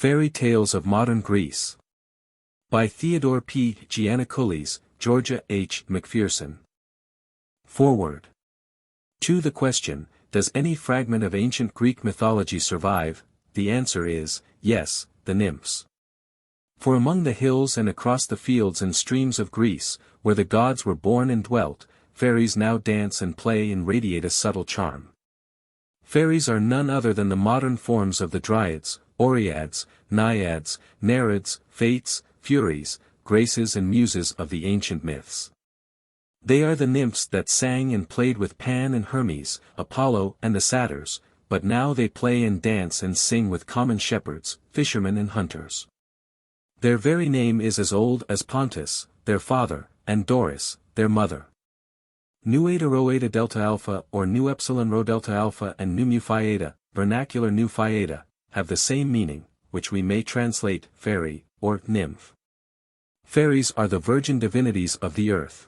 Fairy Tales of Modern Greece. By Theodore P. Gianakoulis, Georgia H. MacPherson. Foreword. To the question, does any fragment of ancient Greek mythology survive? The answer is, yes, the nymphs. For among the hills and across the fields and streams of Greece, where the gods were born and dwelt, fairies now dance and play and radiate a subtle charm. Fairies are none other than the modern forms of the dryads, oreads, naiads, nereids, fates, furies, graces and muses of the ancient myths. They are the nymphs that sang and played with Pan and Hermes, Apollo and the satyrs, but now they play and dance and sing with common shepherds, fishermen and hunters. Their very name is as old as Pontus, their father, and Doris, their mother. Nu eta rho eta delta alpha or nu epsilon rho delta alpha and nu mu phi eta, vernacular nu phi eta, have the same meaning, which we may translate fairy, or nymph. Fairies are the virgin divinities of the earth.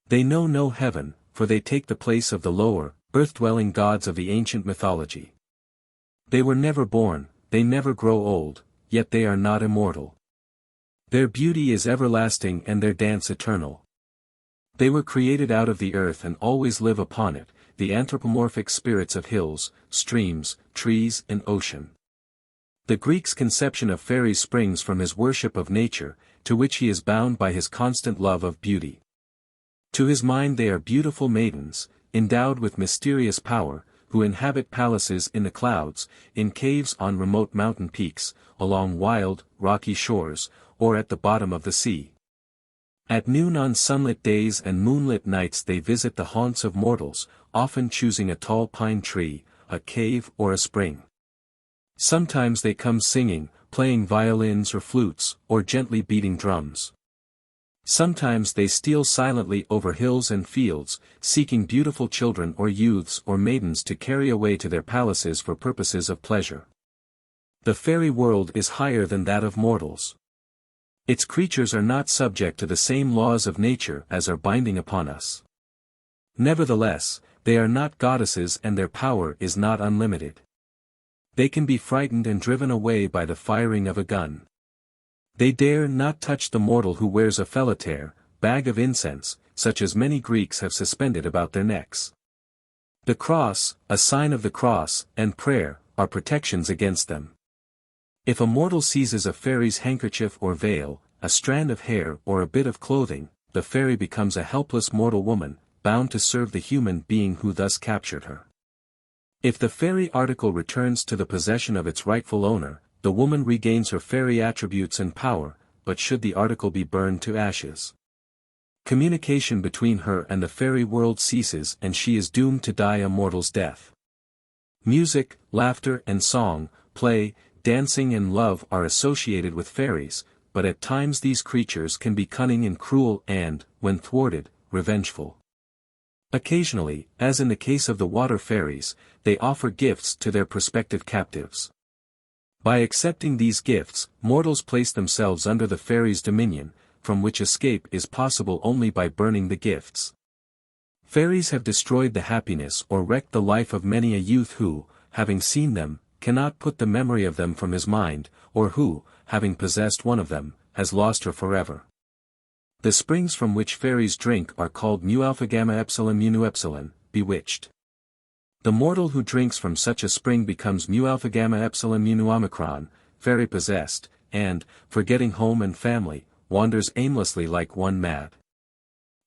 They know no heaven, for they take the place of the lower, earth-dwelling gods of the ancient mythology. They were never born, they never grow old, yet they are not immortal. Their beauty is everlasting and their dance eternal. They were created out of the earth and always live upon it, the anthropomorphic spirits of hills, streams, trees and ocean. The Greek's conception of fairies springs from his worship of nature, to which he is bound by his constant love of beauty. To his mind they are beautiful maidens, endowed with mysterious power, who inhabit palaces in the clouds, in caves on remote mountain peaks, along wild, rocky shores, or at the bottom of the sea. At noon on sunlit days and moonlit nights they visit the haunts of mortals, often choosing a tall pine tree, a cave or a spring. Sometimes they come singing, playing violins or flutes, or gently beating drums. Sometimes they steal silently over hills and fields, seeking beautiful children or youths or maidens to carry away to their palaces for purposes of pleasure. The fairy world is higher than that of mortals. Its creatures are not subject to the same laws of nature as are binding upon us. Nevertheless, they are not goddesses and their power is not unlimited. They can be frightened and driven away by the firing of a gun. They dare not touch the mortal who wears a philautere, bag of incense, such as many Greeks have suspended about their necks. The cross, a sign of the cross, and prayer, are protections against them. If a mortal seizes a fairy's handkerchief or veil, a strand of hair or a bit of clothing, the fairy becomes a helpless mortal woman, bound to serve the human being who thus captured her. If the fairy article returns to the possession of its rightful owner, the woman regains her fairy attributes and power, but should the article be burned to ashes, communication between her and the fairy world ceases and she is doomed to die a mortal's death. Music, laughter and song, play, dancing and love are associated with fairies, but at times these creatures can be cunning and cruel and, when thwarted, revengeful. Occasionally, as in the case of the water fairies, they offer gifts to their prospective captives. By accepting these gifts, mortals place themselves under the fairies' dominion, from which escape is possible only by burning the gifts. Fairies have destroyed the happiness or wrecked the life of many a youth who, having seen them, cannot put the memory of them from his mind, or who, having possessed one of them, has lost her forever. The springs from which fairies drink are called mu alpha gamma epsilon mu nu epsilon, bewitched. The mortal who drinks from such a spring becomes mu alpha gamma epsilon mu nu omicron, fairy possessed, and, forgetting home and family, wanders aimlessly like one mad.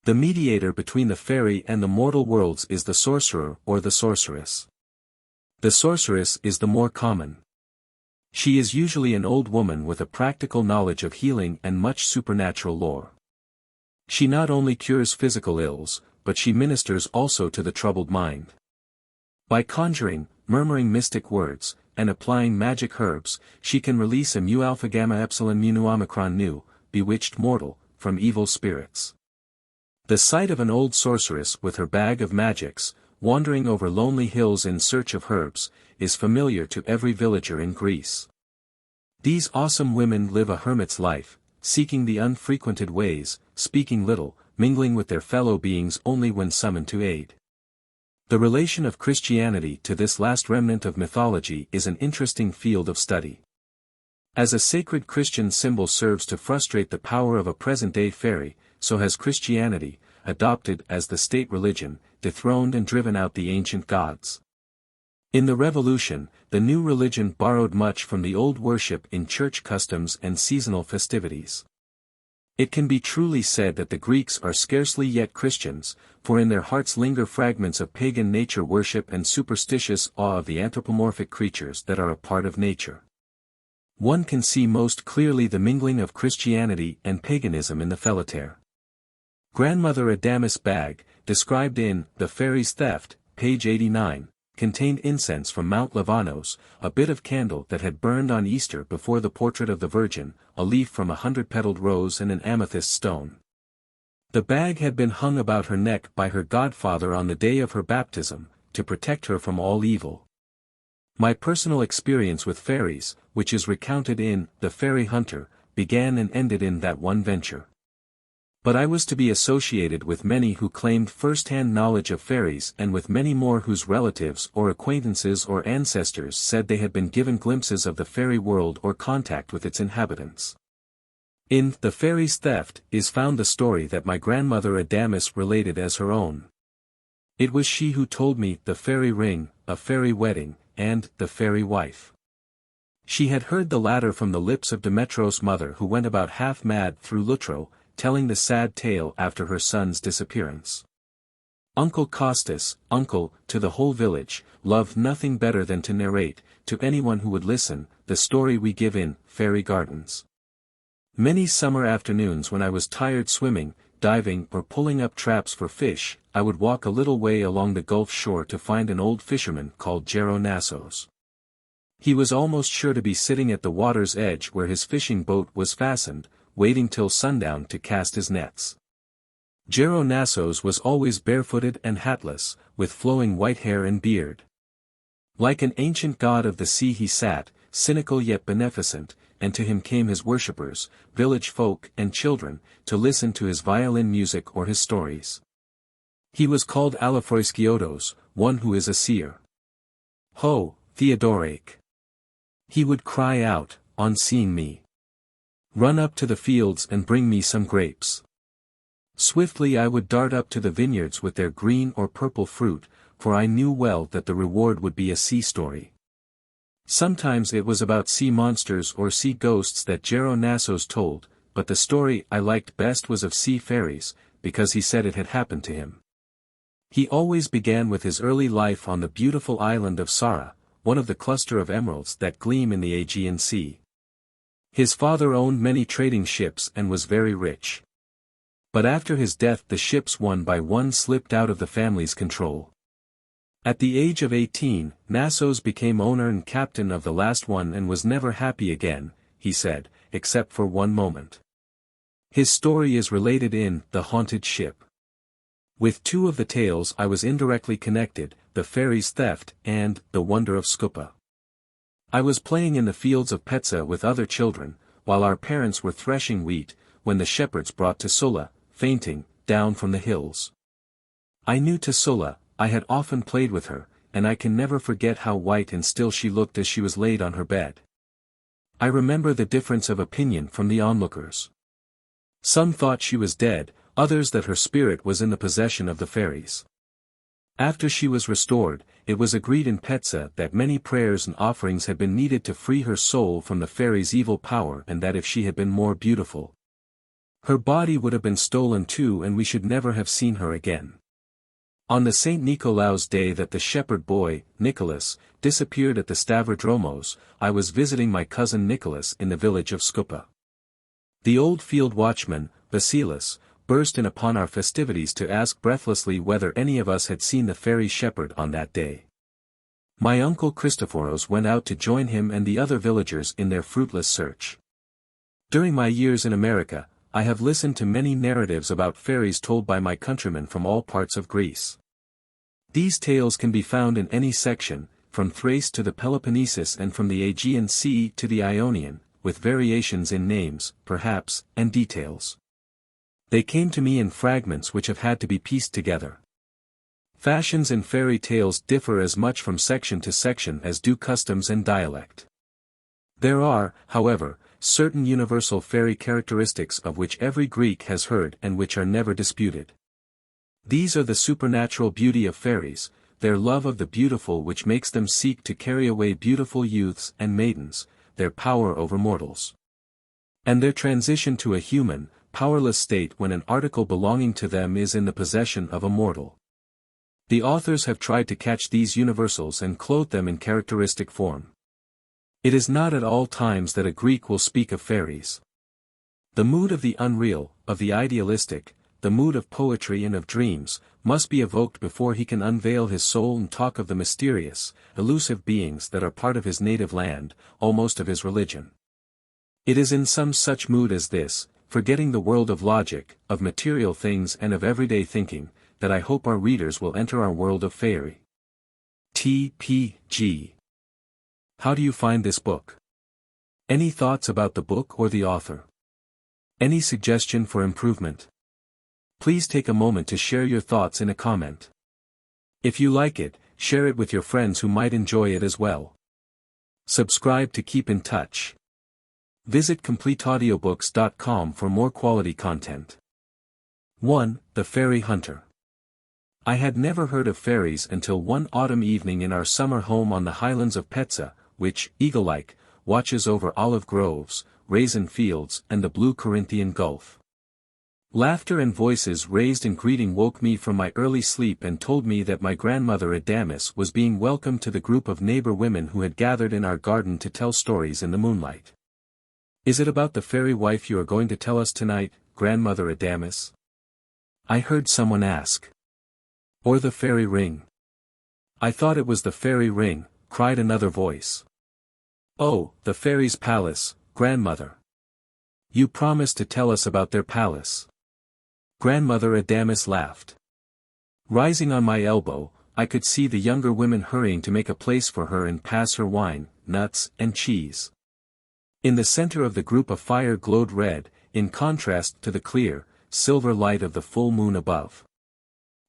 The mediator between the fairy and the mortal worlds is the sorcerer or the sorceress. The sorceress is the more common. She is usually an old woman with a practical knowledge of healing and much supernatural lore. She not only cures physical ills, but she ministers also to the troubled mind. By conjuring, murmuring mystic words, and applying magic herbs, she can release a mu alpha gamma epsilon mu nu omicron nu, bewitched mortal, from evil spirits. The sight of an old sorceress with her bag of magics, wandering over lonely hills in search of herbs, is familiar to every villager in Greece. These awesome women live a hermit's life, seeking the unfrequented ways, speaking little, mingling with their fellow beings only when summoned to aid. The relation of Christianity to this last remnant of mythology is an interesting field of study. As a sacred Christian symbol serves to frustrate the power of a present-day fairy, so has Christianity, adopted as the state religion, dethroned and driven out the ancient gods. In the Revolution, the new religion borrowed much from the old worship in church customs and seasonal festivities. It can be truly said that the Greeks are scarcely yet Christians, for in their hearts linger fragments of pagan nature worship and superstitious awe of the anthropomorphic creatures that are a part of nature. One can see most clearly the mingling of Christianity and paganism in the Fairies. Grandmother Adamus' bag, described in The Fairies Theft, page 89, contained incense from Mount Livanos, a bit of candle that had burned on Easter before the portrait of the Virgin, a leaf from a 100-petaled rose and an amethyst stone. The bag had been hung about her neck by her godfather on the day of her baptism, to protect her from all evil. My personal experience with fairies, which is recounted in The Fairy Hunter, began and ended in that one venture. But I was to be associated with many who claimed first-hand knowledge of fairies and with many more whose relatives or acquaintances or ancestors said they had been given glimpses of the fairy world or contact with its inhabitants. In The Fairies Theft is found the story that my grandmother Adamus related as her own. It was she who told me the fairy ring, a fairy wedding, and the fairy wife. She had heard the latter from the lips of Demetros' mother, who went about half mad through Lutro, telling the sad tale after her son's disappearance. Uncle Costas, uncle, to the whole village, loved nothing better than to narrate, to anyone who would listen, the story we give in Fairy Gardens. Many summer afternoons when I was tired swimming, diving or pulling up traps for fish, I would walk a little way along the Gulf shore to find an old fisherman called Gianakoulis. He was almost sure to be sitting at the water's edge where his fishing boat was fastened, waiting till sundown to cast his nets. Gianakoulis was always barefooted and hatless, with flowing white hair and beard. Like an ancient god of the sea he sat, cynical yet beneficent, and to him came his worshippers, village folk and children, to listen to his violin music or his stories. He was called Alafroiskiotos, one who is a seer. Ho, Theodore! He would cry out, on seeing me. Run up to the fields and bring me some grapes. Swiftly I would dart up to the vineyards with their green or purple fruit, for I knew well that the reward would be a sea story. Sometimes it was about sea monsters or sea ghosts that Gianakoulis told, but the story I liked best was of sea fairies, because he said it had happened to him. He always began with his early life on the beautiful island of Sara, one of the cluster of emeralds that gleam in the Aegean Sea. His father owned many trading ships and was very rich. But after his death the ships one by one slipped out of the family's control. At the age of 18, Nassos became owner and captain of the last one and was never happy again, he said, except for one moment. His story is related in The Haunted Ship. With two of the tales I was indirectly connected, The Fairies Theft and The Wonder of Skoupa. I was playing in the fields of Petsa with other children, while our parents were threshing wheat, when the shepherds brought Tsola, fainting, down from the hills. I knew Tsola, I had often played with her, and I can never forget how white and still she looked as she was laid on her bed. I remember the difference of opinion from the onlookers. Some thought she was dead, others that her spirit was in the possession of the fairies. After she was restored, it was agreed in Petsa that many prayers and offerings had been needed to free her soul from the fairies' evil power, and that if she had been more beautiful, her body would have been stolen too and we should never have seen her again. On the St. Nicolaus day that the shepherd boy, Nicholas, disappeared at the Stavrodromos, I was visiting my cousin Nicholas in the village of Skoupa. The old field watchman, Vasilis, burst in upon our festivities to ask breathlessly whether any of us had seen the fairy shepherd on that day. My uncle Christophoros went out to join him and the other villagers in their fruitless search. During my years in America, I have listened to many narratives about fairies told by my countrymen from all parts of Greece. These tales can be found in any section, from Thrace to the Peloponnesus and from the Aegean Sea to the Ionian, with variations in names, perhaps, and details. They came to me in fragments which have had to be pieced together. Fashions in fairy tales differ as much from section to section as do customs and dialect. There are, however, certain universal fairy characteristics of which every Greek has heard and which are never disputed. These are the supernatural beauty of fairies, their love of the beautiful which makes them seek to carry away beautiful youths and maidens, their power over mortals. And their transition to a human, powerless state when an article belonging to them is in the possession of a mortal. The authors have tried to catch these universals and clothe them in characteristic form. It is not at all times that a Greek will speak of fairies. The mood of the unreal, of the idealistic, the mood of poetry and of dreams, must be evoked before he can unveil his soul and talk of the mysterious, elusive beings that are part of his native land, almost of his religion. It is in some such mood as this, forgetting the world of logic, of material things and of everyday thinking, that I hope our readers will enter our world of fairy. T.P.G. How do you find this book? Any thoughts about the book or the author? Any suggestion for improvement? Please take a moment to share your thoughts in a comment. If you like it, share it with your friends who might enjoy it as well. Subscribe to keep in touch. Visit CompleteAudiobooks.com for more quality content. 1. The Fairy Hunter. I had never heard of fairies until one autumn evening in our summer home on the highlands of Petsa, which, eagle-like, watches over olive groves, raisin fields and the blue Corinthian Gulf. Laughter and voices raised in greeting woke me from my early sleep and told me that my grandmother Adamis was being welcomed to the group of neighbor women who had gathered in our garden to tell stories in the moonlight. "Is it about the fairy wife you are going to tell us tonight, Grandmother Adamis?" I heard someone ask. "Or the fairy ring?" "I thought it was the fairy ring," cried another voice. "Oh, the fairies' palace, Grandmother. You promised to tell us about their palace." Grandmother Adamis laughed. Rising on my elbow, I could see the younger women hurrying to make a place for her and pass her wine, nuts, and cheese. In the center of the group a fire glowed red, in contrast to the clear, silver light of the full moon above.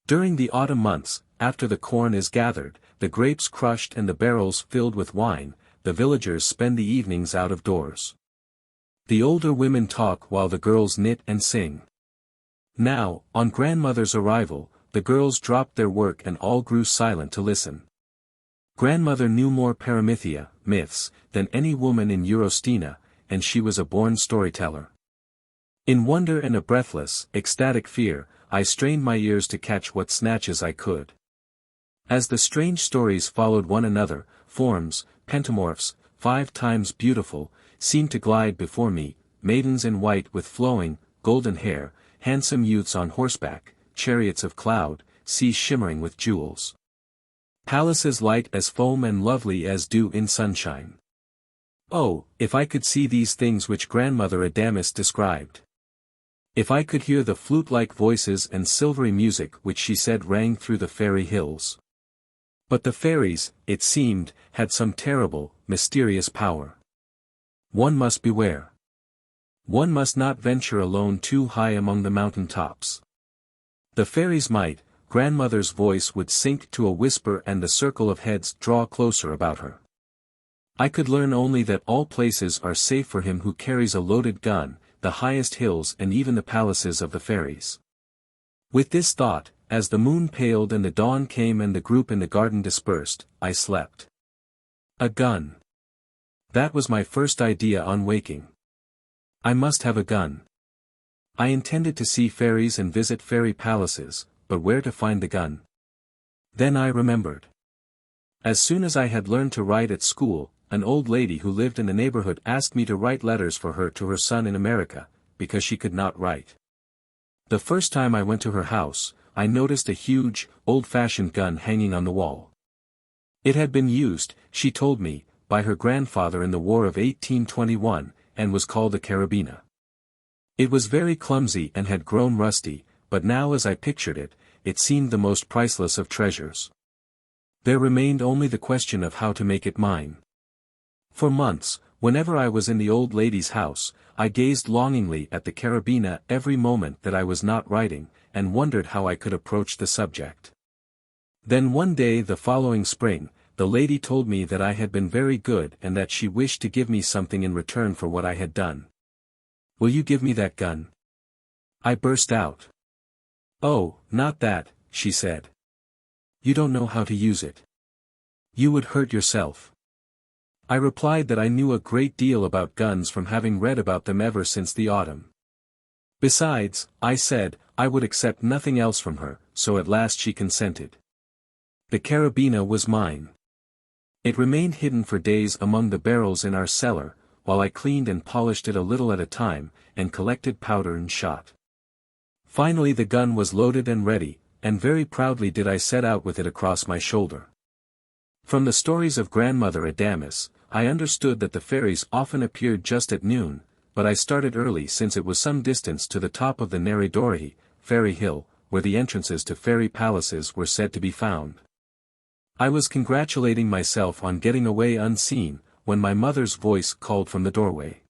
During the autumn months, after the corn is gathered, the grapes crushed and the barrels filled with wine, the villagers spend the evenings out of doors. The older women talk while the girls knit and sing. Now, on grandmother's arrival, the girls dropped their work and all grew silent to listen. Grandmother knew more paramythia, myths, than any woman in Eurostina, and she was a born storyteller. In wonder and a breathless, ecstatic fear, I strained my ears to catch what snatches I could. As the strange stories followed one another, forms, pentamorphs, 5 times beautiful, seemed to glide before me, maidens in white with flowing, golden hair, handsome youths on horseback, chariots of cloud, seas shimmering with jewels. Palaces light as foam and lovely as dew in sunshine. Oh, if I could see these things which Grandmother Adamis described. If I could hear the flute-like voices and silvery music which she said rang through the fairy hills. But the fairies, it seemed, had some terrible, mysterious power. One must beware. One must not venture alone too high among the mountain tops. The fairies might, Grandmother's voice would sink to a whisper and the circle of heads draw closer about her. I could learn only that all places are safe for him who carries a loaded gun, the highest hills and even the palaces of the fairies. With this thought, as the moon paled and the dawn came and the group in the garden dispersed, I slept. A gun. That was my first idea on waking. I must have a gun. I intended to see fairies and visit fairy palaces, but where to find the gun? Then I remembered. As soon as I had learned to write at school, an old lady who lived in the neighborhood asked me to write letters for her to her son in America, because she could not write. The first time I went to her house, I noticed a huge, old-fashioned gun hanging on the wall. It had been used, she told me, by her grandfather in the War of 1821, and was called a carabina. It was very clumsy and had grown rusty, but now as I pictured it, it seemed the most priceless of treasures. There remained only the question of how to make it mine. For months, whenever I was in the old lady's house, I gazed longingly at the carabina every moment that I was not writing, and wondered how I could approach the subject. Then one day the following spring, the lady told me that I had been very good and that she wished to give me something in return for what I had done. Will you give me that gun? I burst out. Oh, not that, she said. You don't know how to use it. You would hurt yourself. I replied that I knew a great deal about guns from having read about them ever since the autumn. Besides, I said, I would accept nothing else from her, so at last she consented. The carabina was mine. It remained hidden for days among the barrels in our cellar, while I cleaned and polished it a little at a time, and collected powder and shot. Finally the gun was loaded and ready, and very proudly did I set out with it across my shoulder. From the stories of Grandmother Adamus, I understood that the fairies often appeared just at noon, but I started early since it was some distance to the top of the Neridorihi, Fairy Hill, where the entrances to fairy palaces were said to be found. I was congratulating myself on getting away unseen, when my mother's voice called from the doorway.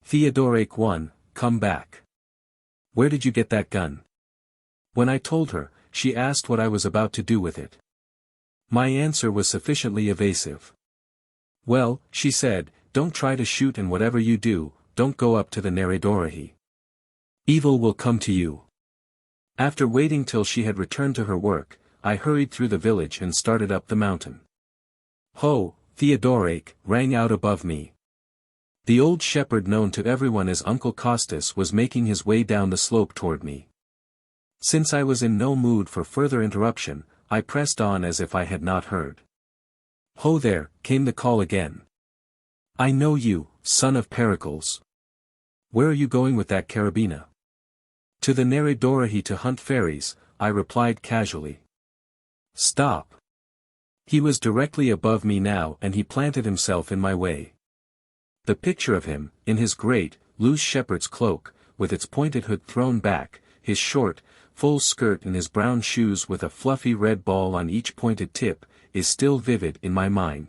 Theodore, come back. Where did you get that gun? When I told her, she asked what I was about to do with it. My answer was sufficiently evasive. Well, she said, don't try to shoot, and whatever you do, don't go up to the Neridorihi. Evil will come to you. After waiting till she had returned to her work, I hurried through the village and started up the mountain. Ho, Theodoric, rang out above me. The old shepherd known to everyone as Uncle Costas was making his way down the slope toward me. Since I was in no mood for further interruption, I pressed on as if I had not heard. Ho there, came the call again. I know you, son of Pericles. Where are you going with that carabina? To the Neridorihi to hunt fairies, I replied casually. Stop. He was directly above me now, and he planted himself in my way. The picture of him, in his great, loose shepherd's cloak, with its pointed hood thrown back, his short, full skirt and his brown shoes with a fluffy red ball on each pointed tip, is still vivid in my mind.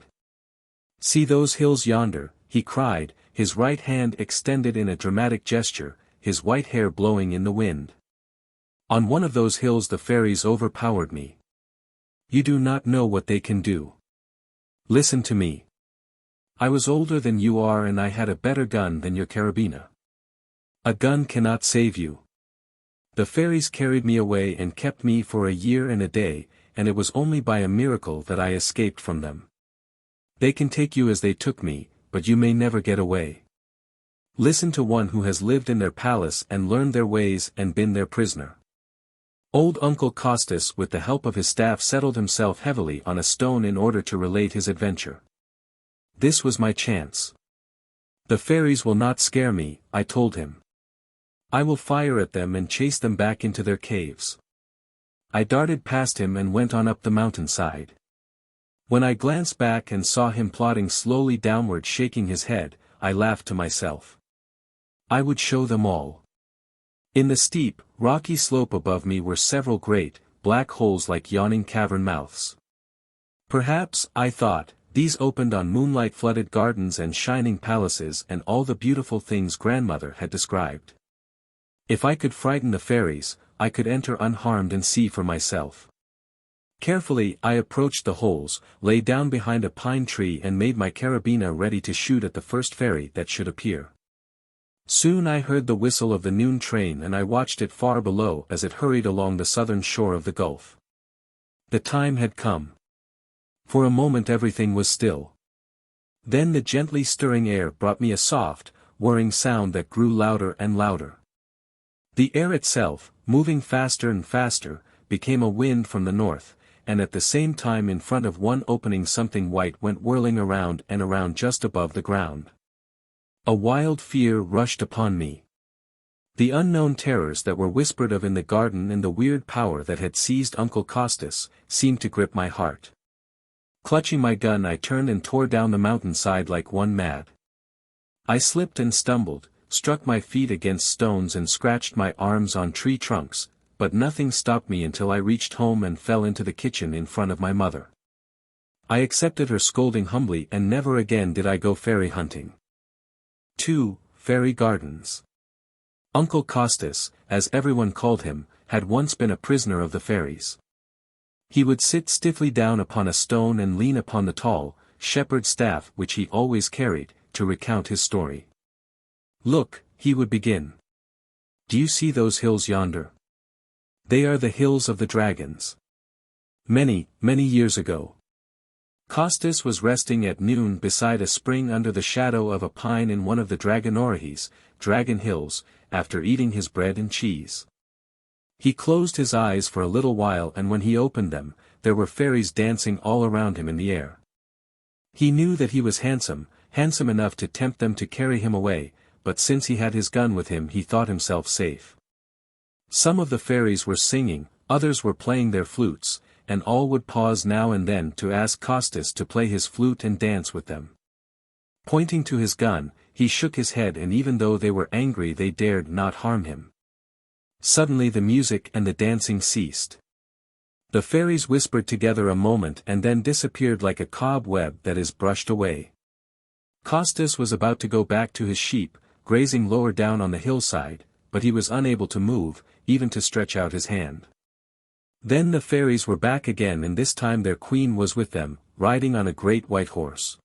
See those hills yonder, he cried, his right hand extended in a dramatic gesture, his white hair blowing in the wind. On one of those hills the fairies overpowered me. You do not know what they can do. Listen to me. I was older than you are, and I had a better gun than your carabina. A gun cannot save you. The fairies carried me away and kept me for a year and a day, and it was only by a miracle that I escaped from them. They can take you as they took me, but you may never get away. Listen to one who has lived in their palace and learned their ways and been their prisoner. Old Uncle Costas with the help of his staff settled himself heavily on a stone in order to relate his adventure. This was my chance. The fairies will not scare me, I told him. I will fire at them and chase them back into their caves. I darted past him and went on up the mountainside. When I glanced back and saw him plodding slowly downward shaking his head, I laughed to myself. I would show them all. In the steep, rocky slope above me were several great, black holes like yawning cavern mouths. Perhaps, I thought, these opened on moonlight-flooded gardens and shining palaces and all the beautiful things Grandmother had described. If I could frighten the fairies, I could enter unharmed and see for myself. Carefully I approached the holes, lay down behind a pine tree and made my carabina ready to shoot at the first fairy that should appear. Soon I heard the whistle of the noon train and I watched it far below as it hurried along the southern shore of the gulf. The time had come. For a moment everything was still. Then the gently stirring air brought me a soft, whirring sound that grew louder and louder. The air itself, moving faster and faster, became a wind from the north, and at the same time in front of one opening something white went whirling around and around just above the ground. A wild fear rushed upon me. The unknown terrors that were whispered of in the garden and the weird power that had seized Uncle Costas, seemed to grip my heart. Clutching my gun I turned and tore down the mountainside like one mad. I slipped and stumbled, struck my feet against stones and scratched my arms on tree trunks, but nothing stopped me until I reached home and fell into the kitchen in front of my mother. I accepted her scolding humbly and never again did I go fairy hunting. 2. Fairy Gardens. Uncle Costas, as everyone called him, had once been a prisoner of the fairies. He would sit stiffly down upon a stone and lean upon the tall, shepherd's staff which he always carried, to recount his story. "Look," he would begin. "Do you see those hills yonder? They are the hills of the dragons. Many, many years ago, Costas was resting at noon beside a spring under the shadow of a pine in one of the Dragonorrhies, Dragon Hills, after eating his bread and cheese. He closed his eyes for a little while, and when he opened them, there were fairies dancing all around him in the air. He knew that he was handsome, handsome enough to tempt them to carry him away, but since he had his gun with him he thought himself safe. Some of the fairies were singing, others were playing their flutes, and all would pause now and then to ask Costas to play his flute and dance with them. Pointing to his gun, he shook his head, and even though they were angry they dared not harm him. Suddenly the music and the dancing ceased. The fairies whispered together a moment and then disappeared like a cobweb that is brushed away. Costas was about to go back to his sheep, grazing lower down on the hillside, but he was unable to move, even to stretch out his hand. Then the fairies were back again, and this time their queen was with them, riding on a great white horse.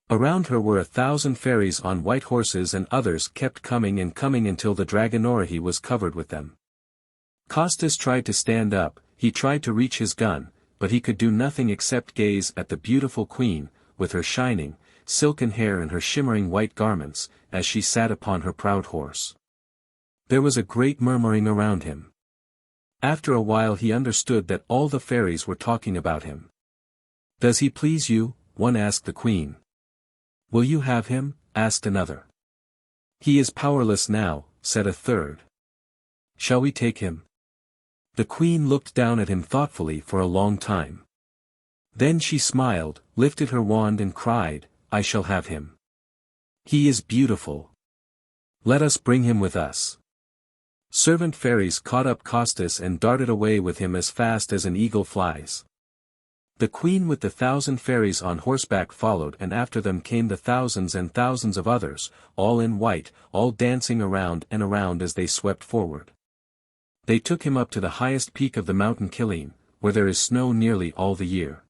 Around her were 1,000 fairies on white horses, and others kept coming and coming until the Dragonorrhea was covered with them. Costas tried to stand up, he tried to reach his gun, but he could do nothing except gaze at the beautiful queen, with her shining, silken hair and her shimmering white garments, as she sat upon her proud horse. There was a great murmuring around him. After a while he understood that all the fairies were talking about him. "Does he please you?" one asked the queen. "Will you have him?" asked another. "He is powerless now," said a third. "Shall we take him?" The queen looked down at him thoughtfully for a long time. Then she smiled, lifted her wand and cried, "I shall have him. He is beautiful. Let us bring him with us." Servant fairies caught up Costas and darted away with him as fast as an eagle flies. The queen with the 1,000 fairies on horseback followed, and after them came the thousands and thousands of others, all in white, all dancing around and around as they swept forward. They took him up to the highest peak of the mountain Killeen, where there is snow nearly all the year.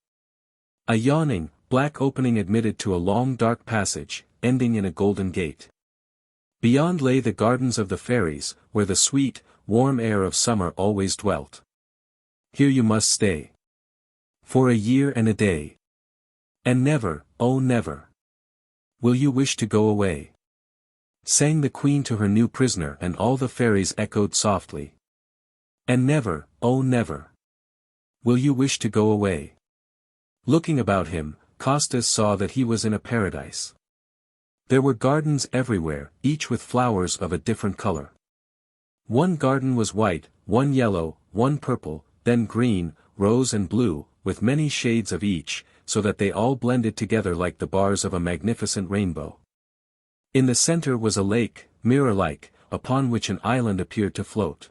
A yawning, black opening admitted to a long dark passage, ending in a golden gate. Beyond lay the gardens of the fairies, where the sweet, warm air of summer always dwelt. "Here you must stay. For a year and a day. And never, oh never. Will you wish to go away?" sang the queen to her new prisoner, and all the fairies echoed softly. "And never, oh never. Will you wish to go away?" Looking about him, Costas saw that he was in a paradise. There were gardens everywhere, each with flowers of a different color. One garden was white, one yellow, one purple, then green, rose and blue, with many shades of each, so that they all blended together like the bars of a magnificent rainbow. In the center was a lake, mirror-like, upon which an island appeared to float.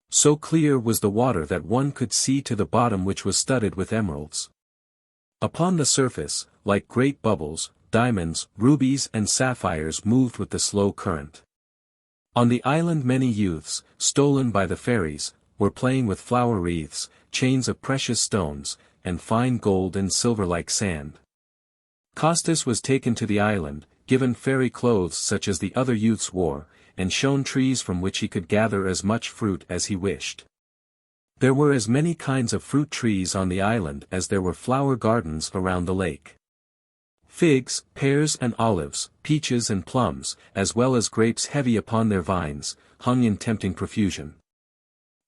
So clear was the water that one could see to the bottom, which was studded with emeralds. Upon the surface, like great bubbles, diamonds, rubies and sapphires moved with the slow current. On the island many youths, stolen by the fairies, were playing with flower wreaths, chains of precious stones, and fine gold and silver like sand. Costas was taken to the island, given fairy clothes such as the other youths wore, and shown trees from which he could gather as much fruit as he wished. There were as many kinds of fruit trees on the island as there were flower gardens around the lake. Figs, pears and olives, peaches and plums, as well as grapes heavy upon their vines, hung in tempting profusion.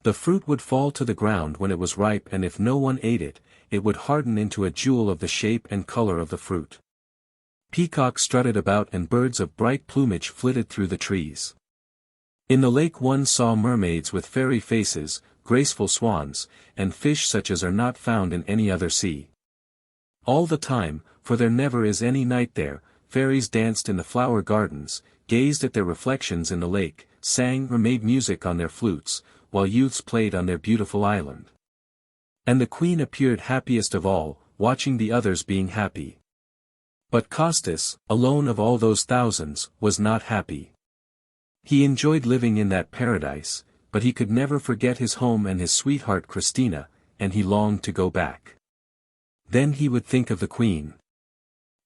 The fruit would fall to the ground when it was ripe, and if no one ate it, it would harden into a jewel of the shape and color of the fruit. Peacocks strutted about and birds of bright plumage flitted through the trees. In the lake one saw mermaids with fairy faces, graceful swans, and fish such as are not found in any other sea. All the time, for there never is any night there, fairies danced in the flower gardens, gazed at their reflections in the lake, sang or made music on their flutes, while youths played on their beautiful island. And the queen appeared happiest of all, watching the others being happy. But Costas, alone of all those thousands, was not happy. He enjoyed living in that paradise, but he could never forget his home and his sweetheart Christina, and he longed to go back. Then he would think of the queen.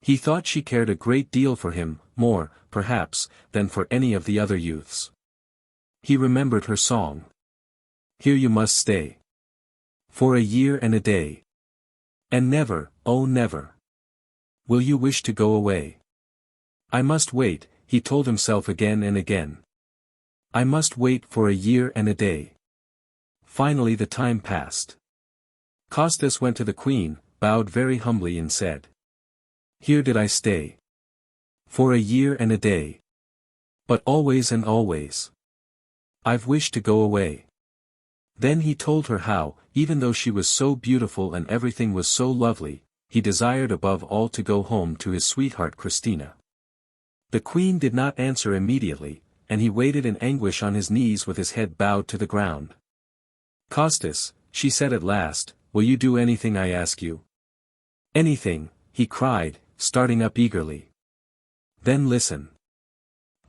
He thought she cared a great deal for him, more, perhaps, than for any of the other youths. He remembered her song. Here you must stay. For a year and a day. And never, oh never. Will you wish to go away? I must wait, he told himself again and again. I must wait for a year and a day. Finally the time passed. Kostas went to the queen, bowed very humbly and said. Here did I stay. For a year and a day. But always and always. I've wished to go away. Then he told her how, even though she was so beautiful and everything was so lovely, he desired above all to go home to his sweetheart Christina. The queen did not answer immediately, and he waited in anguish on his knees with his head bowed to the ground. Kostas, she said at last, will you do anything I ask you? Anything, he cried, starting up eagerly. Then listen.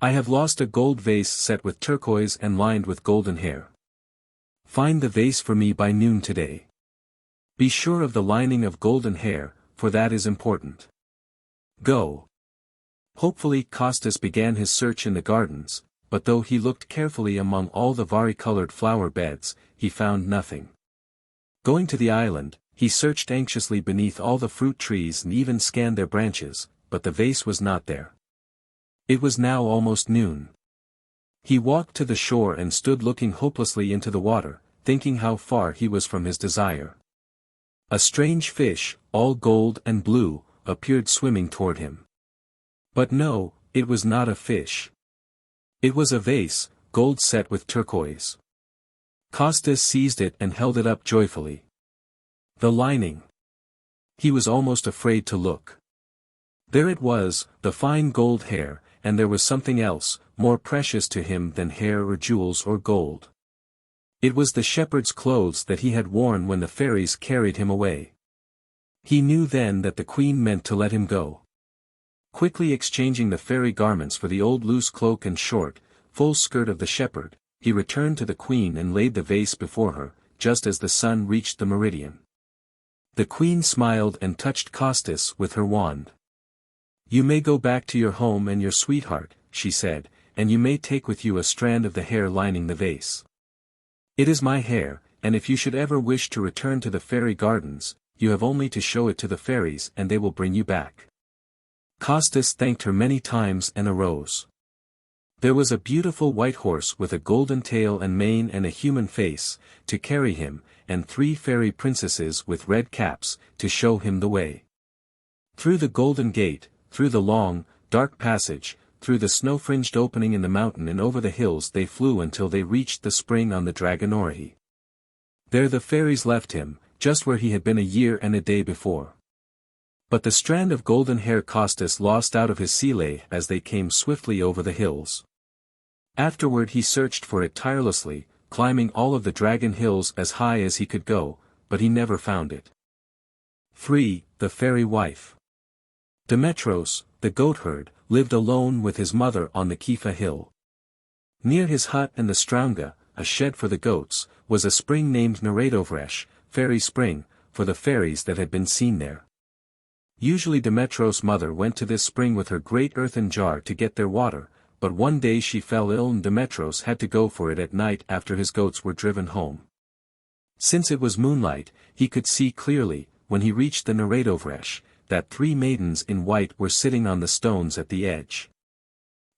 I have lost a gold vase set with turquoise and lined with golden hair. Find the vase for me by noon today. Be sure of the lining of golden hair, for that is important. Go. Hopefully Kostas began his search in the gardens, but though he looked carefully among all the vari-colored flower beds, he found nothing. Going to the island, he searched anxiously beneath all the fruit trees and even scanned their branches, but the vase was not there. It was now almost noon. He walked to the shore and stood looking hopelessly into the water, thinking how far he was from his desire. A strange fish, all gold and blue, appeared swimming toward him. But no, it was not a fish. It was a vase, gold set with turquoise. Kostas seized it and held it up joyfully. The lining. He was almost afraid to look. There it was, the fine gold hair, and there was something else, more precious to him than hair or jewels or gold. It was the shepherd's clothes that he had worn when the fairies carried him away. He knew then that the queen meant to let him go. Quickly exchanging the fairy garments for the old loose cloak and short, full skirt of the shepherd, he returned to the queen and laid the vase before her, just as the sun reached the meridian. The queen smiled and touched Kostas with her wand. You may go back to your home and your sweetheart, she said, and you may take with you a strand of the hair lining the vase. It is my hair, and if you should ever wish to return to the fairy gardens, you have only to show it to the fairies and they will bring you back. Kostas thanked her many times and arose. There was a beautiful white horse with a golden tail and mane and a human face, to carry him, and 3 fairy princesses with red caps, to show him the way. Through the golden gate, through the long, dark passage, through the snow-fringed opening in the mountain and over the hills they flew until they reached the spring on the Dragonori. There the fairies left him, just where he had been a year and a day before. But the strand of golden hair Kostas lost out of his sile as they came swiftly over the hills. Afterward he searched for it tirelessly, climbing all of the dragon hills as high as he could go, but he never found it. 3. The Fairy Wife. Demetros, the goatherd, lived alone with his mother on the Kifa hill. Near his hut and the straunga, a shed for the goats, was a spring named Neredovresh, Fairy Spring, for the fairies that had been seen there. Usually Demetros' mother went to this spring with her great earthen jar to get their water, but one day she fell ill and Demetros had to go for it at night after his goats were driven home. Since it was moonlight, he could see clearly, when he reached the Neredovresh, that 3 maidens in white were sitting on the stones at the edge.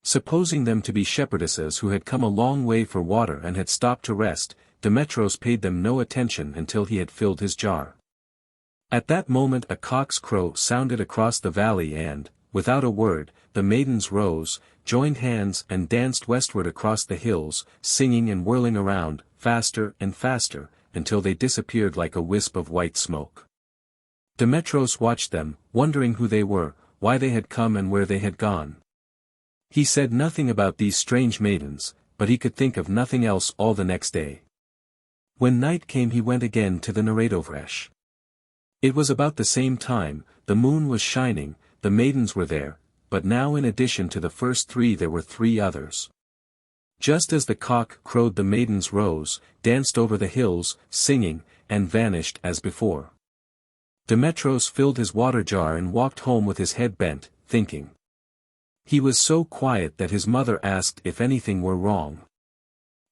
Supposing them to be shepherdesses who had come a long way for water and had stopped to rest, Demetros paid them no attention until he had filled his jar. At that moment a cock's crow sounded across the valley and, without a word, the maidens rose, joined hands and danced westward across the hills, singing and whirling around, faster and faster, until they disappeared like a wisp of white smoke. Demetros watched them, wondering who they were, why they had come and where they had gone. He said nothing about these strange maidens, but he could think of nothing else all the next day. When night came he went again to the Neredovresh. It was about the same time, the moon was shining, the maidens were there, but now in addition to the first 3 there were 3 others. Just as the cock crowed the maidens rose, danced over the hills, singing, and vanished as before. Demetros filled his water jar and walked home with his head bent, thinking. He was so quiet that his mother asked if anything were wrong.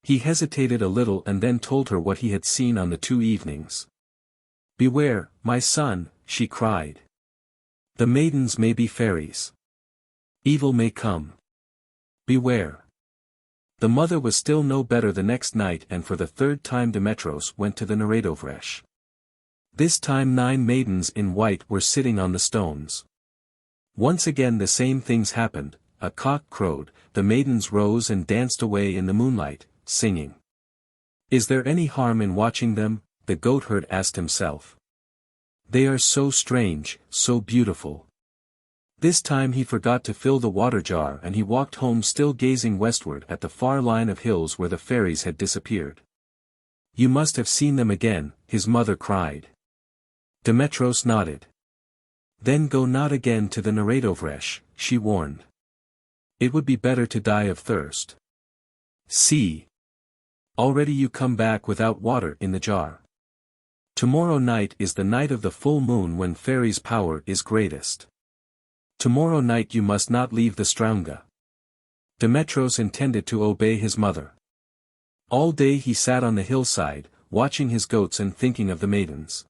He hesitated a little and then told her what he had seen on the 2 evenings. "Beware, my son," she cried. "The maidens may be fairies. Evil may come. Beware." The mother was still no better the next night, and for the 3rd time Demetros went to the Nereidovresh. This time 9 maidens in white were sitting on the stones. Once again the same things happened. A cock crowed, the maidens rose and danced away in the moonlight, singing. "Is there any harm in watching them?" the goatherd asked himself. "They are so strange, so beautiful." This time he forgot to fill the water jar and he walked home still gazing westward at the far line of hills where the fairies had disappeared. "You must have seen them again," his mother cried. Demetros nodded. "Then go not again to the Nereidovresh," she warned. "It would be better to die of thirst. See. Already you come back without water in the jar. Tomorrow night is the night of the full moon when fairies' power is greatest. Tomorrow night you must not leave the Straunga." Demetros intended to obey his mother. All day he sat on the hillside, watching his goats and thinking of the maidens.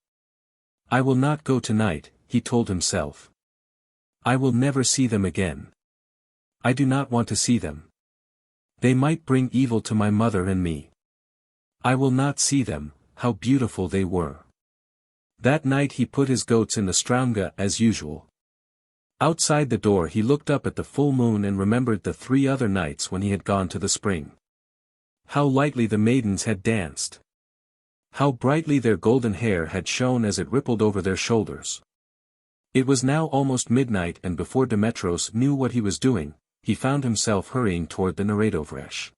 "I will not go tonight," he told himself. "I will never see them again. I do not want to see them. They might bring evil to my mother and me. I will not see them, how beautiful they were." That night he put his goats in the Straunga as usual. Outside the door he looked up at the full moon and remembered the 3 other nights when he had gone to the spring. How lightly the maidens had danced. How brightly their golden hair had shone as it rippled over their shoulders. It was now almost midnight, and before Demetros knew what he was doing, he found himself hurrying toward the Nereidovresh.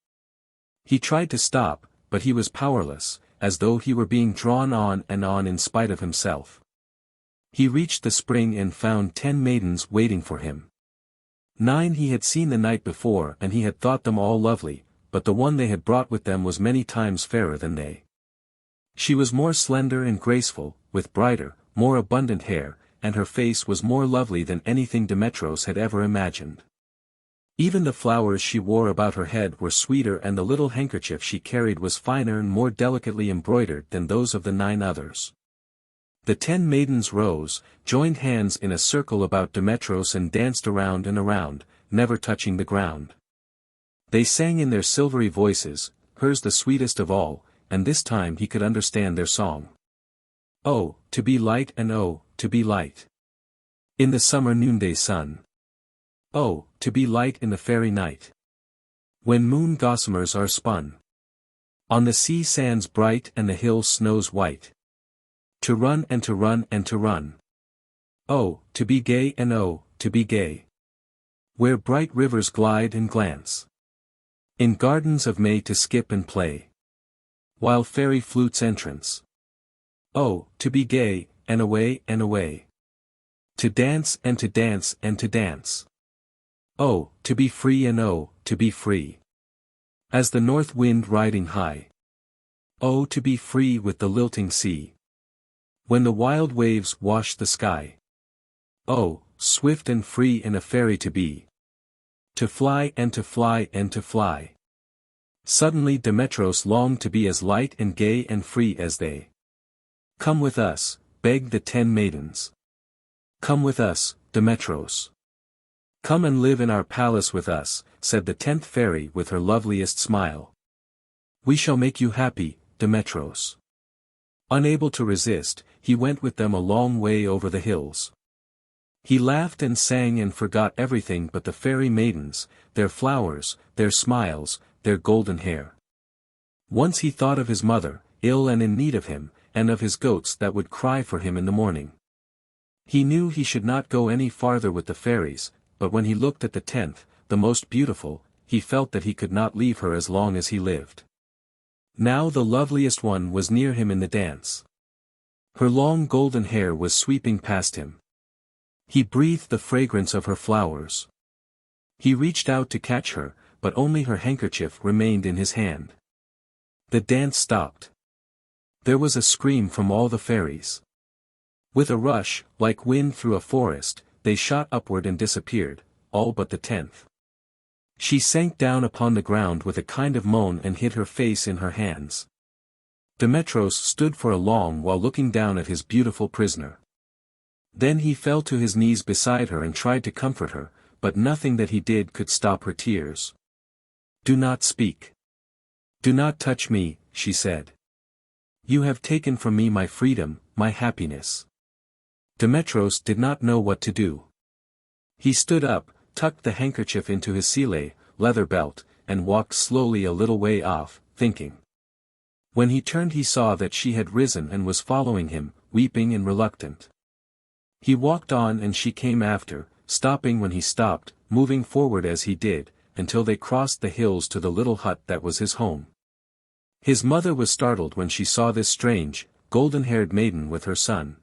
He tried to stop, but he was powerless, as though he were being drawn on and on in spite of himself. He reached the spring and found 10 maidens waiting for him. 9 he had seen the night before and he had thought them all lovely, but the one they had brought with them was many times fairer than they. She was more slender and graceful, with brighter, more abundant hair, and her face was more lovely than anything Demetros had ever imagined. Even the flowers she wore about her head were sweeter, and the little handkerchief she carried was finer and more delicately embroidered than those of the 9 others. The 10 maidens rose, joined hands in a circle about Demetros and danced around and around, never touching the ground. They sang in their silvery voices, hers the sweetest of all, and this time he could understand their song. "Oh, to be light, and oh, to be light in the summer noonday sun. Oh, to be light in the fairy night, when moon gossamers are spun on the sea sands bright and the hill snows white. To run and to run and to run. Oh, to be gay, and oh, to be gay, where bright rivers glide and glance. In gardens of May to skip and play, while fairy flutes entrance. Oh, to be gay, and away and away. To dance and to dance and to dance. Oh, to be free, and oh, to be free, as the north wind riding high. Oh, to be free with the lilting sea, when the wild waves wash the sky. Oh, swift and free in a fairy to be. To fly and to fly and to fly." Suddenly Demetros longed to be as light and gay and free as they. "Come with us," begged the 10 maidens. "Come with us, Demetros. Come and live in our palace with us," said the 10th fairy with her loveliest smile. "We shall make you happy, Demetros." Unable to resist, he went with them a long way over the hills. He laughed and sang and forgot everything but the fairy maidens, their flowers, their smiles, their golden hair. Once he thought of his mother, ill and in need of him, and of his goats that would cry for him in the morning. He knew he should not go any farther with the fairies, but when he looked at the 10th, the most beautiful, he felt that he could not leave her as long as he lived. Now the loveliest one was near him in the dance. Her long golden hair was sweeping past him. He breathed the fragrance of her flowers. He reached out to catch her, but only her handkerchief remained in his hand. The dance stopped. There was a scream from all the fairies. With a rush, like wind through a forest, they shot upward and disappeared, all but the 10th. She sank down upon the ground with a kind of moan and hid her face in her hands. Demetros stood for a long while looking down at his beautiful prisoner. Then he fell to his knees beside her and tried to comfort her, but nothing that he did could stop her tears. "Do not speak. Do not touch me," she said. "You have taken from me my freedom, my happiness." Demetros did not know what to do. He stood up, tucked the handkerchief into his sile, leather belt, and walked slowly a little way off, thinking. When he turned he saw that she had risen and was following him, weeping and reluctant. He walked on and she came after, stopping when he stopped, moving forward as he did, until they crossed the hills to the little hut that was his home. His mother was startled when she saw this strange, golden-haired maiden with her son.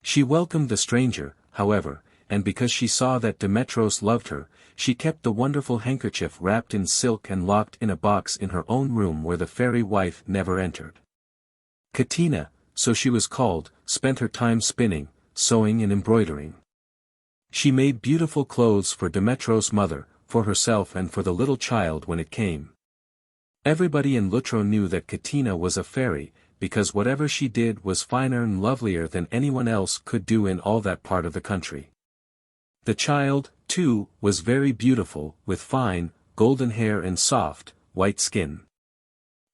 She welcomed the stranger, however, and because she saw that Demetros loved her, she kept the wonderful handkerchief wrapped in silk and locked in a box in her own room where the fairy wife never entered. Katina, so she was called, spent her time spinning, sewing and embroidering. She made beautiful clothes for Demetros' mother, for herself and for the little child when it came. Everybody in Lutro knew that Katina was a fairy, because whatever she did was finer and lovelier than anyone else could do in all that part of the country. The child, too, was very beautiful, with fine, golden hair and soft, white skin.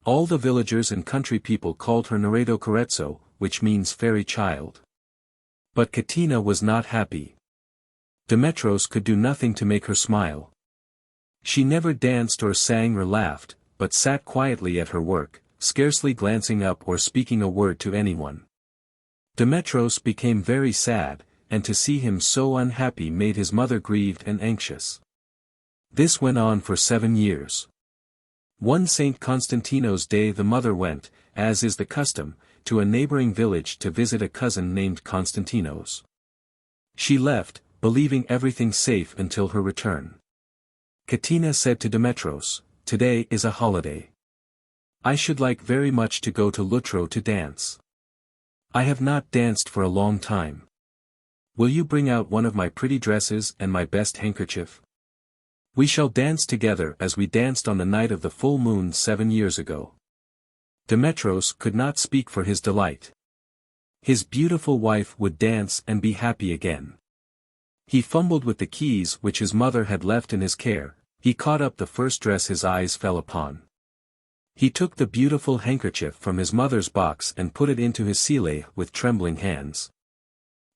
All the villagers and country people called her Neredo Corezzo, which means fairy child. But Katina was not happy. Demetros could do nothing to make her smile. She never danced or sang or laughed, but sat quietly at her work, scarcely glancing up or speaking a word to anyone. Demetros became very sad, and to see him so unhappy made his mother grieved and anxious. This went on for 7 years. One St. Constantino's day the mother went, as is the custom, to a neighboring village to visit a cousin named Constantinos. She left, believing everything safe until her return. Katina said to Demetros, "Today is a holiday. I should like very much to go to Lutro to dance. I have not danced for a long time. Will you bring out one of my pretty dresses and my best handkerchief? We shall dance together as we danced on the night of the full moon 7 years ago." Demetros could not speak for his delight. His beautiful wife would dance and be happy again. He fumbled with the keys which his mother had left in his care. He caught up the first dress his eyes fell upon. He took the beautiful handkerchief from his mother's box and put it into his sile with trembling hands.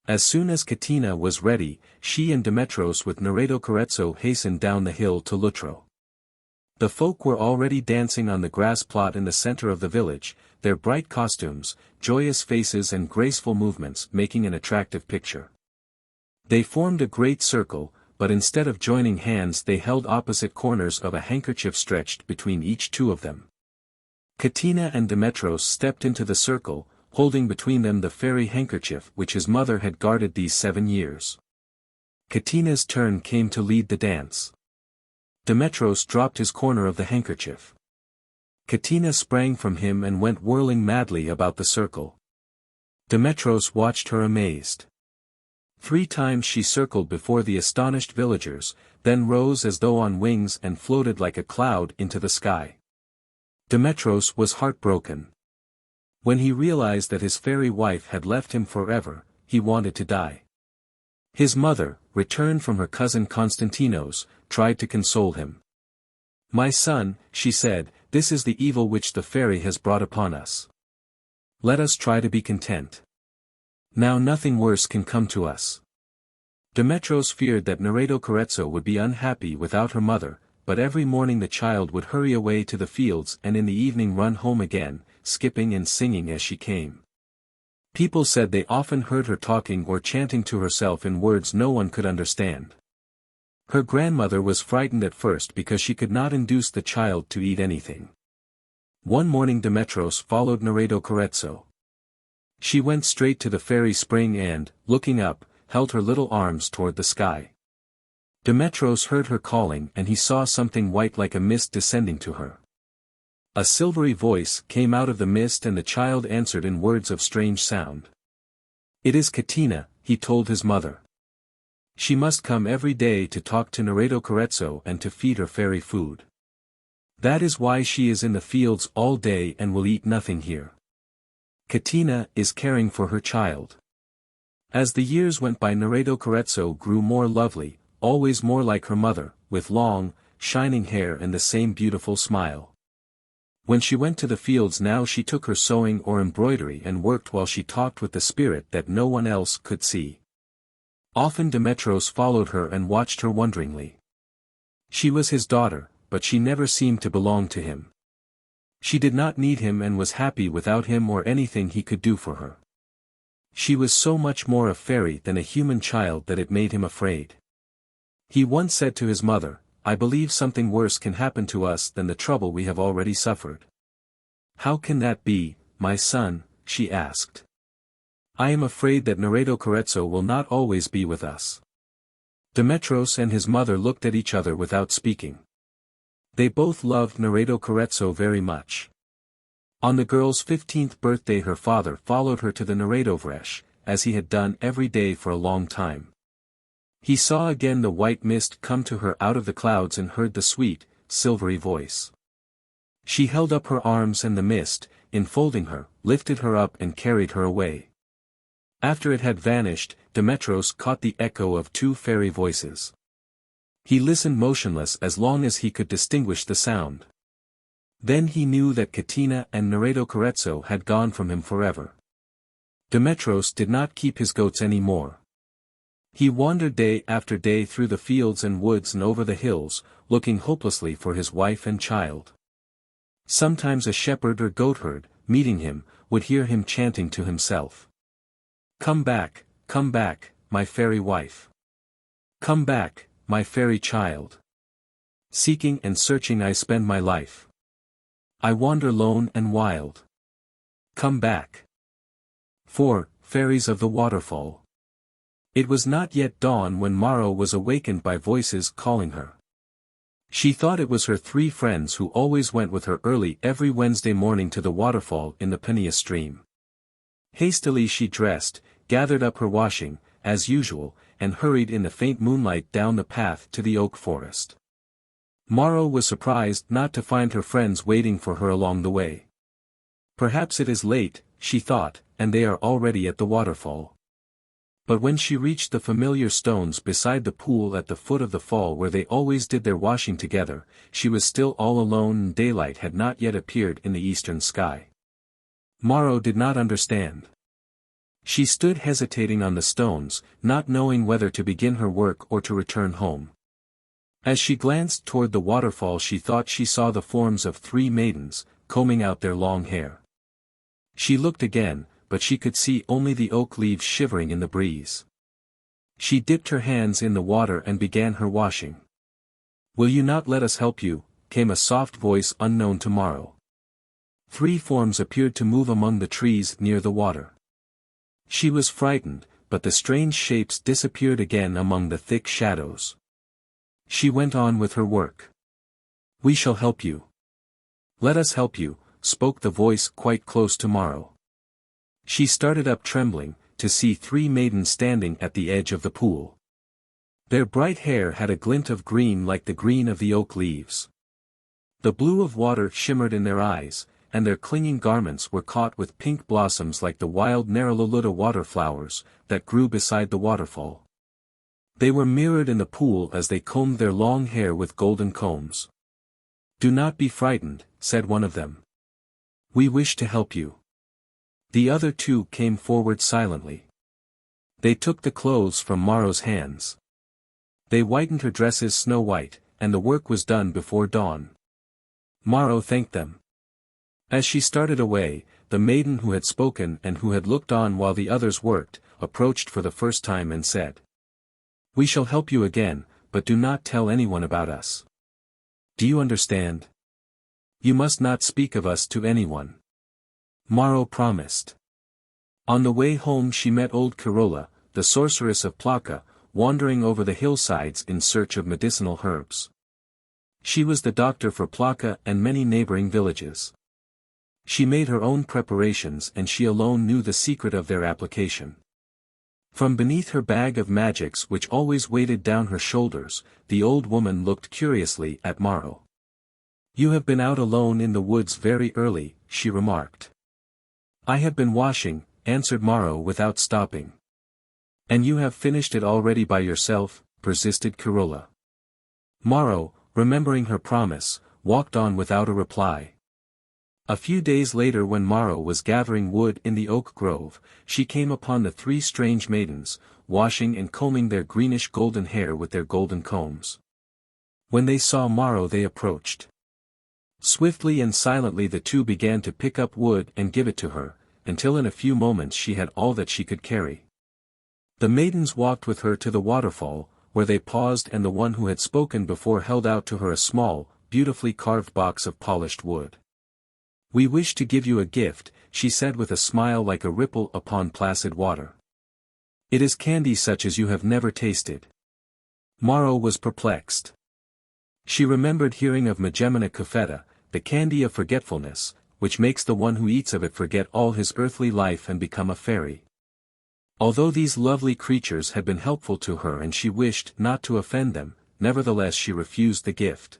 As soon as Katina was ready, she and Demetros with Neredo Corezzo hastened down the hill to Lutro. The folk were already dancing on the grass plot in the center of the village, their bright costumes, joyous faces and graceful movements making an attractive picture. They formed a great circle, but instead of joining hands they held opposite corners of a handkerchief stretched between each two of them. Katina and Demetros stepped into the circle, holding between them the fairy handkerchief which his mother had guarded these 7 years. Katina's turn came to lead the dance. Demetros dropped his corner of the handkerchief. Katina sprang from him and went whirling madly about the circle. Demetros watched her amazed. 3 times she circled before the astonished villagers, then rose as though on wings and floated like a cloud into the sky. Demetros was heartbroken. When he realized that his fairy wife had left him forever, he wanted to die. His mother, returned from her cousin Constantinos, tried to console him. "My son," she said, "this is the evil which the fairy has brought upon us. Let us try to be content. Now nothing worse can come to us." Demetros feared that Neredo Corezzo would be unhappy without her mother, but every morning the child would hurry away to the fields and in the evening run home again, skipping and singing as she came. People said they often heard her talking or chanting to herself in words no one could understand. Her grandmother was frightened at first because she could not induce the child to eat anything. One morning Demetros followed Neredo Corezzo. She went straight to the fairy spring and, looking up, held her little arms toward the sky. Demetros heard her calling and he saw something white like a mist descending to her. A silvery voice came out of the mist and the child answered in words of strange sound. "It is Katina," he told his mother. "She must come every day to talk to Neretokorezzo and to feed her fairy food. That is why she is in the fields all day and will eat nothing here. Katina is caring for her child." As the years went by, Neretokorezzo grew more lovely, always more like her mother, with long, shining hair and the same beautiful smile. When she went to the fields now she took her sewing or embroidery and worked while she talked with the spirit that no one else could see. Often Demetros followed her and watched her wonderingly. She was his daughter, but she never seemed to belong to him. She did not need him and was happy without him or anything he could do for her. She was so much more a fairy than a human child that it made him afraid. He once said to his mother, "I believe something worse can happen to us than the trouble we have already suffered." "How can that be, my son?" she asked. "I am afraid that Neretokorezzo will not always be with us." Demetros and his mother looked at each other without speaking. They both loved Neretokorezzo very much. On the girl's 15th birthday her father followed her to the Neretovresh, as he had done every day for a long time. He saw again the white mist come to her out of the clouds and heard the sweet, silvery voice. She held up her arms and the mist, enfolding her, lifted her up and carried her away. After it had vanished, Demetros caught the echo of two fairy voices. He listened motionless as long as he could distinguish the sound. Then he knew that Katina and Neretokorezzo had gone from him forever. Demetros did not keep his goats any more. He wandered day after day through the fields and woods and over the hills, looking hopelessly for his wife and child. Sometimes a shepherd or goatherd, meeting him, would hear him chanting to himself. come back, my fairy wife. Come back, my fairy child. Seeking and searching I spend my life. I wander lone and wild. Come back." 4. Fairies of the Waterfall. It was not yet dawn when Maro was awakened by voices calling her. She thought it was her 3 friends who always went with her early every Wednesday morning to the waterfall in the Pania stream. Hastily she dressed, gathered up her washing, as usual, and hurried in the faint moonlight down the path to the oak forest. Maro was surprised not to find her friends waiting for her along the way. Perhaps it is late, she thought, and they are already at the waterfall. But when she reached the familiar stones beside the pool at the foot of the fall where they always did their washing together, she was still all alone and daylight had not yet appeared in the eastern sky. Maro did not understand. She stood hesitating on the stones, not knowing whether to begin her work or to return home. As she glanced toward the waterfall she thought she saw the forms of 3 maidens, combing out their long hair. She looked again, but she could see only the oak leaves shivering in the breeze. She dipped her hands in the water and began her washing. "Will you not let us help you?" came a soft voice unknown to Maro. 3 forms appeared to move among the trees near the water. She was frightened, but the strange shapes disappeared again among the thick shadows. She went on with her work. "We shall help you. Let us help you," spoke the voice quite close to Maro. She started up trembling, to see 3 maidens standing at the edge of the pool. Their bright hair had a glint of green like the green of the oak leaves. The blue of water shimmered in their eyes, and their clinging garments were caught with pink blossoms like the wild Nereloluta water flowers, that grew beside the waterfall. They were mirrored in the pool as they combed their long hair with golden combs. "Do not be frightened," said one of them. "We wish to help you." The other 2 came forward silently. They took the clothes from Maro's hands. They whitened her dresses snow white, and the work was done before dawn. Maro thanked them. As she started away, the maiden who had spoken and who had looked on while the others worked, approached for the first time and said, "We shall help you again, but do not tell anyone about us. Do you understand? You must not speak of us to anyone." Maro promised. On the way home she met old Kirola, the sorceress of Plaka, wandering over the hillsides in search of medicinal herbs. She was the doctor for Plaka and many neighboring villages. She made her own preparations and she alone knew the secret of their application. From beneath her bag of magics which always weighted down her shoulders, the old woman looked curiously at Morrow. "You have been out alone in the woods very early," she remarked. "I have been washing," answered Morrow without stopping. "And you have finished it already by yourself?" persisted Kirola. Morrow, remembering her promise, walked on without a reply. A few days later when Morrow was gathering wood in the oak grove, she came upon the three strange maidens, washing and combing their greenish-golden hair with their golden combs. When they saw Morrow they approached. Swiftly and silently the two began to pick up wood and give it to her, until in a few moments she had all that she could carry. The maidens walked with her to the waterfall, where they paused and the one who had spoken before held out to her a small, beautifully carved box of polished wood. "We wish to give you a gift," she said with a smile like a ripple upon placid water. "It is candy such as you have never tasted." Morrow was perplexed. She remembered hearing of Magemina Kufeta, the candy of forgetfulness, which makes the one who eats of it forget all his earthly life and become a fairy. Although these lovely creatures had been helpful to her and she wished not to offend them, nevertheless she refused the gift.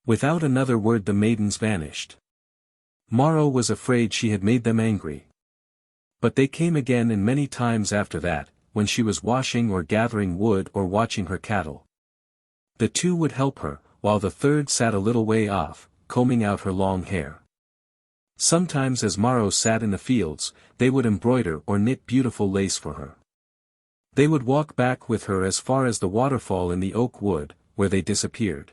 Without another word the maidens vanished. Morrow was afraid she had made them angry. But they came again and many times after that, when she was washing or gathering wood or watching her cattle. The two would help her, while the third sat a little way off, combing out her long hair. Sometimes as Morrow sat in the fields, they would embroider or knit beautiful lace for her. They would walk back with her as far as the waterfall in the oak wood, where they disappeared.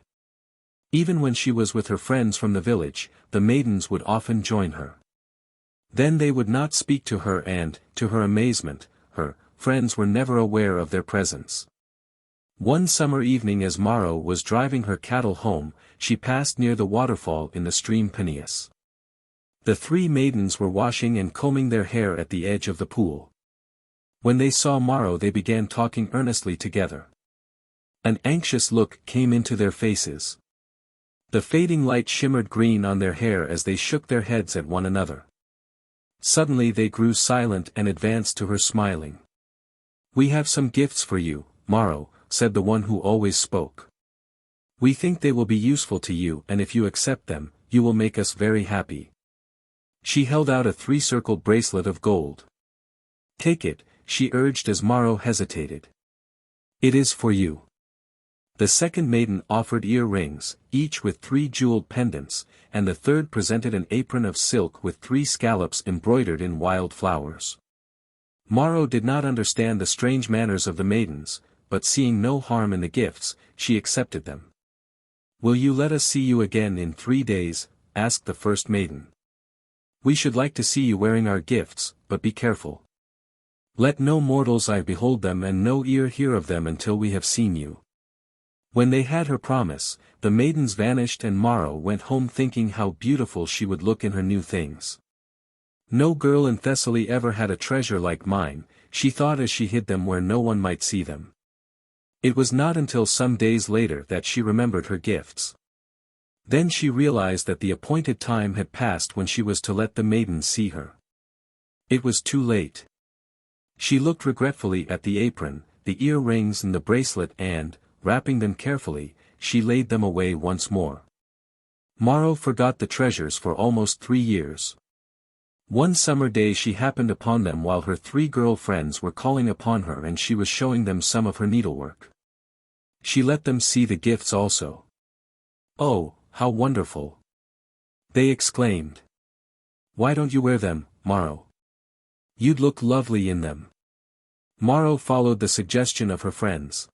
Even when she was with her friends from the village, the maidens would often join her. Then they would not speak to her and, to her amazement, her friends were never aware of their presence. One summer evening as Morrow was driving her cattle home, she passed near the waterfall in the stream Peneus. The three maidens were washing and combing their hair at the edge of the pool. When they saw Morrow they began talking earnestly together. An anxious look came into their faces. The fading light shimmered green on their hair as they shook their heads at one another. Suddenly they grew silent and advanced to her smiling. "We have some gifts for you, Morrow," said the one who always spoke. "We think they will be useful to you and if you accept them, you will make us very happy." She held out a three-circled bracelet of gold. "Take it," she urged as Morrow hesitated. "It is for you." The second maiden offered ear-rings, each with 3 jeweled pendants, and the third presented an apron of silk with 3 scallops embroidered in wild flowers. Morrow did not understand the strange manners of the maidens, but seeing no harm in the gifts, she accepted them. "Will you let us see you again in 3 days?" asked the first maiden. "We should like to see you wearing our gifts, but be careful. Let no mortal's eye behold them and no ear hear of them until we have seen you." When they had her promise, the maidens vanished and Morrow went home thinking how beautiful she would look in her new things. "No girl in Thessaly ever had a treasure like mine," she thought as she hid them where no one might see them. It was not until some days later that she remembered her gifts. Then she realized that the appointed time had passed when she was to let the maidens see her. It was too late. She looked regretfully at the apron, the ear-rings and the bracelet and, wrapping them carefully, she laid them away once more. Morrow forgot the treasures for almost 3 years. One summer day she happened upon them while her 3 girl friends were calling upon her and she was showing them some of her needlework. She let them see the gifts also. "Oh, how wonderful!" they exclaimed. "Why don't you wear them, Morrow? You'd look lovely in them." Morrow followed the suggestion of her friends.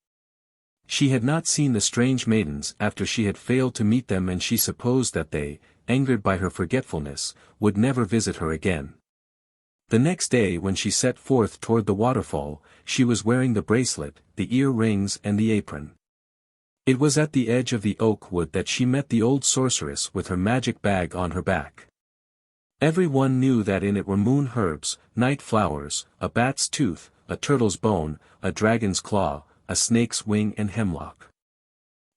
She had not seen the strange maidens after she had failed to meet them and she supposed that they, angered by her forgetfulness, would never visit her again. The next day when she set forth toward the waterfall, she was wearing the bracelet, the ear-rings and the apron. It was at the edge of the oak wood that she met the old sorceress with her magic bag on her back. Every one knew that in it were moon herbs, night flowers, a bat's tooth, a turtle's bone, a dragon's claw, a snake's wing and hemlock.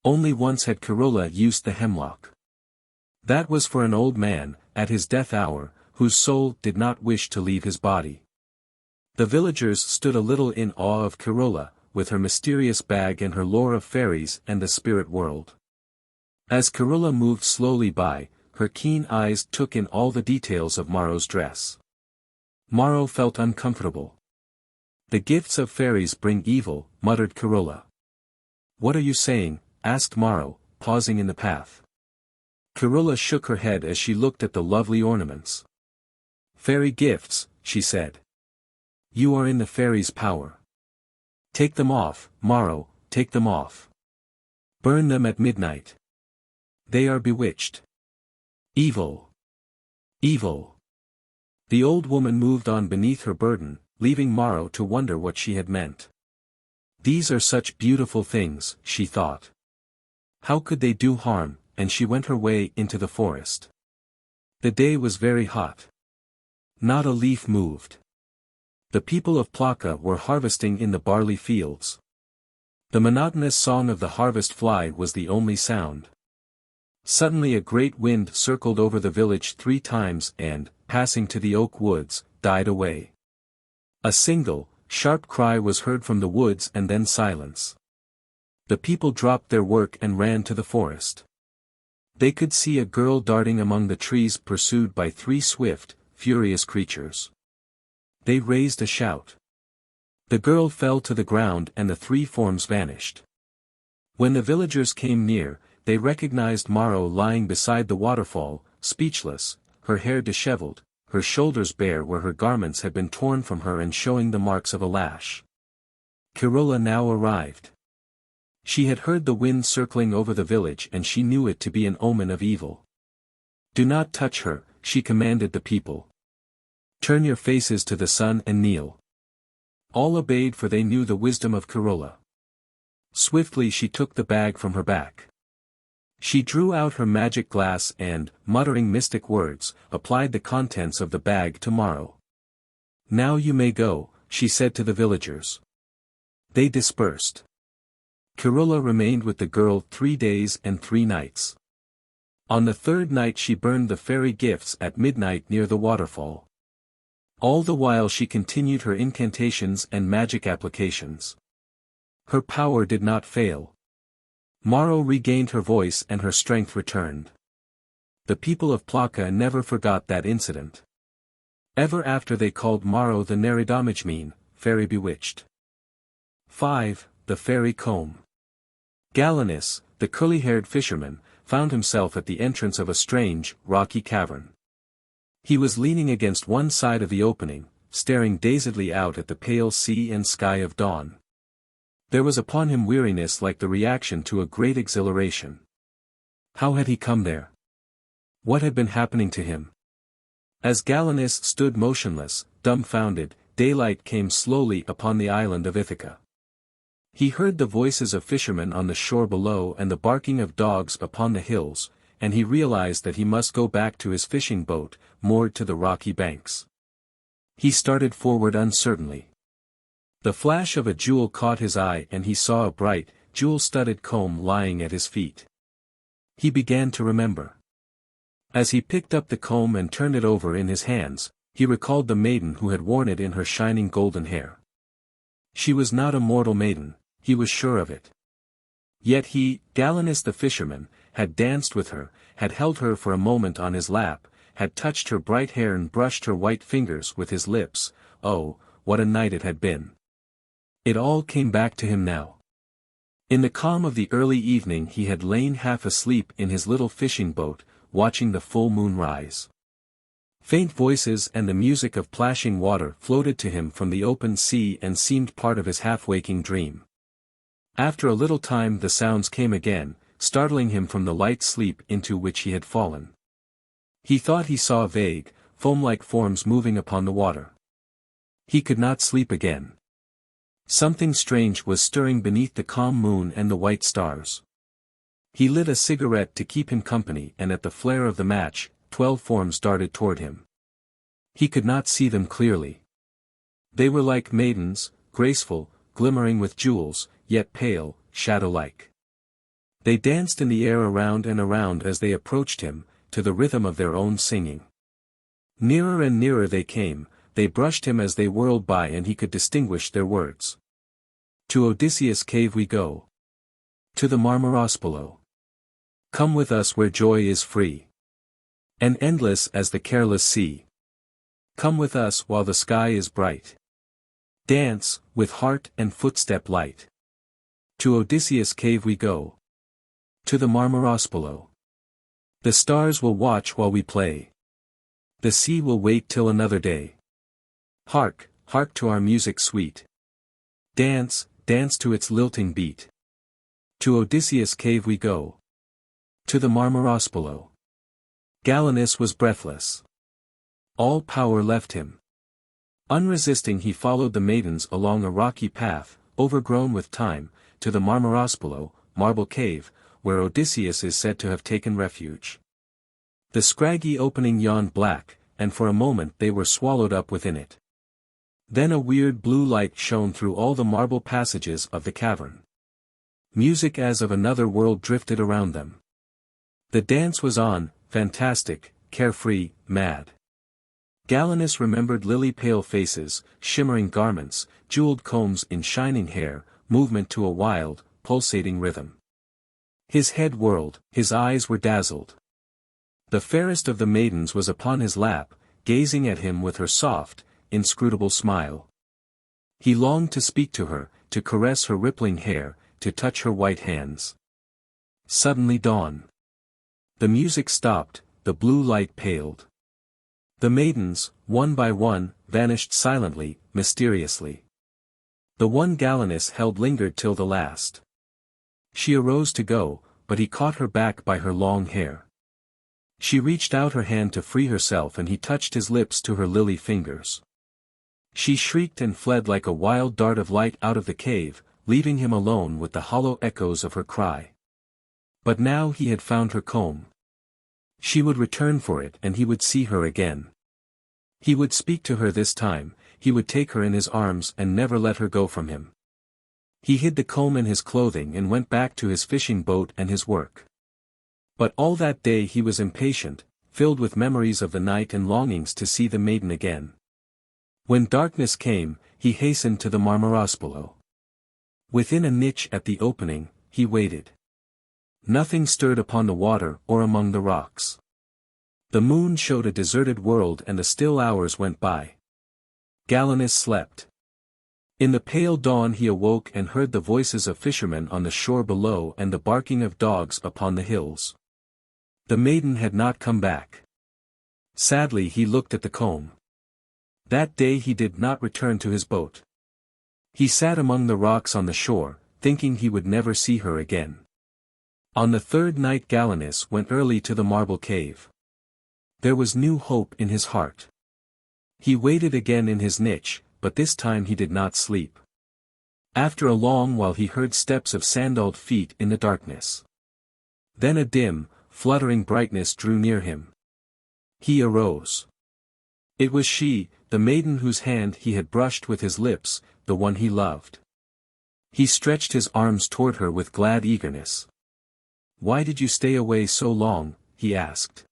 Only once had Kirola used the hemlock. That was for an old man, at his death hour, whose soul did not wish to leave his body. The villagers stood a little in awe of Kirola, with her mysterious bag and her lore of fairies and the spirit world. As Kirola moved slowly by, her keen eyes took in all the details of Maro's dress. Maro felt uncomfortable. "The gifts of fairies bring evil," muttered Kirola. "What are you saying?" asked Maro, pausing in the path. Kirola shook her head as she looked at the lovely ornaments. "Fairy gifts," she said. "You are in the fairies' power. Take them off, Maro, take them off. Burn them at midnight. They are bewitched. Evil. Evil." The old woman moved on beneath her burden, leaving Maro to wonder what she had meant. "These are such beautiful things," she thought. "How could they do harm?" And she went her way into the forest. The day was very hot. Not a leaf moved. The people of Plaka were harvesting in the barley fields. The monotonous song of the harvest fly was the only sound. Suddenly a great wind circled over the village 3 times and, passing to the oak woods, died away. A single, sharp cry was heard from the woods and then silence. The people dropped their work and ran to the forest. They could see a girl darting among the trees pursued by 3 swift, furious creatures. They raised a shout. The girl fell to the ground and the 3 forms vanished. When the villagers came near, they recognized Maro lying beside the waterfall, speechless, her hair disheveled, her shoulders bare where her garments had been torn from her and showing the marks of a lash. Kirola now arrived. She had heard the wind circling over the village and she knew it to be an omen of evil. "Do not touch her," she commanded the people. "Turn your faces to the sun and kneel." All obeyed, for they knew the wisdom of Kirola. Swiftly she took the bag from her back. She drew out her magic glass and, muttering mystic words, applied the contents of the bag to Maro. "Now you may go," she said to the villagers. They dispersed. Kirola remained with the girl 3 days and 3 nights. On the 3rd night she burned the fairy gifts at midnight near the waterfall. All the while she continued her incantations and magic applications. Her power did not fail. Maro regained her voice and her strength returned. The people of Plaka never forgot that incident. Ever after they called Maro the Neridamajmeen, fairy bewitched. 5. The Fairy Comb. Galanis, the curly-haired fisherman, found himself at the entrance of a strange, rocky cavern. He was leaning against one side of the opening, staring dazedly out at the pale sea and sky of dawn. There was upon him weariness like the reaction to a great exhilaration. How had he come there? What had been happening to him? As Galanis stood motionless, dumbfounded, daylight came slowly upon the island of Ithaca. He heard the voices of fishermen on the shore below and the barking of dogs upon the hills, and he realized that he must go back to his fishing boat, moored to the rocky banks. He started forward uncertainly. The flash of a jewel caught his eye and he saw a bright, jewel-studded comb lying at his feet. He began to remember. As he picked up the comb and turned it over in his hands, he recalled the maiden who had worn it in her shining golden hair. She was not a mortal maiden, he was sure of it. Yet he, Galanis the fisherman, had danced with her, had held her for a moment on his lap, had touched her bright hair and brushed her white fingers with his lips. Oh, what a night it had been! It all came back to him now. In the calm of the early evening he had lain half asleep in his little fishing boat, watching the full moon rise. Faint voices and the music of plashing water floated to him from the open sea and seemed part of his half-waking dream. After a little time the sounds came again, startling him from the light sleep into which he had fallen. He thought he saw vague, foam-like forms moving upon the water. He could not sleep again. Something strange was stirring beneath the calm moon and the white stars. He lit a cigarette to keep him company and at the flare of the match, 12 forms darted toward him. He could not see them clearly. They were like maidens, graceful, glimmering with jewels, yet pale, shadow-like. They danced in the air around and around as they approached him, to the rhythm of their own singing. Nearer and nearer they came, they brushed him as they whirled by and he could distinguish their words. To Odysseus' cave we go. To the Marmarospolo. Come with us where joy is free. And endless as the careless sea. Come with us while the sky is bright. Dance, with heart and footstep light. To Odysseus' cave we go. To the Marmarospolo. The stars will watch while we play. The sea will wait till another day. Hark, hark to our music sweet. Dance, dance to its lilting beat. To Odysseus' cave we go. To the Marmarospolo. Galenus was breathless. All power left him. Unresisting he followed the maidens along a rocky path, overgrown with thyme, to the Marmarospolo, marble cave, where Odysseus is said to have taken refuge. The scraggy opening yawned black, and for a moment they were swallowed up within it. Then a weird blue light shone through all the marble passages of the cavern. Music as of another world drifted around them. The dance was on, fantastic, carefree, mad. Galenus remembered lily-pale faces, shimmering garments, jeweled combs in shining hair, movement to a wild, pulsating rhythm. His head whirled, his eyes were dazzled. The fairest of the maidens was upon his lap, gazing at him with her soft, inscrutable smile. He longed to speak to her, to caress her rippling hair, to touch her white hands. Suddenly dawn. The music stopped, the blue light paled. The maidens, one by one, vanished silently, mysteriously. The one Galenus held lingered till the last. She arose to go, but he caught her back by her long hair. She reached out her hand to free herself and he touched his lips to her lily fingers. She shrieked and fled like a wild dart of light out of the cave, leaving him alone with the hollow echoes of her cry. But now he had found her comb. She would return for it and he would see her again. He would speak to her this time, he would take her in his arms and never let her go from him. He hid the comb in his clothing and went back to his fishing boat and his work. But all that day he was impatient, filled with memories of the night and longings to see the maiden again. When darkness came, he hastened to the Marmarospolo. Within a niche at the opening, he waited. Nothing stirred upon the water or among the rocks. The moon showed a deserted world and the still hours went by. Galenus slept. In the pale dawn he awoke and heard the voices of fishermen on the shore below and the barking of dogs upon the hills. The maiden had not come back. Sadly he looked at the comb. That day he did not return to his boat. He sat among the rocks on the shore, thinking he would never see her again. On the third night Galenus went early to the marble cave. There was new hope in his heart. He waited again in his niche, but this time he did not sleep. After a long while he heard steps of sandaled feet in the darkness. Then a dim, fluttering brightness drew near him. He arose. It was she, the maiden whose hand he had brushed with his lips, the one he loved. He stretched his arms toward her with glad eagerness. "Why did you stay away so long?" he asked.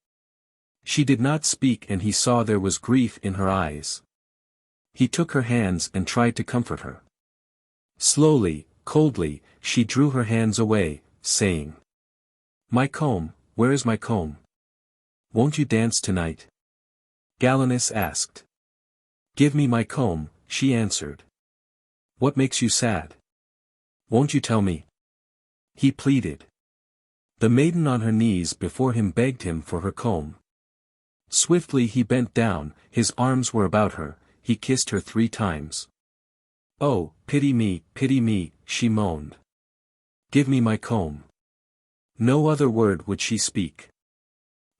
She did not speak and he saw there was grief in her eyes. He took her hands and tried to comfort her. Slowly, coldly, she drew her hands away, saying, "My comb, where is my comb? Won't you dance tonight?" Galenus asked. "Give me my comb," she answered. "What makes you sad? Won't you tell me?" He pleaded. The maiden on her knees before him begged him for her comb. Swiftly he bent down, his arms were about her, he kissed her 3 times. "Oh, pity me," she moaned. "Give me my comb." No other word would she speak.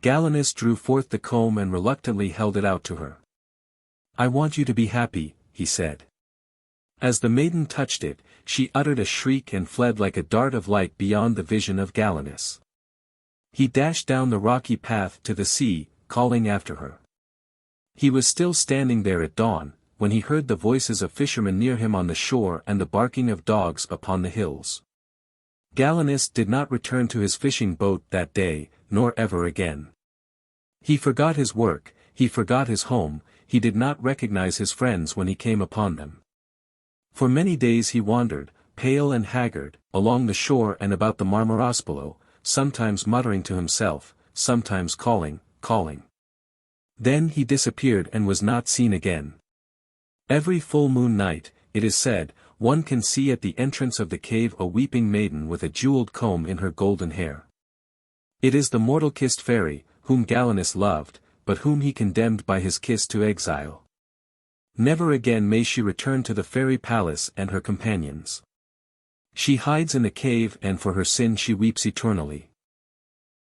Galenus drew forth the comb and reluctantly held it out to her. "I want you to be happy," he said. As the maiden touched it, she uttered a shriek and fled like a dart of light beyond the vision of Galenus. He dashed down the rocky path to the sea, calling after her. He was still standing there at dawn, when he heard the voices of fishermen near him on the shore and the barking of dogs upon the hills. Gianakoulis did not return to his fishing boat that day, nor ever again. He forgot his work, he forgot his home, he did not recognize his friends when he came upon them. For many days he wandered, pale and haggard, along the shore and about the Marmarospolo, sometimes muttering to himself, sometimes calling. Then he disappeared and was not seen again. Every full moon night, it is said, one can see at the entrance of the cave a weeping maiden with a jeweled comb in her golden hair. It is the mortal-kissed fairy, whom Gianakoulis loved, but whom he condemned by his kiss to exile. Never again may she return to the fairy palace and her companions. She hides in the cave and for her sin she weeps eternally.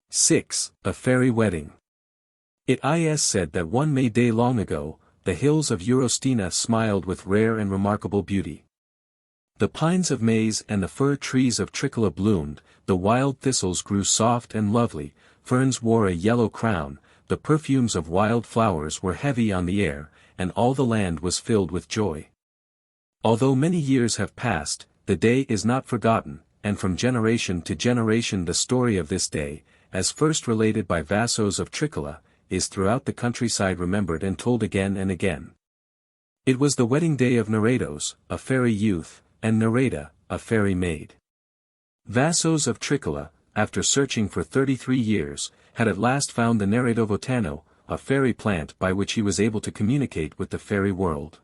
6. A Fairy Wedding. It is said that one May day long ago, the hills of Eurostina smiled with rare and remarkable beauty. The pines of maize and the fir trees of Triccola bloomed, the wild thistles grew soft and lovely, ferns wore a yellow crown, the perfumes of wild flowers were heavy on the air, and all the land was filled with joy. Although many years have passed, the day is not forgotten, and from generation to generation the story of this day, as first related by Vasilis of Triccola, is throughout the countryside remembered and told again and again. It was the wedding day of Nerados, a fairy youth, and Nereda, a fairy maid. Vasilis of Triccola, after searching for 33 years, had at last found the Neredovotano, a fairy plant by which he was able to communicate with the fairy world.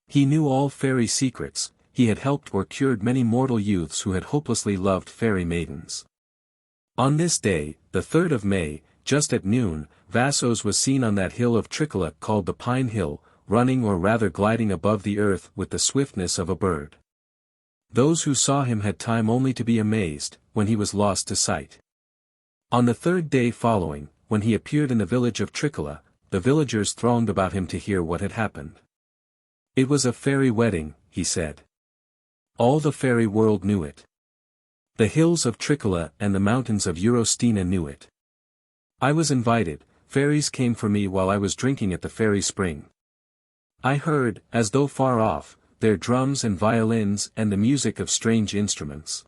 He knew all fairy secrets, he had helped or cured many mortal youths who had hopelessly loved fairy maidens. On this day, the 3rd of May, just at noon, Vasilis was seen on that hill of Triccola called the Pine Hill, running or rather gliding above the earth with the swiftness of a bird. Those who saw him had time only to be amazed, when he was lost to sight. On the 3rd day following, when he appeared in the village of Triccola, the villagers thronged about him to hear what had happened. It was a fairy wedding, he said. All the fairy world knew it. The hills of Triccola and the mountains of Eurostina knew it. I was invited, fairies came for me while I was drinking at the fairy spring. I heard, as though far off, their drums and violins and the music of strange instruments.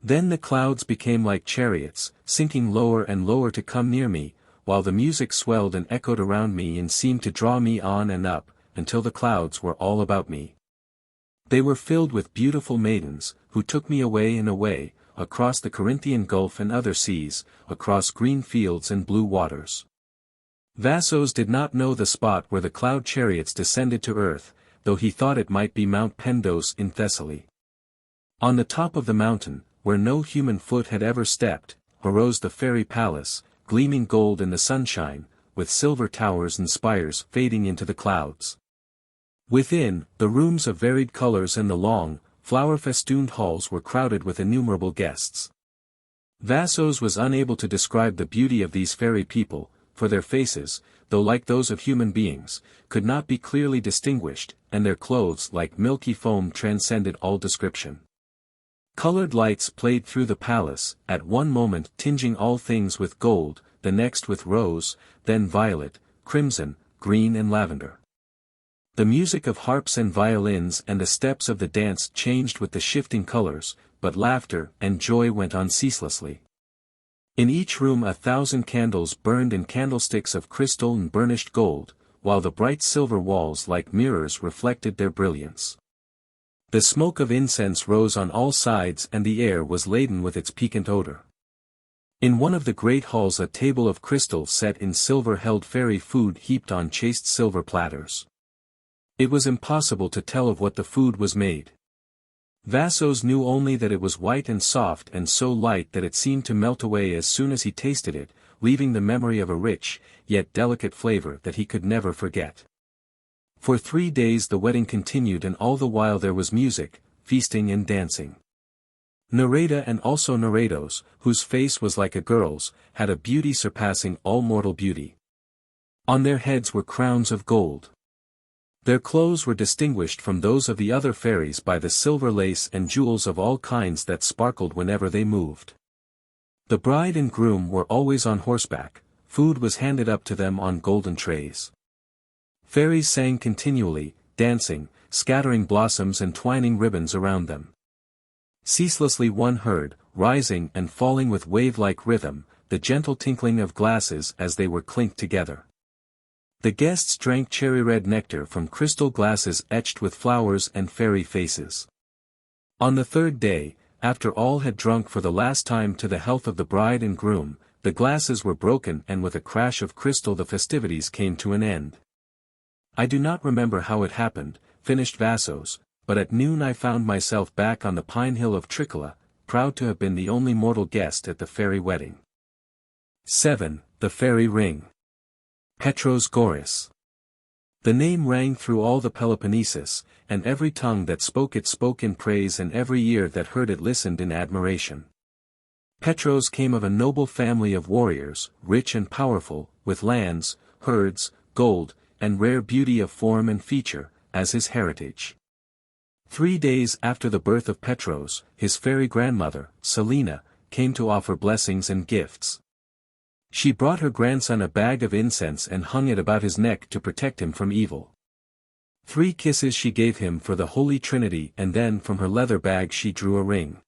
Then the clouds became like chariots, sinking lower and lower to come near me, while the music swelled and echoed around me and seemed to draw me on and up, until the clouds were all about me. They were filled with beautiful maidens, who took me away and away, across the Corinthian Gulf and other seas, across green fields and blue waters. Vasilis did not know the spot where the cloud chariots descended to earth, though he thought it might be Mount Pendos in Thessaly. On the top of the mountain, where no human foot had ever stepped, arose the fairy palace, gleaming gold in the sunshine, with silver towers and spires fading into the clouds. Within, the rooms of varied colors and the long, flower-festooned halls were crowded with innumerable guests. Vasilis was unable to describe the beauty of these fairy people, for their faces, though like those of human beings, could not be clearly distinguished, and their clothes like milky foam transcended all description. Colored lights played through the palace, at one moment tinging all things with gold, the next with rose, then violet, crimson, green and lavender. The music of harps and violins and the steps of the dance changed with the shifting colors, but laughter and joy went on ceaselessly. In each room 1,000 candles burned in candlesticks of crystal and burnished gold, while the bright silver walls like mirrors reflected their brilliance. The smoke of incense rose on all sides and the air was laden with its piquant odor. In one of the great halls a table of crystal set in silver held fairy food heaped on chased silver platters. It was impossible to tell of what the food was made. Vasilis knew only that it was white and soft and so light that it seemed to melt away as soon as he tasted it, leaving the memory of a rich, yet delicate flavor that he could never forget. For 3 days the wedding continued and all the while there was music, feasting and dancing. Nereda and also Nerados, whose face was like a girl's, had a beauty surpassing all mortal beauty. On their heads were crowns of gold. Their clothes were distinguished from those of the other fairies by the silver lace and jewels of all kinds that sparkled whenever they moved. The bride and groom were always on horseback, food was handed up to them on golden trays. Fairies sang continually, dancing, scattering blossoms and twining ribbons around them. Ceaselessly one heard, rising and falling with wave-like rhythm, the gentle tinkling of glasses as they were clinked together. The guests drank cherry-red nectar from crystal glasses etched with flowers and fairy faces. On the third day, after all had drunk for the last time to the health of the bride and groom, the glasses were broken and with a crash of crystal the festivities came to an end. I do not remember how it happened, finished Vassos, but at noon I found myself back on the pine hill of Triccola, proud to have been the only mortal guest at the fairy wedding. 7. The Fairy Ring. Petros Gouris. The name rang through all the Peloponnesus, and every tongue that spoke it spoke in praise and every ear that heard it listened in admiration. Petros came of a noble family of warriors, rich and powerful, with lands, herds, gold, and rare beauty of form and feature, as his heritage. 3 days after the birth of Petros, his fairy grandmother, Selina, came to offer blessings and gifts. She brought her grandson a bag of incense and hung it about his neck to protect him from evil. 3 kisses she gave him for the Holy Trinity and then from her leather bag she drew a ring.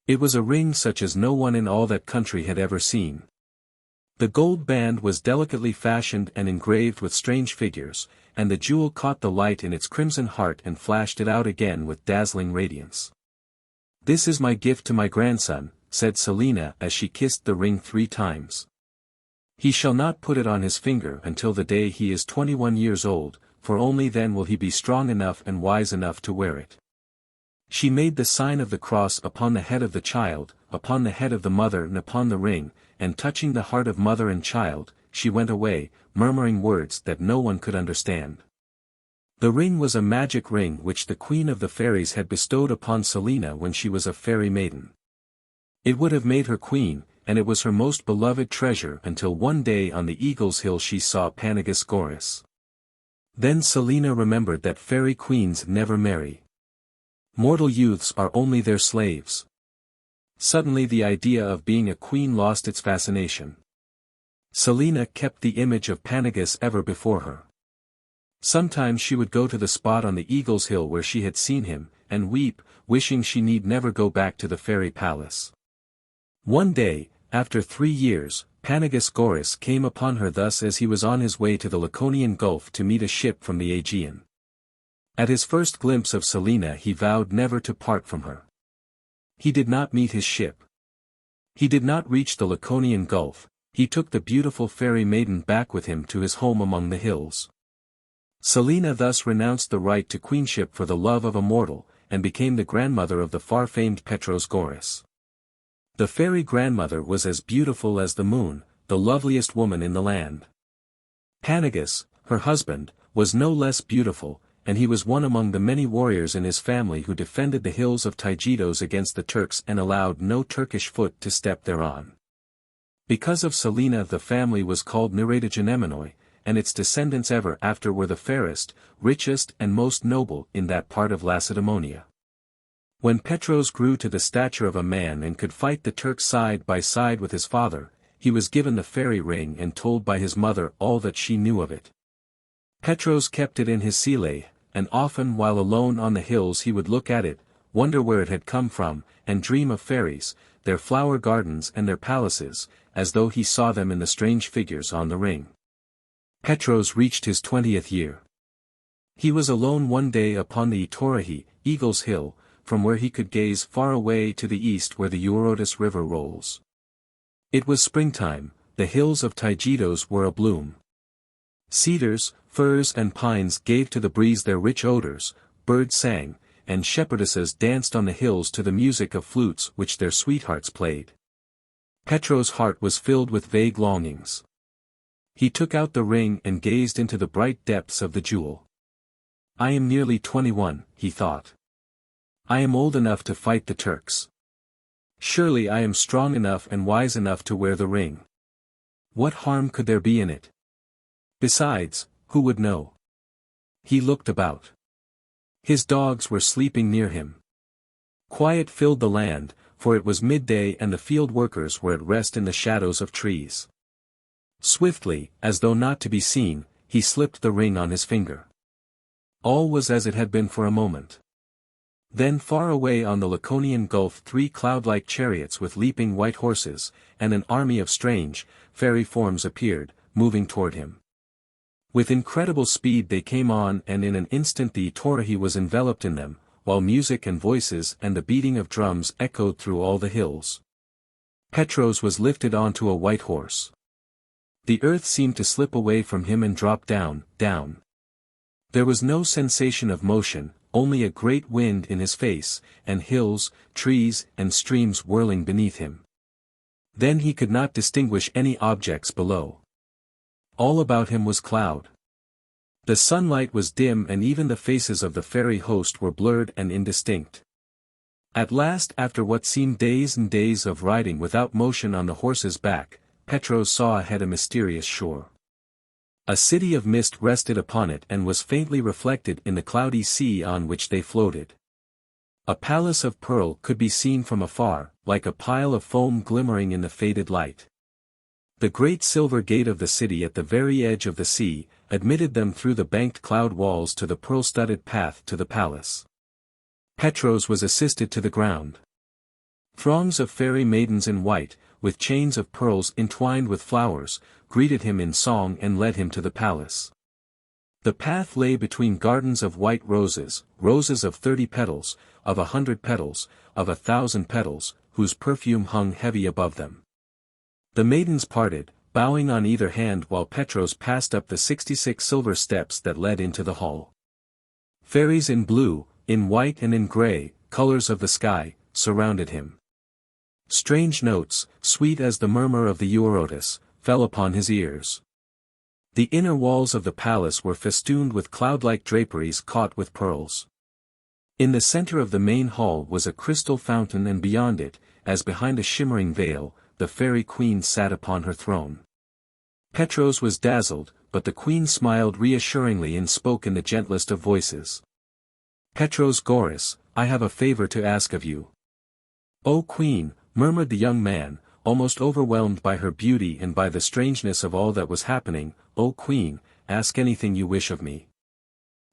It was a ring such as no one in all that country had ever seen. The gold band was delicately fashioned and engraved with strange figures, and the jewel caught the light in its crimson heart and flashed it out again with dazzling radiance. "This is my gift to my grandson," said Selina as she kissed the ring 3 times. "He shall not put it on his finger until the day he is 21 years old, for only then will he be strong enough and wise enough to wear it." She made the sign of the cross upon the head of the child, upon the head of the mother and upon the ring, and touching the heart of mother and child, she went away, murmuring words that no one could understand. The ring was a magic ring which the Queen of the Fairies had bestowed upon Selina when she was a fairy maiden. It would have made her queen, and it was her most beloved treasure until one day on the Eagle's Hill she saw Panagus Gouris. Then Selina remembered that fairy queens never marry. Mortal youths are only their slaves. Suddenly the idea of being a queen lost its fascination. Selina kept the image of Panagus ever before her. Sometimes she would go to the spot on the Eagle's Hill where she had seen him, and weep, wishing she need never go back to the fairy palace. One day, after 3 years, Panagus Gouris came upon her thus as he was on his way to the Laconian Gulf to meet a ship from the Aegean. At his first glimpse of Selina he vowed never to part from her. He did not meet his ship. He did not reach the Laconian Gulf, he took the beautiful fairy maiden back with him to his home among the hills. Selina thus renounced the right to queenship for the love of a mortal, and became the grandmother of the far-famed Petros Gouris. The fairy grandmother was as beautiful as the moon, the loveliest woman in the land. Panagus, her husband, was no less beautiful, and he was one among the many warriors in his family who defended the hills of Taygetos against the Turks and allowed no Turkish foot to step thereon. Because of Selina the family was called Neretogenemenoi, and its descendants ever after were the fairest, richest and most noble in that part of Lacedaemonia. When Petros grew to the stature of a man and could fight the Turks side by side with his father, he was given the fairy ring and told by his mother all that she knew of it. Petros kept it in his sile, and often while alone on the hills he would look at it, wonder where it had come from, and dream of fairies, their flower gardens and their palaces, as though he saw them in the strange figures on the ring. Petros reached his 20th year. He was alone one day upon the Itorahi, Eagle's Hill, from where he could gaze far away to the east where the Eurotas River rolls. It was springtime, the hills of Taygetos were abloom. Cedars, firs and pines gave to the breeze their rich odors, birds sang, and shepherdesses danced on the hills to the music of flutes which their sweethearts played. Petros' heart was filled with vague longings. He took out the ring and gazed into the bright depths of the jewel. "I am nearly 21, he thought. I am old enough to fight the Turks. Surely I am strong enough and wise enough to wear the ring. What harm could there be in it? Besides, who would know?" He looked about. His dogs were sleeping near him. Quiet filled the land, for it was midday and the field workers were at rest in the shadows of trees. Swiftly, as though not to be seen, he slipped the ring on his finger. All was as it had been for a moment. Then far away on the Laconian Gulf 3 cloud-like chariots with leaping white horses, and an army of strange, fairy forms appeared, moving toward him. With incredible speed they came on, and in an instant the Itorahi was enveloped in them, while music and voices and the beating of drums echoed through all the hills. Petros was lifted onto a white horse. The earth seemed to slip away from him and drop down, down. There was no sensation of motion, only a great wind in his face, and hills, trees, and streams whirling beneath him. Then he could not distinguish any objects below. All about him was cloud. The sunlight was dim, and even the faces of the fairy host were blurred and indistinct. At last, after what seemed days and days of riding without motion on the horse's back, Petros saw ahead a mysterious shore. A city of mist rested upon it and was faintly reflected in the cloudy sea on which they floated. A palace of pearl could be seen from afar, like a pile of foam glimmering in the faded light. The great silver gate of the city at the very edge of the sea, admitted them through the banked cloud walls to the pearl-studded path to the palace. Petros was assisted to the ground. Throngs of fairy maidens in white, with chains of pearls entwined with flowers, greeted him in song and led him to the palace. The path lay between gardens of white roses, roses of 30 petals, of 100 petals, of 1,000 petals, whose perfume hung heavy above them. The maidens parted, bowing on either hand while Petros passed up the 66 silver steps that led into the hall. Fairies in blue, in white and in grey, colors of the sky, surrounded him. Strange notes, sweet as the murmur of the Eurotas, fell upon his ears. The inner walls of the palace were festooned with cloud-like draperies caught with pearls. In the center of the main hall was a crystal fountain, and beyond it, as behind a shimmering veil, the fairy queen sat upon her throne. Petros was dazzled, but the queen smiled reassuringly and spoke in the gentlest of voices. "Petros Goris, I have a favor to ask of you." "O queen," murmured the young man, almost overwhelmed by her beauty and by the strangeness of all that was happening, "O queen, ask anything you wish of me."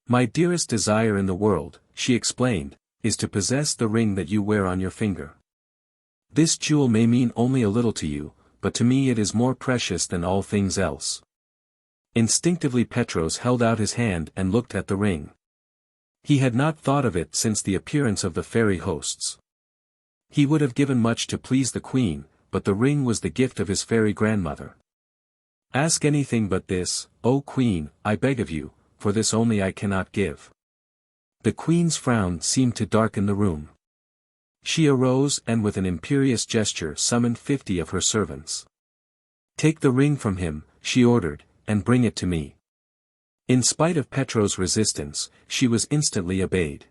"My dearest desire in the world," she explained, "is to possess the ring that you wear on your finger. This jewel may mean only a little to you, but to me it is more precious than all things else." Instinctively Petros held out his hand and looked at the ring. He had not thought of it since the appearance of the fairy hosts. He would have given much to please the queen, but the ring was the gift of his fairy grandmother. "Ask anything but this, O queen, I beg of you, for this only I cannot give." The queen's frown seemed to darken the room. She arose and with an imperious gesture summoned 50 of her servants. "Take the ring from him," she ordered, "and bring it to me." In spite of Petros' resistance, she was instantly obeyed.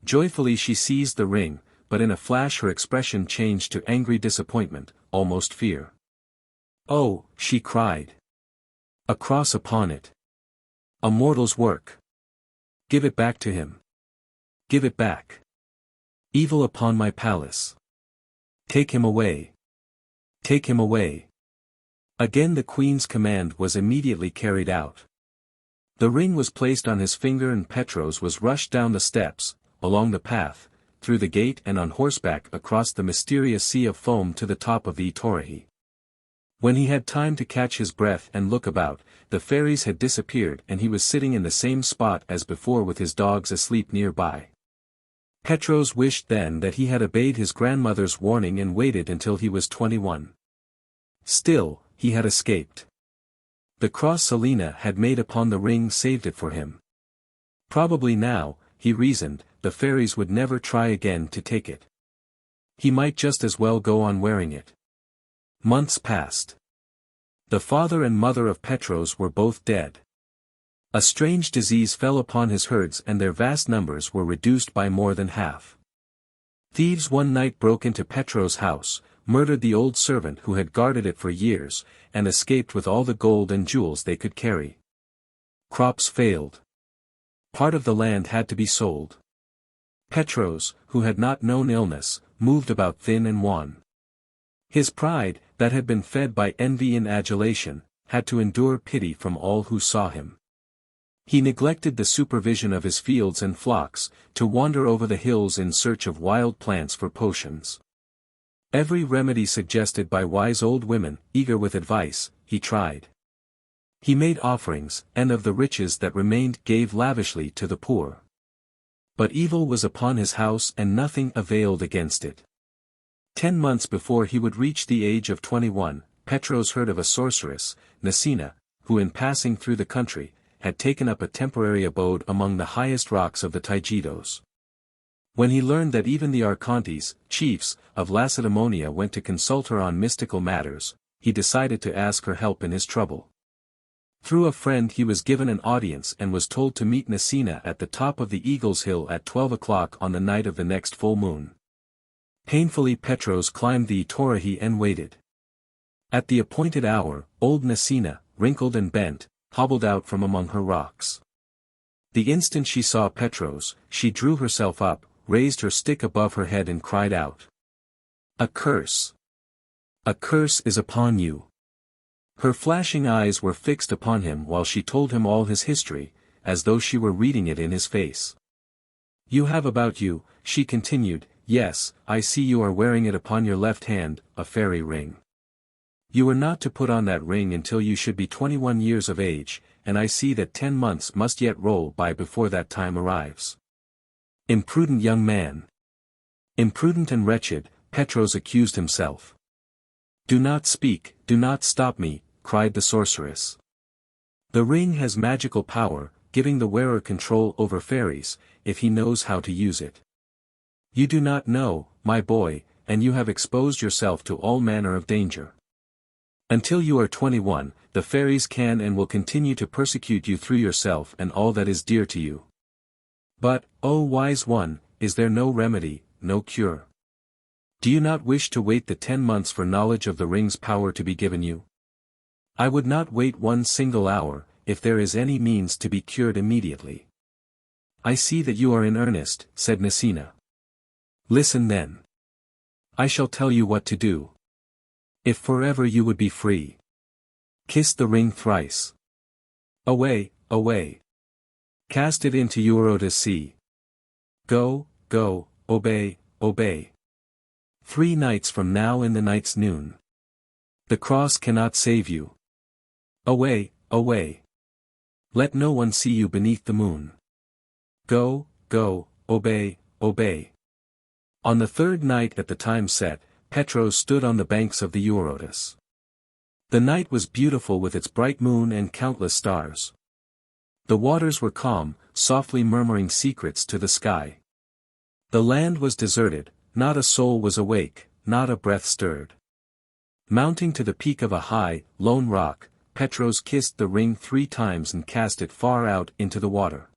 Joyfully she seized the ring, but in a flash her expression changed to angry disappointment, almost fear. "Oh," she cried. "A cross upon it. A mortal's work. Give it back to him. Give it back. Evil upon my palace. Take him away. Take him away." Again the queen's command was immediately carried out. The ring was placed on his finger and Petros was rushed down the steps, along the path, through the gate and on horseback across the mysterious sea of foam to the top of the Itorahi. When he had time to catch his breath and look about, the fairies had disappeared and he was sitting in the same spot as before with his dogs asleep nearby. Petros wished then that he had obeyed his grandmother's warning and waited until he was 21. Still, he had escaped. The cross Selina had made upon the ring saved it for him. Probably now, he reasoned, the fairies would never try again to take it. He might just as well go on wearing it. Months passed. The father and mother of Petros were both dead. A strange disease fell upon his herds and their vast numbers were reduced by more than half. Thieves one night broke into Petros' house, murdered the old servant who had guarded it for years, and escaped with all the gold and jewels they could carry. Crops failed. Part of the land had to be sold. Petros, who had not known illness, moved about thin and wan. His pride, that had been fed by envy and adulation, had to endure pity from all who saw him. He neglected the supervision of his fields and flocks, to wander over the hills in search of wild plants for potions. Every remedy suggested by wise old women, eager with advice, he tried. He made offerings, and of the riches that remained gave lavishly to the poor. But evil was upon his house and nothing availed against it. 10 months before he would reach the age of 21, Petros heard of a sorceress, Nesina, who in passing through the country, had taken up a temporary abode among the highest rocks of the Taygetos. When he learned that even the Archontes, chiefs, of Lacedaemonia went to consult her on mystical matters, he decided to ask her help in his trouble. Through a friend he was given an audience and was told to meet Nesina at the top of the Eagle's Hill at 12 o'clock on the night of the next full moon. Painfully Petros climbed the Torahi and waited. At the appointed hour, old Nesina, wrinkled and bent, hobbled out from among her rocks. The instant she saw Petros, she drew herself up, raised her stick above her head and cried out. "A curse! A curse is upon you!" Her flashing eyes were fixed upon him while she told him all his history, as though she were reading it in his face. "You have about you," she continued, "yes, I see you are wearing it upon your left hand, a fairy ring. You are not to put on that ring until you should be 21 years of age, and I see that 10 months must yet roll by before that time arrives. Imprudent young man! Imprudent and wretched," Petros accused himself. "Do not speak, do not stop me," cried the sorceress. "The ring has magical power, giving the wearer control over fairies, if he knows how to use it. You do not know, my boy, and you have exposed yourself to all manner of danger. Until you are 21, the fairies can and will continue to persecute you through yourself and all that is dear to you. But, O wise one, is there no remedy, no cure? Do you not wish to wait the 10 months for knowledge of the ring's power to be given you? I would not wait 1 single hour, if there is any means to be cured immediately." "I see that you are in earnest," said Nesina. "Listen then. I shall tell you what to do. If forever you would be free, kiss the ring thrice. Away, away. Cast it into Eurota's sea. Go, go, obey, obey. 3 nights from now in the night's noon. The cross cannot save you. Away, away. Let no one see you beneath the moon. Go, go, obey, obey." On the 3rd night at the time set, Petros stood on the banks of the Eurotas. The night was beautiful with its bright moon and countless stars. The waters were calm, softly murmuring secrets to the sky. The land was deserted, not a soul was awake, not a breath stirred. Mounting to the peak of a high, lone rock, Petros kissed the ring 3 times and cast it far out into the water.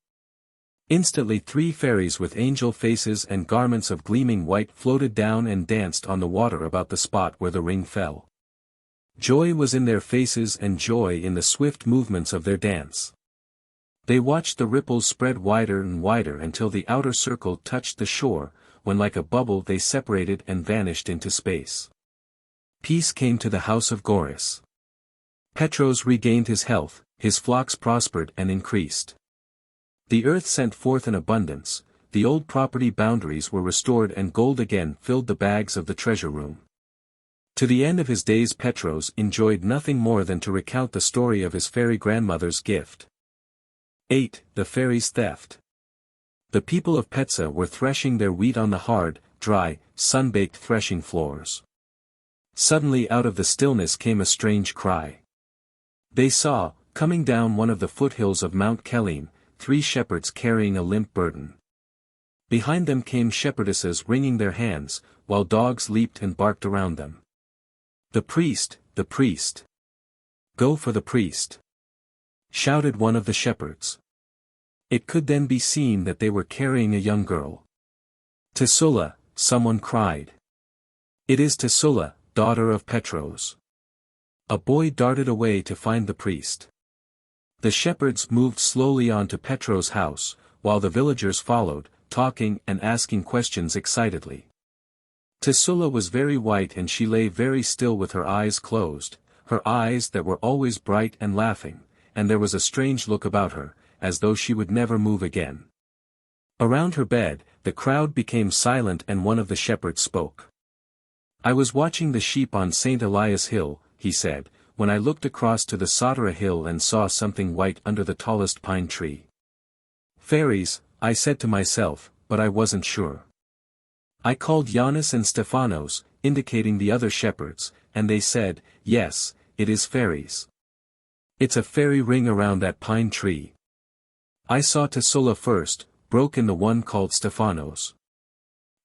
Instantly 3 fairies with angel faces and garments of gleaming white floated down and danced on the water about the spot where the ring fell. Joy was in their faces and joy in the swift movements of their dance. They watched the ripples spread wider and wider until the outer circle touched the shore, when like a bubble they separated and vanished into space. Peace came to the house of Goris. Petros regained his health, his flocks prospered and increased. The earth sent forth an abundance, the old property boundaries were restored and gold again filled the bags of the treasure room. To the end of his days Petros enjoyed nothing more than to recount the story of his fairy grandmother's gift. 8. The Fairies' Theft. The people of Petsa were threshing their wheat on the hard, dry, sun-baked threshing floors. Suddenly out of the stillness came a strange cry. They saw, coming down one of the foothills of Mount Kelim, 3 shepherds carrying a limp burden. Behind them came shepherdesses wringing their hands, while dogs leaped and barked around them. "The priest, the priest! Go for the priest!" shouted one of the shepherds. It could then be seen that they were carrying a young girl. "Tesula," someone cried. "It is Tesula, daughter of Petros." A boy darted away to find the priest. The shepherds moved slowly on to Petros' house, while the villagers followed, talking and asking questions excitedly. Tesula was very white and she lay very still with her eyes closed, her eyes that were always bright and laughing, and there was a strange look about her, as though she would never move again. Around her bed, the crowd became silent and one of the shepherds spoke. "I was watching the sheep on St. Elias Hill," he said, "when I looked across to the Sodra Hill and saw something white under the tallest pine tree. Fairies, I said to myself, but I wasn't sure. I called Giannis and Stephanos, indicating the other shepherds, and they said, yes, it is fairies. It's a fairy ring around that pine tree. I saw Tesula first, broke in the one called Stephanos.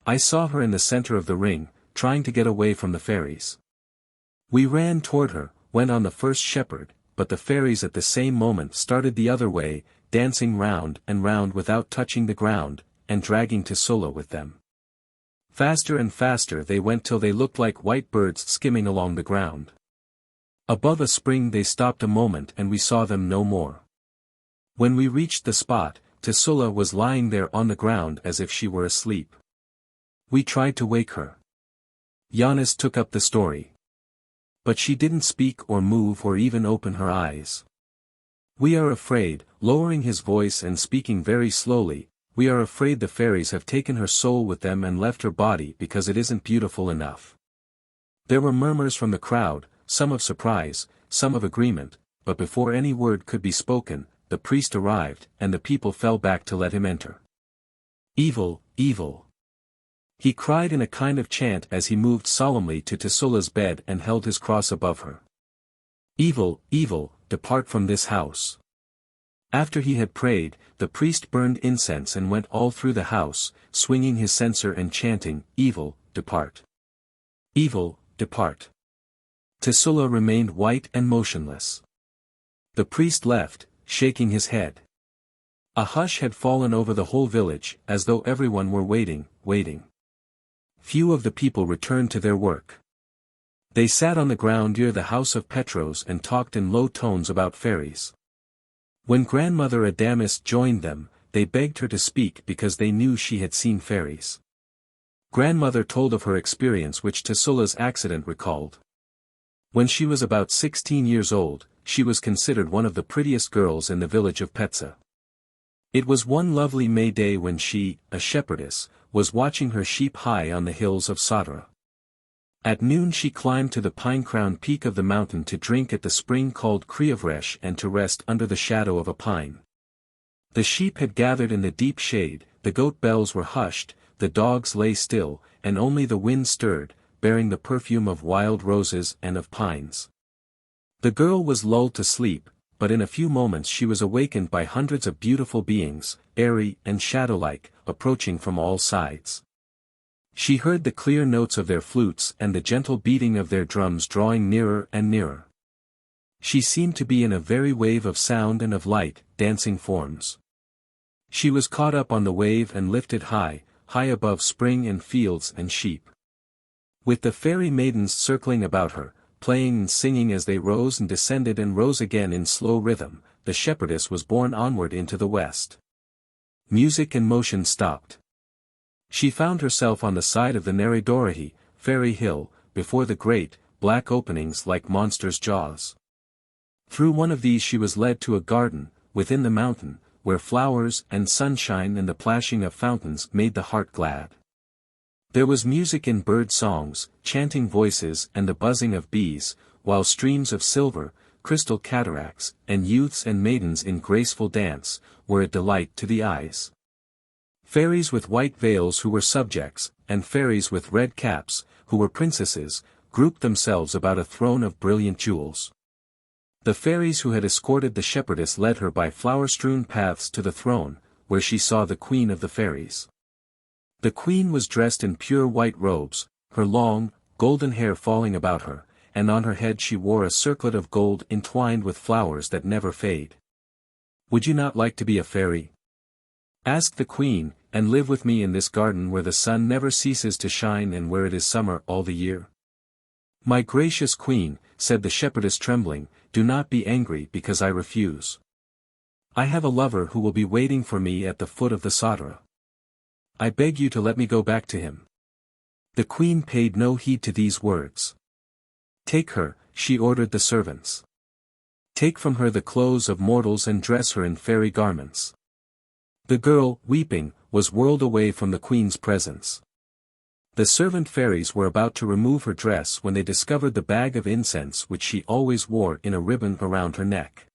I saw her in the center of the ring, trying to get away from the fairies. We ran toward her, went on the first shepherd, but the fairies at the same moment started the other way, dancing round and round without touching the ground, and dragging Tesula with them. Faster and faster they went till they looked like white birds skimming along the ground. Above a spring they stopped a moment and we saw them no more. When we reached the spot, Tesula was lying there on the ground as if she were asleep. We tried to wake her. Giannis took up the story. But she didn't speak or move or even open her eyes. We are afraid," lowering his voice and speaking very slowly, "we are afraid the fairies have taken her soul with them and left her body because it isn't beautiful enough." There were murmurs from the crowd, some of surprise, some of agreement, but before any word could be spoken, the priest arrived, and the people fell back to let him enter. "Evil, evil!" he cried in a kind of chant as he moved solemnly to Tesula's bed and held his cross above her. "Evil, evil, depart from this house." After he had prayed, the priest burned incense and went all through the house, swinging his censer and chanting, "Evil, depart. Evil, depart." Tesula remained white and motionless. The priest left, shaking his head. A hush had fallen over the whole village, as though everyone were waiting. Few of the people returned to their work. They sat on the ground near the house of Petros and talked in low tones about fairies. When Grandmother Adamis joined them, they begged her to speak because they knew she had seen fairies. Grandmother told of her experience which Tesula's accident recalled. When she was about 16 years old, she was considered one of the prettiest girls in the village of Petsa. It was one lovely May day when she, a shepherdess, was watching her sheep high on the hills of Sodra. At noon she climbed to the pine-crowned peak of the mountain to drink at the spring called Kriavresh and to rest under the shadow of a pine. The sheep had gathered in the deep shade, the goat bells were hushed, the dogs lay still, and only the wind stirred, bearing the perfume of wild roses and of pines. The girl was lulled to sleep, but in a few moments she was awakened by hundreds of beautiful beings, airy and shadow-like, approaching from all sides. She heard the clear notes of their flutes and the gentle beating of their drums drawing nearer and nearer. She seemed to be in a very wave of sound and of light, dancing forms. She was caught up on the wave and lifted high, high above spring and fields and sheep. With the fairy maidens circling about her, playing and singing as they rose and descended and rose again in slow rhythm, the shepherdess was borne onward into the west. Music and motion stopped. She found herself on the side of the Nereidorihi, fairy hill, before the great, black openings like monsters' jaws. Through one of these she was led to a garden, within the mountain, where flowers and sunshine and the plashing of fountains made the heart glad. There was music in bird songs, chanting voices and the buzzing of bees, while streams of silver, crystal cataracts, and youths and maidens in graceful dance, were a delight to the eyes. Fairies with white veils who were subjects, and fairies with red caps, who were princesses, grouped themselves about a throne of brilliant jewels. The fairies who had escorted the shepherdess led her by flower-strewn paths to the throne, where she saw the queen of the fairies. The queen was dressed in pure white robes, her long, golden hair falling about her, and on her head she wore a circlet of gold entwined with flowers that never fade. "Would you not like to be a fairy?" asked the queen, "and live with me in this garden where the sun never ceases to shine and where it is summer all the year?" "My gracious queen," said the shepherdess trembling, "do not be angry because I refuse. I have a lover who will be waiting for me at the foot of the Sodra. I beg you to let me go back to him." The queen paid no heed to these words. "Take her," she ordered the servants. Take from her the clothes of mortals and dress her in fairy garments. The girl, weeping, was whirled away from the queen's presence. The servant fairies were about to remove her dress when they discovered the bag of incense which she always wore in a ribbon around her neck.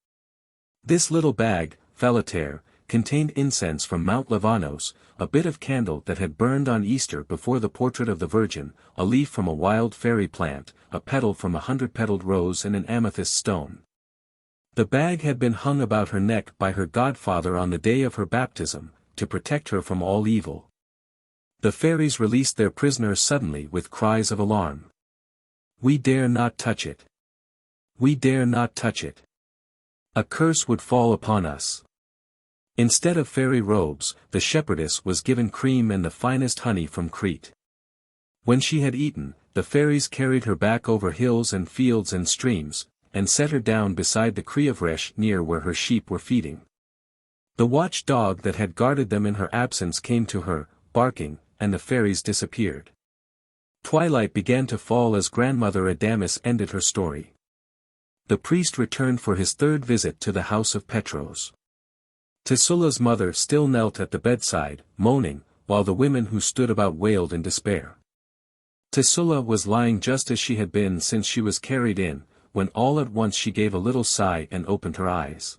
This little bag, Phalater, contained incense from Mount Livanos, a bit of candle that had burned on Easter before the portrait of the Virgin, a leaf from a wild fairy plant, a petal from a 100-petaled rose and an amethyst stone. The bag had been hung about her neck by her godfather on the day of her baptism, to protect her from all evil. The fairies released their prisoner suddenly with cries of alarm. "We dare not touch it. We dare not touch it. A curse would fall upon us." Instead of fairy robes, the shepherdess was given cream and the finest honey from Crete. When she had eaten, the fairies carried her back over hills and fields and streams, and set her down beside the Kriavresh near where her sheep were feeding. The watch dog that had guarded them in her absence came to her, barking, and the fairies disappeared. Twilight began to fall as Grandmother Adamis ended her story. The priest returned for his third visit to the house of Petros. Tesula's mother still knelt at the bedside, moaning, while the women who stood about wailed in despair. Tesula was lying just as she had been since she was carried in, when all at once she gave a little sigh and opened her eyes.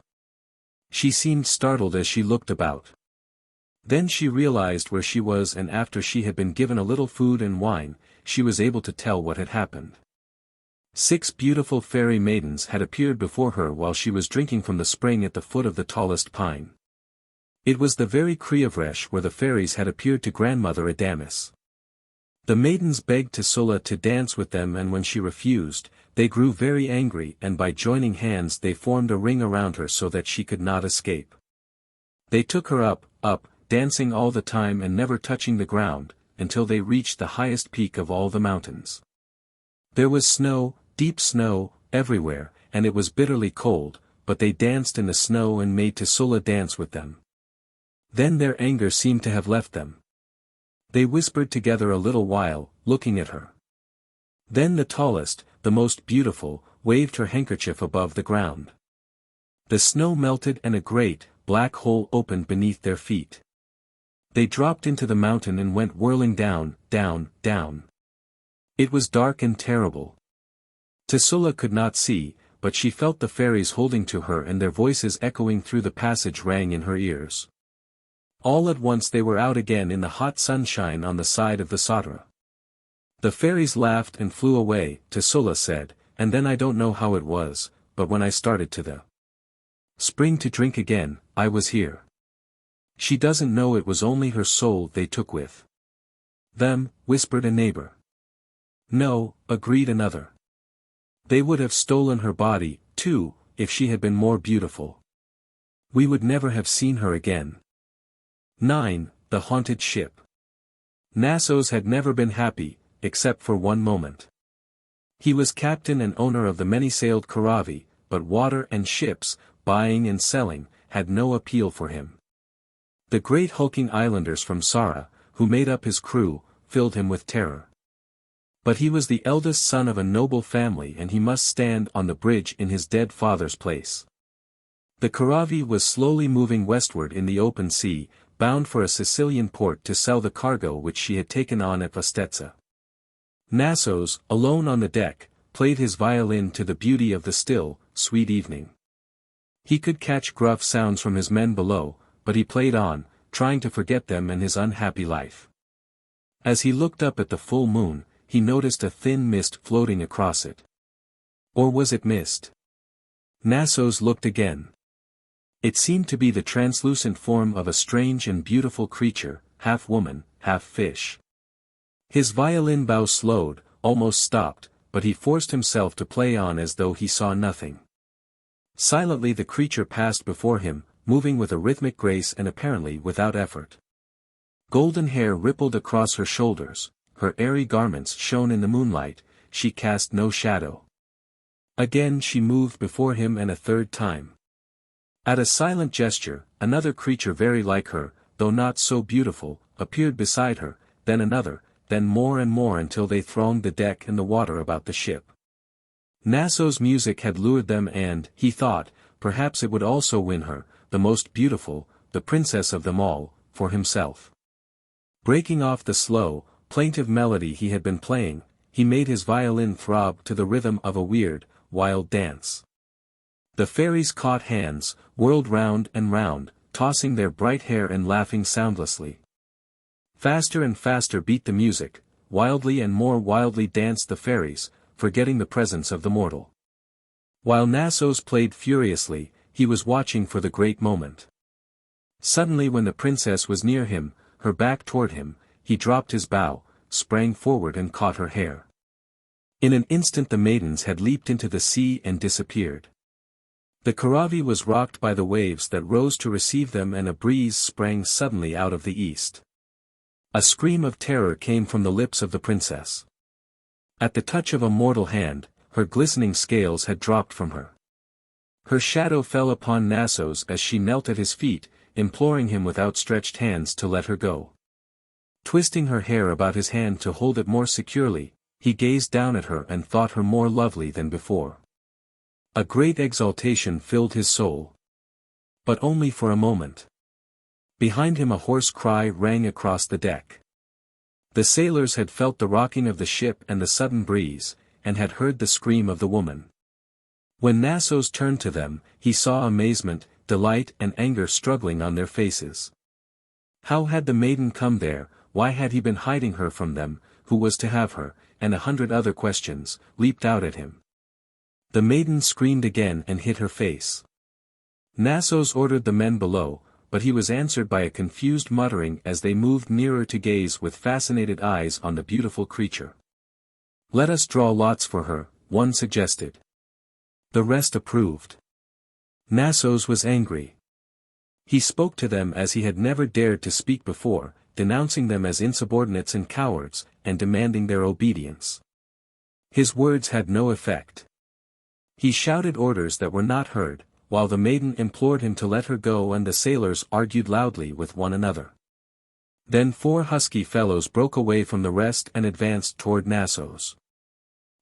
She seemed startled as she looked about. Then she realized where she was, and after she had been given a little food and wine, she was able to tell what had happened. 6 beautiful fairy maidens had appeared before her while she was drinking from the spring at the foot of the tallest pine. It was the very Kriavresh where the fairies had appeared to Grandmother Adamis. The maidens begged Tesula to dance with them, and when she refused, they grew very angry, and by joining hands they formed a ring around her so that she could not escape. They took her up, dancing all the time and never touching the ground, until they reached the highest peak of all the mountains. There was snow, deep snow, everywhere, and it was bitterly cold, but they danced in the snow and made Tesula dance with them. Then their anger seemed to have left them. They whispered together a little while, looking at her. Then the tallest, the most beautiful, waved her handkerchief above the ground. The snow melted and a great, black hole opened beneath their feet. They dropped into the mountain and went whirling down, down, down. It was dark and terrible. Tesula could not see, but she felt the fairies holding to her, and their voices echoing through the passage rang in her ears. All at once they were out again in the hot sunshine on the side of the Satra. The fairies laughed and flew away, Tesula said, and then I don't know how it was, but when I started to the spring to drink again, I was here. She doesn't know it was only her soul they took with them, whispered a neighbor. No, agreed another. They would have stolen her body, too, if she had been more beautiful. We would never have seen her again. 9. The Haunted Ship. Nassos had never been happy, except for one moment. He was captain and owner of the many-sailed Karavi, but water and ships, buying and selling, had no appeal for him. The great hulking islanders from Sara, who made up his crew, filled him with terror. But he was the eldest son of a noble family, and he must stand on the bridge in his dead father's place. The Karavi was slowly moving westward in the open sea, bound for a Sicilian port to sell the cargo which she had taken on at Vastetsa. Nassos, alone on the deck, played his violin to the beauty of the still, sweet evening. He could catch gruff sounds from his men below, but he played on, trying to forget them and his unhappy life. As he looked up at the full moon, he noticed a thin mist floating across it. Or was it mist? Nassos looked again. It seemed to be the translucent form of a strange and beautiful creature, half woman, half fish. His violin bow slowed, almost stopped, but he forced himself to play on as though he saw nothing. Silently the creature passed before him, moving with a rhythmic grace and apparently without effort. Golden hair rippled across her shoulders, her airy garments shone in the moonlight, she cast no shadow. Again she moved before him, and a third time. At a silent gesture, another creature very like her, though not so beautiful, appeared beside her, then another, then more and more until they thronged the deck and the water about the ship. Nasso's music had lured them and, he thought, perhaps it would also win her, the most beautiful, the princess of them all, for himself. Breaking off the slow, plaintive melody he had been playing, he made his violin throb to the rhythm of a weird, wild dance. The fairies caught hands, whirled round and round, tossing their bright hair and laughing soundlessly. Faster and faster beat the music, wildly and more wildly danced the fairies, forgetting the presence of the mortal. While Nassos played furiously, he was watching for the great moment. Suddenly when the princess was near him, her back toward him, he dropped his bow, sprang forward and caught her hair. In an instant the maidens had leaped into the sea and disappeared. The Karavi was rocked by the waves that rose to receive them and a breeze sprang suddenly out of the east. A scream of terror came from the lips of the princess. At the touch of a mortal hand, her glistening scales had dropped from her. Her shadow fell upon Nassos as she knelt at his feet, imploring him with outstretched hands to let her go. Twisting her hair about his hand to hold it more securely, he gazed down at her and thought her more lovely than before. A great exaltation filled his soul. But only for a moment. Behind him a hoarse cry rang across the deck. The sailors had felt the rocking of the ship and the sudden breeze, and had heard the scream of the woman. When Nassos turned to them, he saw amazement, delight and anger struggling on their faces. How had the maiden come there, why had he been hiding her from them, who was to have her, and 100 other questions, leaped out at him. The maiden screamed again and hid her face. Nassos ordered the men below, but he was answered by a confused muttering as they moved nearer to gaze with fascinated eyes on the beautiful creature. "Let us draw lots for her," one suggested. The rest approved. Nassos was angry. He spoke to them as he had never dared to speak before, denouncing them as insubordinates and cowards, and demanding their obedience. His words had no effect. He shouted orders that were not heard, while the maiden implored him to let her go and the sailors argued loudly with one another. Then 4 husky fellows broke away from the rest and advanced toward Nassos.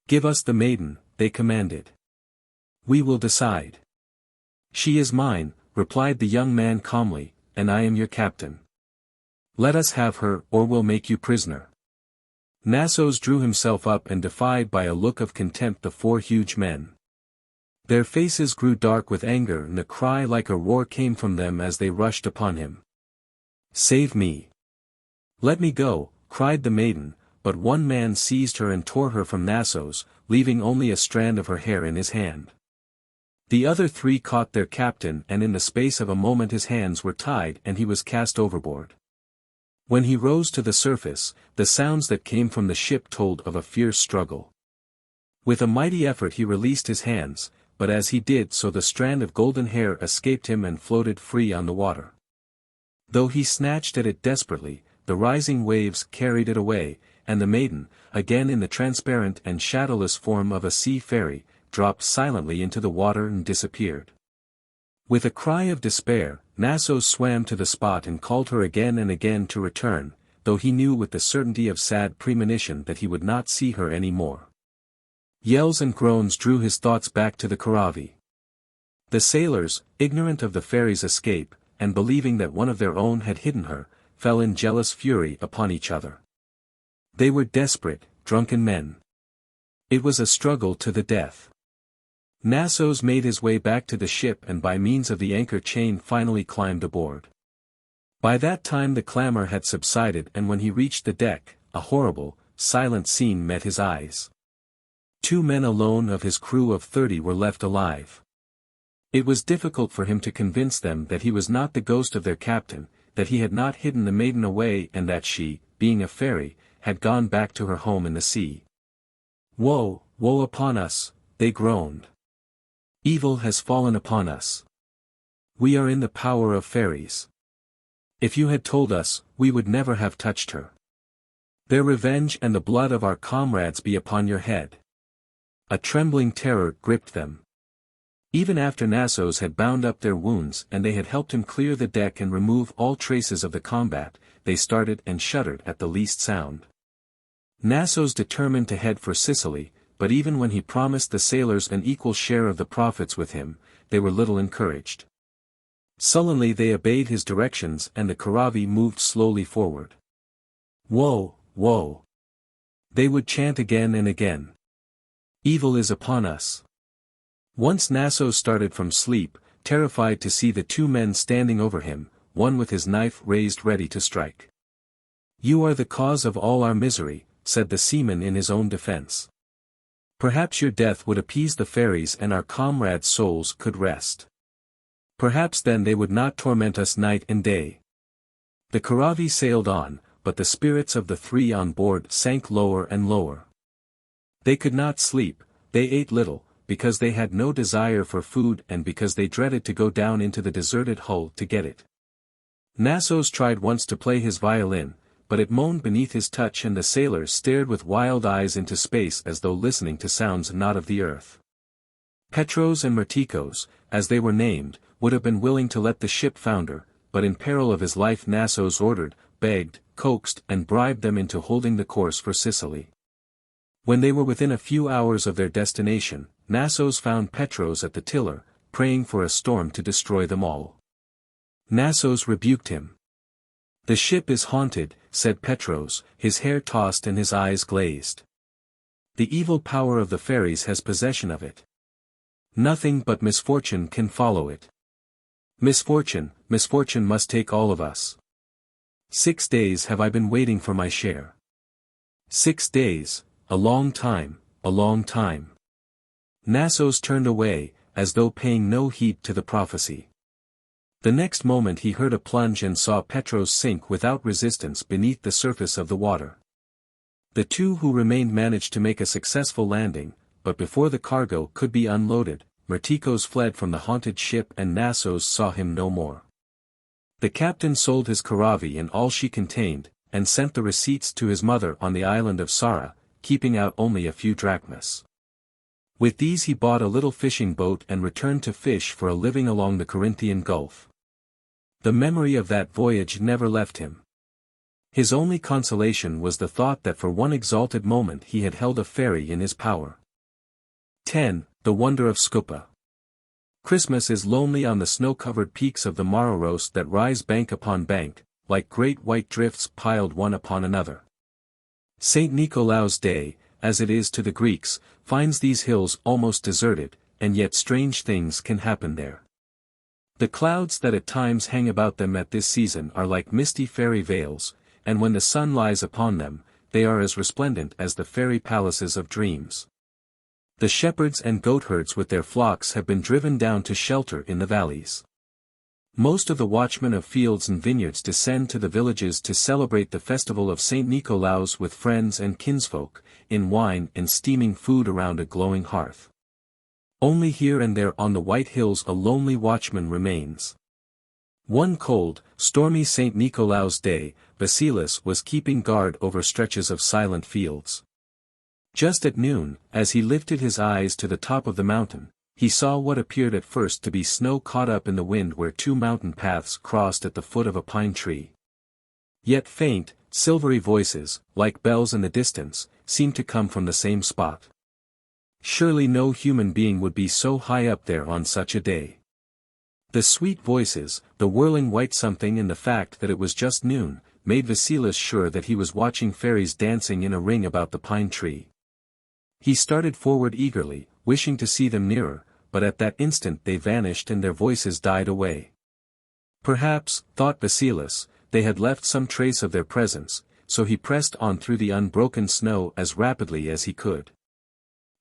"Give us the maiden," they commanded. "We will decide." "She is mine," replied the young man calmly, "and I am your captain. Let us have her or we'll make you prisoner." Nassos drew himself up and defied by a look of contempt the 4 huge men. Their faces grew dark with anger and a cry like a roar came from them as they rushed upon him. "Save me! Let me go," cried the maiden, but one man seized her and tore her from Nassos, leaving only a strand of her hair in his hand. The other 3 caught their captain and in the space of a moment his hands were tied and he was cast overboard. When he rose to the surface, the sounds that came from the ship told of a fierce struggle. With a mighty effort he released his hands, but as he did so the strand of golden hair escaped him and floated free on the water. Though he snatched at it desperately, the rising waves carried it away, and the maiden, again in the transparent and shadowless form of a sea fairy, dropped silently into the water and disappeared. With a cry of despair, Nassos swam to the spot and called her again and again to return, though he knew with the certainty of sad premonition that he would not see her any more. Yells and groans drew his thoughts back to the Karavi. The sailors, ignorant of the fairy's escape, and believing that one of their own had hidden her, fell in jealous fury upon each other. They were desperate, drunken men. It was a struggle to the death. Nassos made his way back to the ship and by means of the anchor chain finally climbed aboard. By that time the clamor had subsided and when he reached the deck, a horrible, silent scene met his eyes. 2 men alone of his crew of 30 were left alive. It was difficult for him to convince them that he was not the ghost of their captain, that he had not hidden the maiden away and that she, being a fairy, had gone back to her home in the sea. "Woe, woe upon us," they groaned. "Evil has fallen upon us. We are in the power of fairies. If you had told us, we would never have touched her. Their revenge and the blood of our comrades be upon your head." A trembling terror gripped them. Even after Nassos had bound up their wounds and they had helped him clear the deck and remove all traces of the combat, they started and shuddered at the least sound. Nassos determined to head for Sicily, but even when he promised the sailors an equal share of the profits with him, they were little encouraged. Sullenly they obeyed his directions and the Karavi moved slowly forward. Woe, woe! They would chant again and again. Evil is upon us. Once Nassos started from sleep, terrified to see the two men standing over him, one with his knife raised ready to strike. "You are the cause of all our misery," said the seaman in his own defense. "Perhaps your death would appease the fairies and our comrades' souls could rest. Perhaps then they would not torment us night and day." The Karavi sailed on, but the spirits of the three on board sank lower and lower. They could not sleep, they ate little, because they had no desire for food and because they dreaded to go down into the deserted hull to get it. Nassos tried once to play his violin, but it moaned beneath his touch and the sailors stared with wild eyes into space as though listening to sounds not of the earth. Petros and Mertikos, as they were named, would have been willing to let the ship founder, but in peril of his life Nassos ordered, begged, coaxed and bribed them into holding the course for Sicily. When they were within a few hours of their destination, Nassos found Petros at the tiller, praying for a storm to destroy them all. Nassos rebuked him. "The ship is haunted," said Petros, his hair tossed and his eyes glazed. "The evil power of the fairies has possession of it. Nothing but misfortune can follow it. Misfortune, misfortune must take all of us. 6 days have I been waiting for my share. 6 days, a long time, a long time." Nassos turned away, as though paying no heed to the prophecy. The next moment he heard a plunge and saw Petros sink without resistance beneath the surface of the water. The two who remained managed to make a successful landing, but before the cargo could be unloaded, Mertikos fled from the haunted ship and Nassos saw him no more. The captain sold his Karavi and all she contained, and sent the receipts to his mother on the island of Sara, keeping out only a few drachmas. With these he bought a little fishing boat and returned to fish for a living along the Corinthian Gulf. The memory of that voyage never left him. His only consolation was the thought that for one exalted moment he had held a fairy in his power. 10. The Wonder of Skoupa. Christmas is lonely on the snow-covered peaks of the Maroros that rise bank upon bank, like great white drifts piled one upon another. St. Nicolaus' Day, as it is to the Greeks, finds these hills almost deserted, and yet strange things can happen there. The clouds that at times hang about them at this season are like misty fairy veils, and when the sun lies upon them, they are as resplendent as the fairy palaces of dreams. The shepherds and goatherds with their flocks have been driven down to shelter in the valleys. Most of the watchmen of fields and vineyards descend to the villages to celebrate the festival of St. Nicolaus with friends and kinsfolk, in wine and steaming food around a glowing hearth. Only here and there on the white hills a lonely watchman remains. One cold, stormy St. Nicolaus' Day, Vasilis was keeping guard over stretches of silent fields. Just at noon, as he lifted his eyes to the top of the mountain, he saw what appeared at first to be snow caught up in the wind where two mountain paths crossed at the foot of a pine tree. Yet faint, silvery voices, like bells in the distance, seemed to come from the same spot. Surely no human being would be so high up there on such a day. The sweet voices, the whirling white something and the fact that it was just noon, made Vasilis sure that he was watching fairies dancing in a ring about the pine tree. He started forward eagerly, wishing to see them nearer, but at that instant they vanished and their voices died away. Perhaps, thought Vasilis, they had left some trace of their presence, so he pressed on through the unbroken snow as rapidly as he could.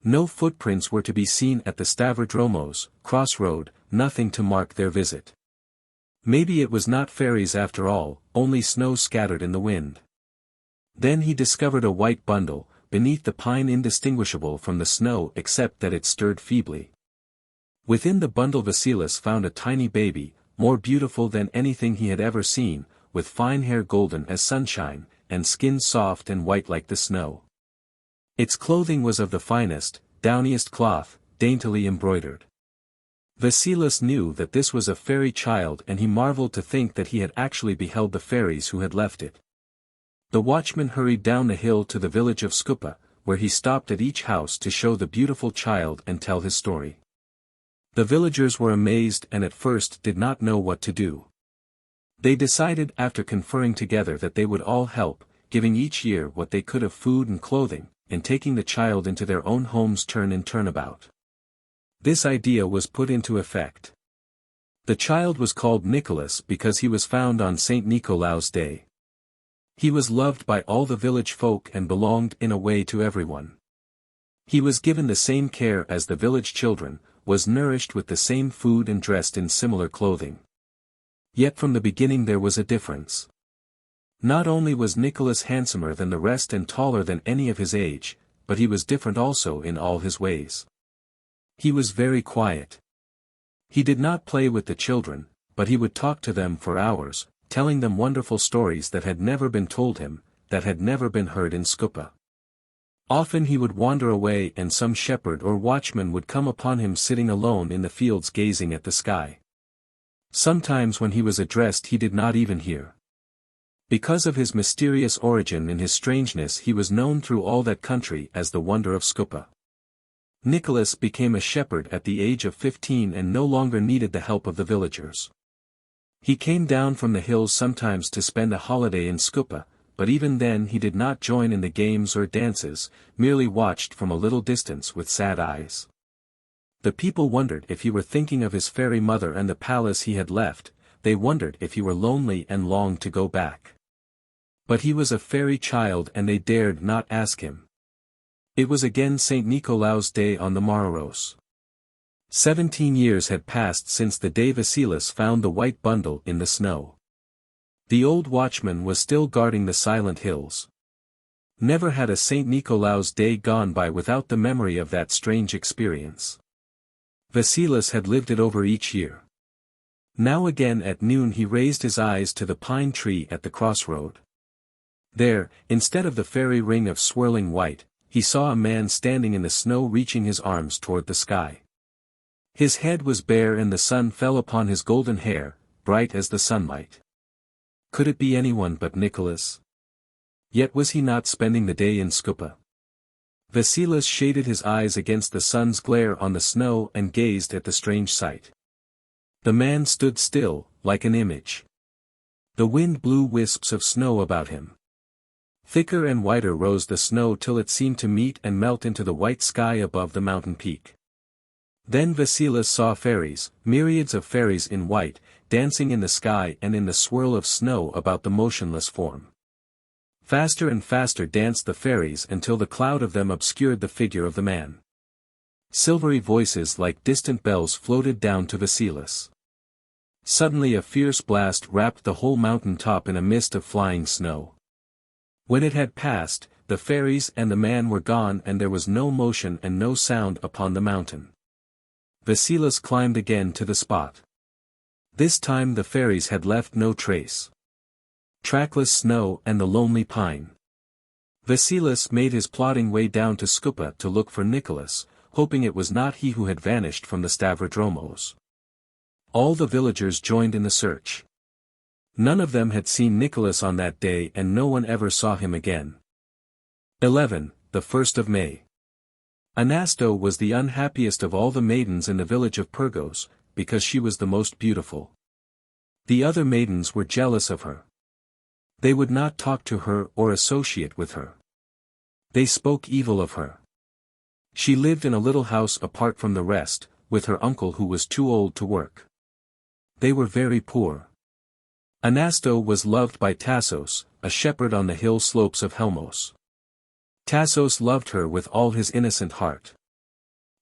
No footprints were to be seen at the Stavrodromos crossroad, nothing to mark their visit. Maybe it was not fairies after all, only snow scattered in the wind. Then he discovered a white bundle, beneath the pine indistinguishable from the snow except that it stirred feebly. Within the bundle Vasilis found a tiny baby, more beautiful than anything he had ever seen, with fine hair golden as sunshine, and skin soft and white like the snow. Its clothing was of the finest, downiest cloth, daintily embroidered. Vasilis knew that this was a fairy child and he marveled to think that he had actually beheld the fairies who had left it. The watchman hurried down the hill to the village of Skoupa, where he stopped at each house to show the beautiful child and tell his story. The villagers were amazed and at first did not know what to do. They decided after conferring together that they would all help, giving each year what they could of food and clothing, and taking the child into their own homes turn and turnabout. This idea was put into effect. The child was called Nicholas because he was found on St. Nicolaus Day. He was loved by all the village folk and belonged in a way to everyone. He was given the same care as the village children, was nourished with the same food and dressed in similar clothing. Yet from the beginning there was a difference. Not only was Nicholas handsomer than the rest and taller than any of his age, but he was different also in all his ways. He was very quiet. He did not play with the children, but he would talk to them for hours, telling them wonderful stories that had never been told him, that had never been heard in Skoupa. Often he would wander away and some shepherd or watchman would come upon him sitting alone in the fields gazing at the sky. Sometimes when he was addressed he did not even hear. Because of his mysterious origin and his strangeness he was known through all that country as the Wonder of Skoupa. Nicholas became a shepherd at the age of 15 and no longer needed the help of the villagers. He came down from the hills sometimes to spend a holiday in Skoupa, but even then he did not join in the games or dances, merely watched from a little distance with sad eyes. The people wondered if he were thinking of his fairy mother and the palace he had left, they wondered if he were lonely and longed to go back. But he was a fairy child and they dared not ask him. It was again St. Nicolaus Day on the morrows. 17 years had passed since the day Vasilis found the white bundle in the snow. The old watchman was still guarding the silent hills. Never had a St. Nicolaus Day gone by without the memory of that strange experience. Vasilis had lived it over each year. Now again at noon he raised his eyes to the pine tree at the crossroad. There, instead of the fairy ring of swirling white, he saw a man standing in the snow reaching his arms toward the sky. His head was bare and the sun fell upon his golden hair, bright as the sunlight. Could it be anyone but Nicholas? Yet was he not spending the day in Skoupa? Vasilis shaded his eyes against the sun's glare on the snow and gazed at the strange sight. The man stood still, like an image. The wind blew wisps of snow about him. Thicker and whiter rose the snow till it seemed to meet and melt into the white sky above the mountain peak. Then Vasilis saw fairies, myriads of fairies in white, dancing in the sky and in the swirl of snow about the motionless form. Faster and faster danced the fairies until the cloud of them obscured the figure of the man. Silvery voices like distant bells floated down to Vasilis. Suddenly a fierce blast wrapped the whole mountain top in a mist of flying snow. When it had passed, the fairies and the man were gone and there was no motion and no sound upon the mountain. Vasilis climbed again to the spot. This time the fairies had left no trace. Trackless snow and the lonely pine. Vasilis made his plodding way down to Skoupa to look for Nicholas, hoping it was not he who had vanished from the Stavrodromos. All the villagers joined in the search. None of them had seen Nicholas on that day and no one ever saw him again. 11. The 1st of May. Anasto was the unhappiest of all the maidens in the village of Pyrgos, because she was the most beautiful. The other maidens were jealous of her. They would not talk to her or associate with her. They spoke evil of her. She lived in a little house apart from the rest, with her uncle who was too old to work. They were very poor. Anasto was loved by Tassos, a shepherd on the hill slopes of Helmos. Tassos loved her with all his innocent heart.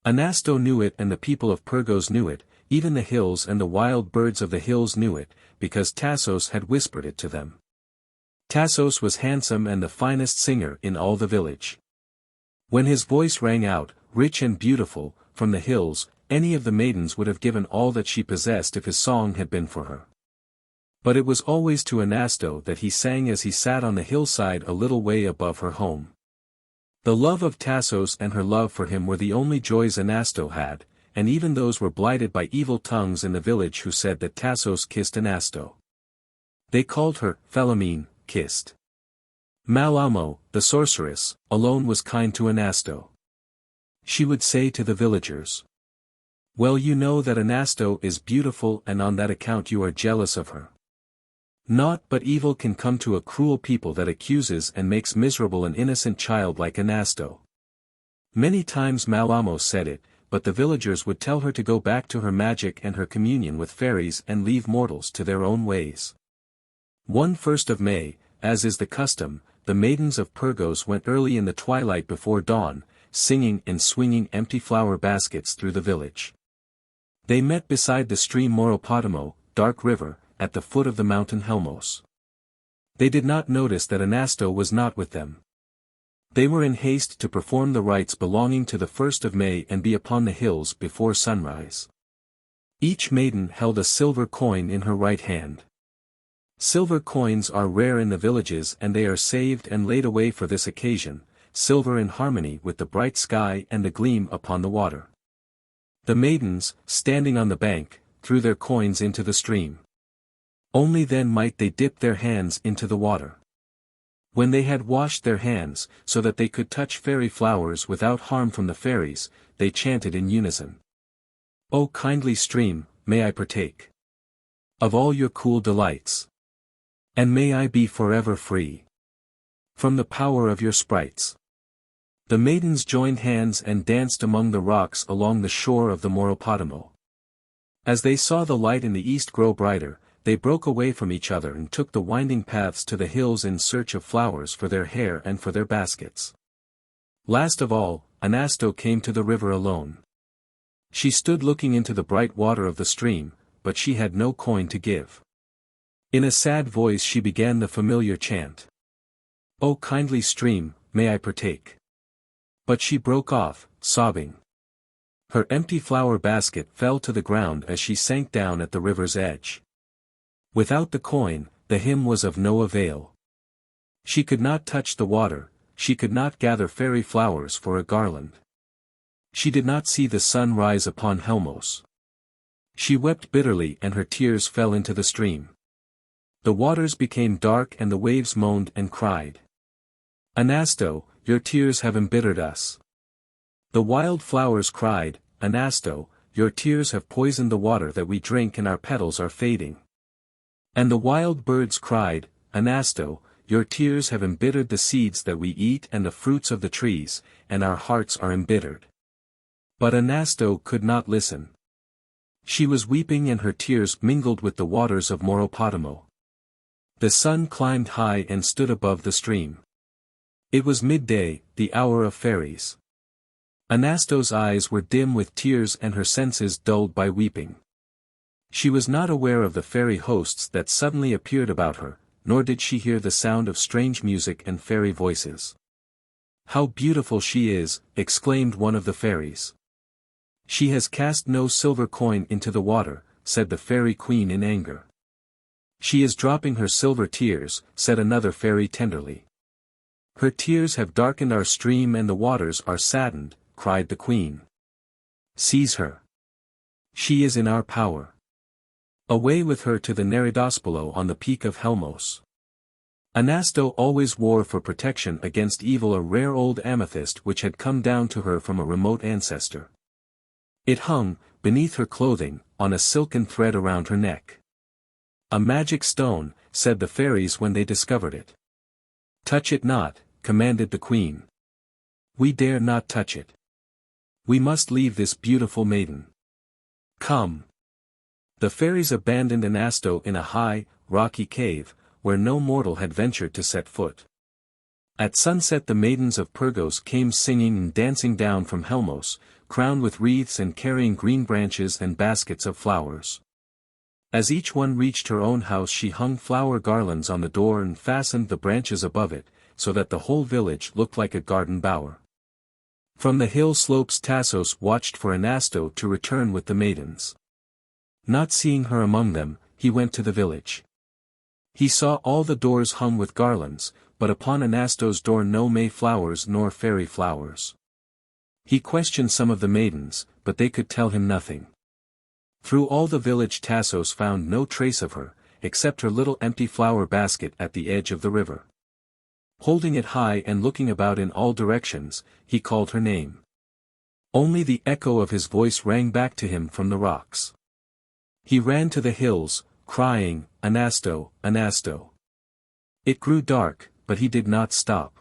Anasto knew it and the people of Pyrgos knew it, even the hills and the wild birds of the hills knew it, because Tassos had whispered it to them. Tassos was handsome and the finest singer in all the village. When his voice rang out, rich and beautiful, from the hills, any of the maidens would have given all that she possessed if his song had been for her. But it was always to Anasto that he sang as he sat on the hillside a little way above her home. The love of Tassos and her love for him were the only joys Anasto had, and even those were blighted by evil tongues in the village who said that Tassos kissed Anasto. They called her, Philemine, kissed. Malamo, the sorceress, alone was kind to Anasto. She would say to the villagers, "Well, you know that Anasto is beautiful, and on that account you are jealous of her. Naught but evil can come to a cruel people that accuses and makes miserable an innocent child like Anasto." Many times Malamo said it, but the villagers would tell her to go back to her magic and her communion with fairies and leave mortals to their own ways. One 1st of May, as is the custom, the maidens of Pyrgos went early in the twilight before dawn, singing and swinging empty flower baskets through the village. They met beside the stream Moropotamo, dark river, at the foot of the mountain Helmos. They did not notice that Anasto was not with them. They were in haste to perform the rites belonging to the 1st of May and be upon the hills before sunrise. Each maiden held a silver coin in her right hand. Silver coins are rare in the villages, and they are saved and laid away for this occasion, silver in harmony with the bright sky and the gleam upon the water. The maidens, standing on the bank, threw their coins into the stream. Only then might they dip their hands into the water. When they had washed their hands, so that they could touch fairy flowers without harm from the fairies, they chanted in unison. "O kindly stream, may I partake of all your cool delights, and may I be forever free from the power of your sprites." The maidens joined hands and danced among the rocks along the shore of the Moropotamo. As they saw the light in the east grow brighter, they broke away from each other and took the winding paths to the hills in search of flowers for their hair and for their baskets. Last of all, Anasto came to the river alone. She stood looking into the bright water of the stream, but she had no coin to give. In a sad voice she began the familiar chant. "O kindly stream, may I partake." But she broke off, sobbing. Her empty flower basket fell to the ground as she sank down at the river's edge. Without the coin, the hymn was of no avail. She could not touch the water, she could not gather fairy flowers for a garland. She did not see the sun rise upon Helmos. She wept bitterly and her tears fell into the stream. The waters became dark and the waves moaned and cried. "Anasto, your tears have embittered us." The wild flowers cried, "Anasto, your tears have poisoned the water that we drink and our petals are fading." And the wild birds cried, "Anasto, your tears have embittered the seeds that we eat and the fruits of the trees, and our hearts are embittered." But Anasto could not listen. She was weeping and her tears mingled with the waters of Moropotamo. The sun climbed high and stood above the stream. It was midday, the hour of fairies. Anasto's eyes were dim with tears and her senses dulled by weeping. She was not aware of the fairy hosts that suddenly appeared about her, nor did she hear the sound of strange music and fairy voices. "How beautiful she is," exclaimed one of the fairies. "She has cast no silver coin into the water," said the fairy queen in anger. "She is dropping her silver tears," said another fairy tenderly. "Her tears have darkened our stream and the waters are saddened," cried the queen. "Seize her. She is in our power. Away with her to the Neridospolo on the peak of Helmos." Anasto always wore for protection against evil a rare old amethyst which had come down to her from a remote ancestor. It hung, beneath her clothing, on a silken thread around her neck. "A magic stone," said the fairies when they discovered it. "Touch it not," commanded the queen. "We dare not touch it. We must leave this beautiful maiden. Come." The fairies abandoned Anasto in a high, rocky cave, where no mortal had ventured to set foot. At sunset the maidens of Pyrgos came singing and dancing down from Helmos, crowned with wreaths and carrying green branches and baskets of flowers. As each one reached her own house she hung flower garlands on the door and fastened the branches above it, so that the whole village looked like a garden bower. From the hill slopes Tassos watched for Anasto to return with the maidens. Not seeing her among them, he went to the village. He saw all the doors hung with garlands, but upon Anasto's door no May flowers nor fairy flowers. He questioned some of the maidens, but they could tell him nothing. Through all the village Tassos found no trace of her, except her little empty flower basket at the edge of the river. Holding it high and looking about in all directions, he called her name. Only the echo of his voice rang back to him from the rocks. He ran to the hills, crying, "Anasto, Anasto." It grew dark, but he did not stop.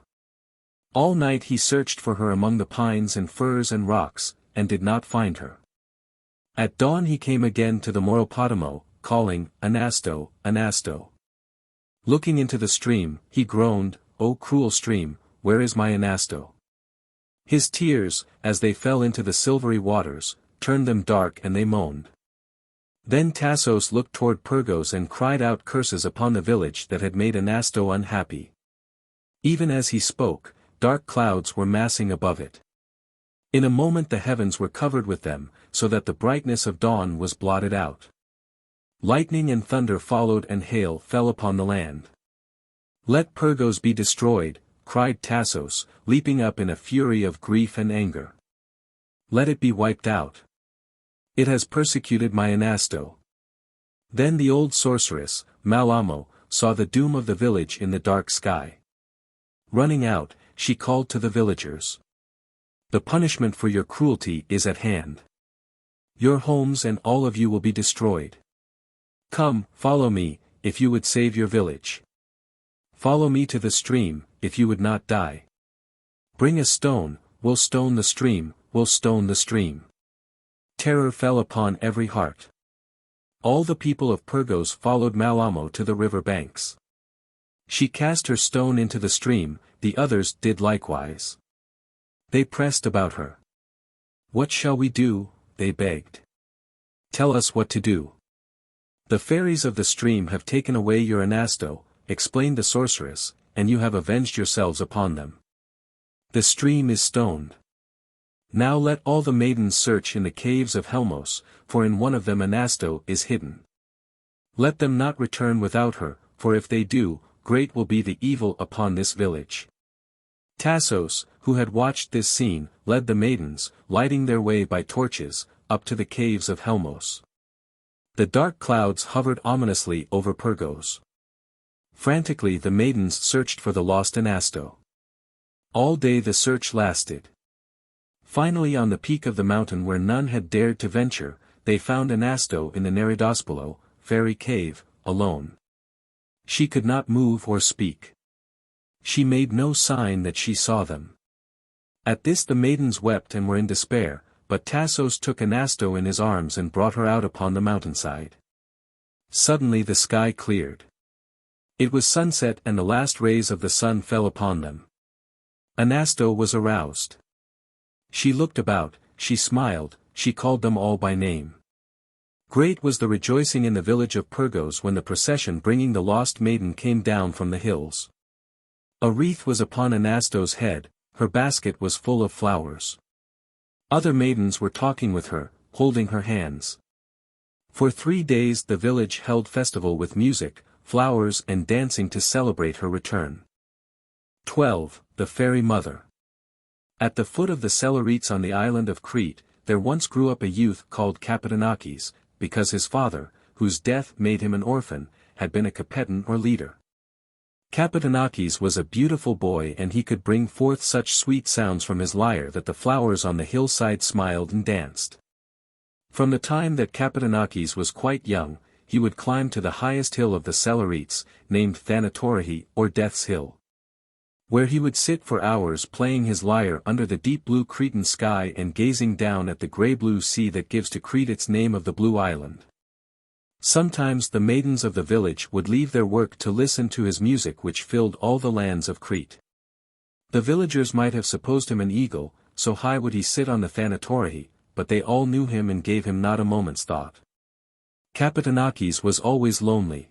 All night he searched for her among the pines and firs and rocks, and did not find her. At dawn he came again to the Moropotamo, calling, "Anasto, Anasto." Looking into the stream, he groaned, "O cruel stream, where is my Anasto?" His tears, as they fell into the silvery waters, turned them dark and they moaned. Then Tassos looked toward Pyrgos and cried out curses upon the village that had made Anasto unhappy. Even as he spoke, dark clouds were massing above it. In a moment the heavens were covered with them, so that the brightness of dawn was blotted out. Lightning and thunder followed and hail fell upon the land. "Let Pyrgos be destroyed," cried Tassos, leaping up in a fury of grief and anger. "Let it be wiped out. It has persecuted my Anasto." Then the old sorceress, Malamo, saw the doom of the village in the dark sky. Running out, she called to the villagers. "The punishment for your cruelty is at hand. Your homes and all of you will be destroyed. Come, follow me, if you would save your village. Follow me to the stream, if you would not die. Bring a stone, we'll stone the stream, we'll stone the stream." Terror fell upon every heart. All the people of Pyrgos followed Malamo to the river banks. She cast her stone into the stream, the others did likewise. They pressed about her. "What shall we do?" they begged. "Tell us what to do." "The fairies of the stream have taken away your Anasto," explained the sorceress, "and you have avenged yourselves upon them. The stream is stoned. Now let all the maidens search in the caves of Helmos, for in one of them Anasto is hidden. Let them not return without her, for if they do, great will be the evil upon this village." Tassos, who had watched this scene, led the maidens, lighting their way by torches, up to the caves of Helmos. The dark clouds hovered ominously over Pyrgos. Frantically the maidens searched for the lost Anasto. All day the search lasted. Finally on the peak of the mountain where none had dared to venture, they found Anasto in the Neridospolo, fairy cave, alone. She could not move or speak. She made no sign that she saw them. At this the maidens wept and were in despair, but Tassos took Anasto in his arms and brought her out upon the mountainside. Suddenly the sky cleared. It was sunset and the last rays of the sun fell upon them. Anasto was aroused. She looked about, she smiled, she called them all by name. Great was the rejoicing in the village of Pyrgos when the procession bringing the lost maiden came down from the hills. A wreath was upon Anasto's head, her basket was full of flowers. Other maidens were talking with her, holding her hands. For 3 days the village held festival with music, flowers and dancing to celebrate her return. 12. The Fairy Mother. At the foot of the Seleucids on the island of Crete, there once grew up a youth called Kapitanaikis, because his father, whose death made him an orphan, had been a capetan or leader. Kapitanaikis was a beautiful boy and he could bring forth such sweet sounds from his lyre that the flowers on the hillside smiled and danced. From the time that Kapitanaikis was quite young, he would climb to the highest hill of the Seleucids, named Thanatorihi or Death's Hill, where he would sit for hours playing his lyre under the deep blue Cretan sky and gazing down at the grey-blue sea that gives to Crete its name of the Blue Island. Sometimes the maidens of the village would leave their work to listen to his music which filled all the lands of Crete. The villagers might have supposed him an eagle, so high would he sit on the Thanatorihi, but they all knew him and gave him not a moment's thought. Kapitanaikis was always lonely.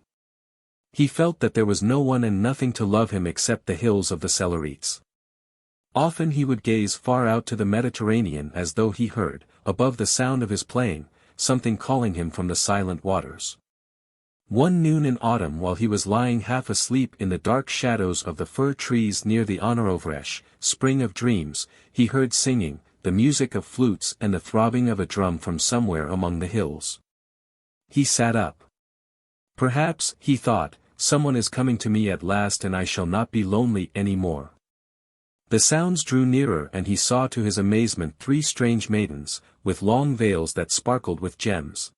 He felt that there was no one and nothing to love him except the hills of the Seleucids. Often he would gaze far out to the Mediterranean as though he heard, above the sound of his playing, something calling him from the silent waters. One noon in autumn while he was lying half asleep in the dark shadows of the fir trees near the Onorovresh, spring of dreams, he heard singing, the music of flutes and the throbbing of a drum from somewhere among the hills. He sat up. Perhaps, he thought, someone is coming to me at last and I shall not be lonely any more. The sounds drew nearer and he saw to his amazement 3 strange maidens, with long veils that sparkled with gems.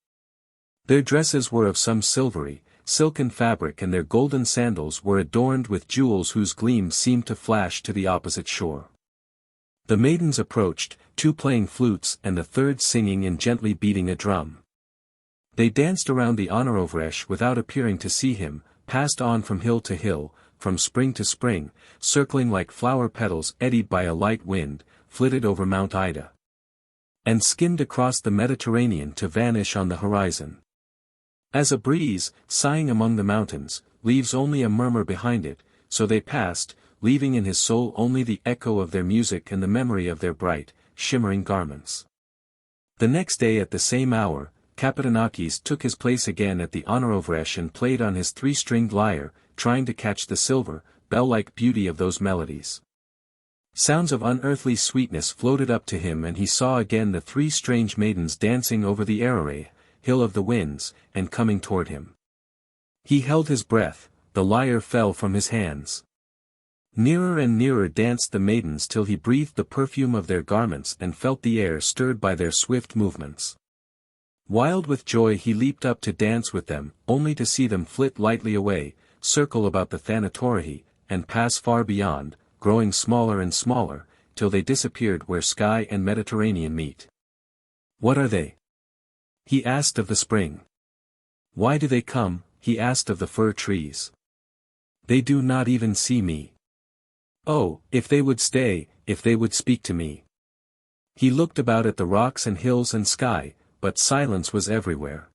Their dresses were of some silvery, silken fabric and their golden sandals were adorned with jewels whose gleams seemed to flash to the opposite shore. The maidens approached, 2 playing flutes and the 3rd singing and gently beating a drum. They danced around the Honorovresh without appearing to see him, passed on from hill to hill, from spring to spring, circling like flower petals eddied by a light wind, flitted over Mount Ida, and skimmed across the Mediterranean to vanish on the horizon. As a breeze, sighing among the mountains, leaves only a murmur behind it, so they passed, leaving in his soul only the echo of their music and the memory of their bright, shimmering garments. The next day at the same hour, Kapitounakis took his place again at the Honorovresh and played on his 3-stringed lyre, trying to catch the silver, bell-like beauty of those melodies. Sounds of unearthly sweetness floated up to him and he saw again the 3 strange maidens dancing over the Araray, hill of the winds, and coming toward him. He held his breath, the lyre fell from his hands. Nearer and nearer danced the maidens till he breathed the perfume of their garments and felt the air stirred by their swift movements. Wild with joy he leaped up to dance with them, only to see them flit lightly away, circle about the Thanatorihi, and pass far beyond, growing smaller and smaller, till they disappeared where sky and Mediterranean meet. What are they? He asked of the spring. Why do they come? He asked of the fir trees. They do not even see me. Oh, if they would stay, if they would speak to me. He looked about at the rocks and hills and sky, but silence was everywhere.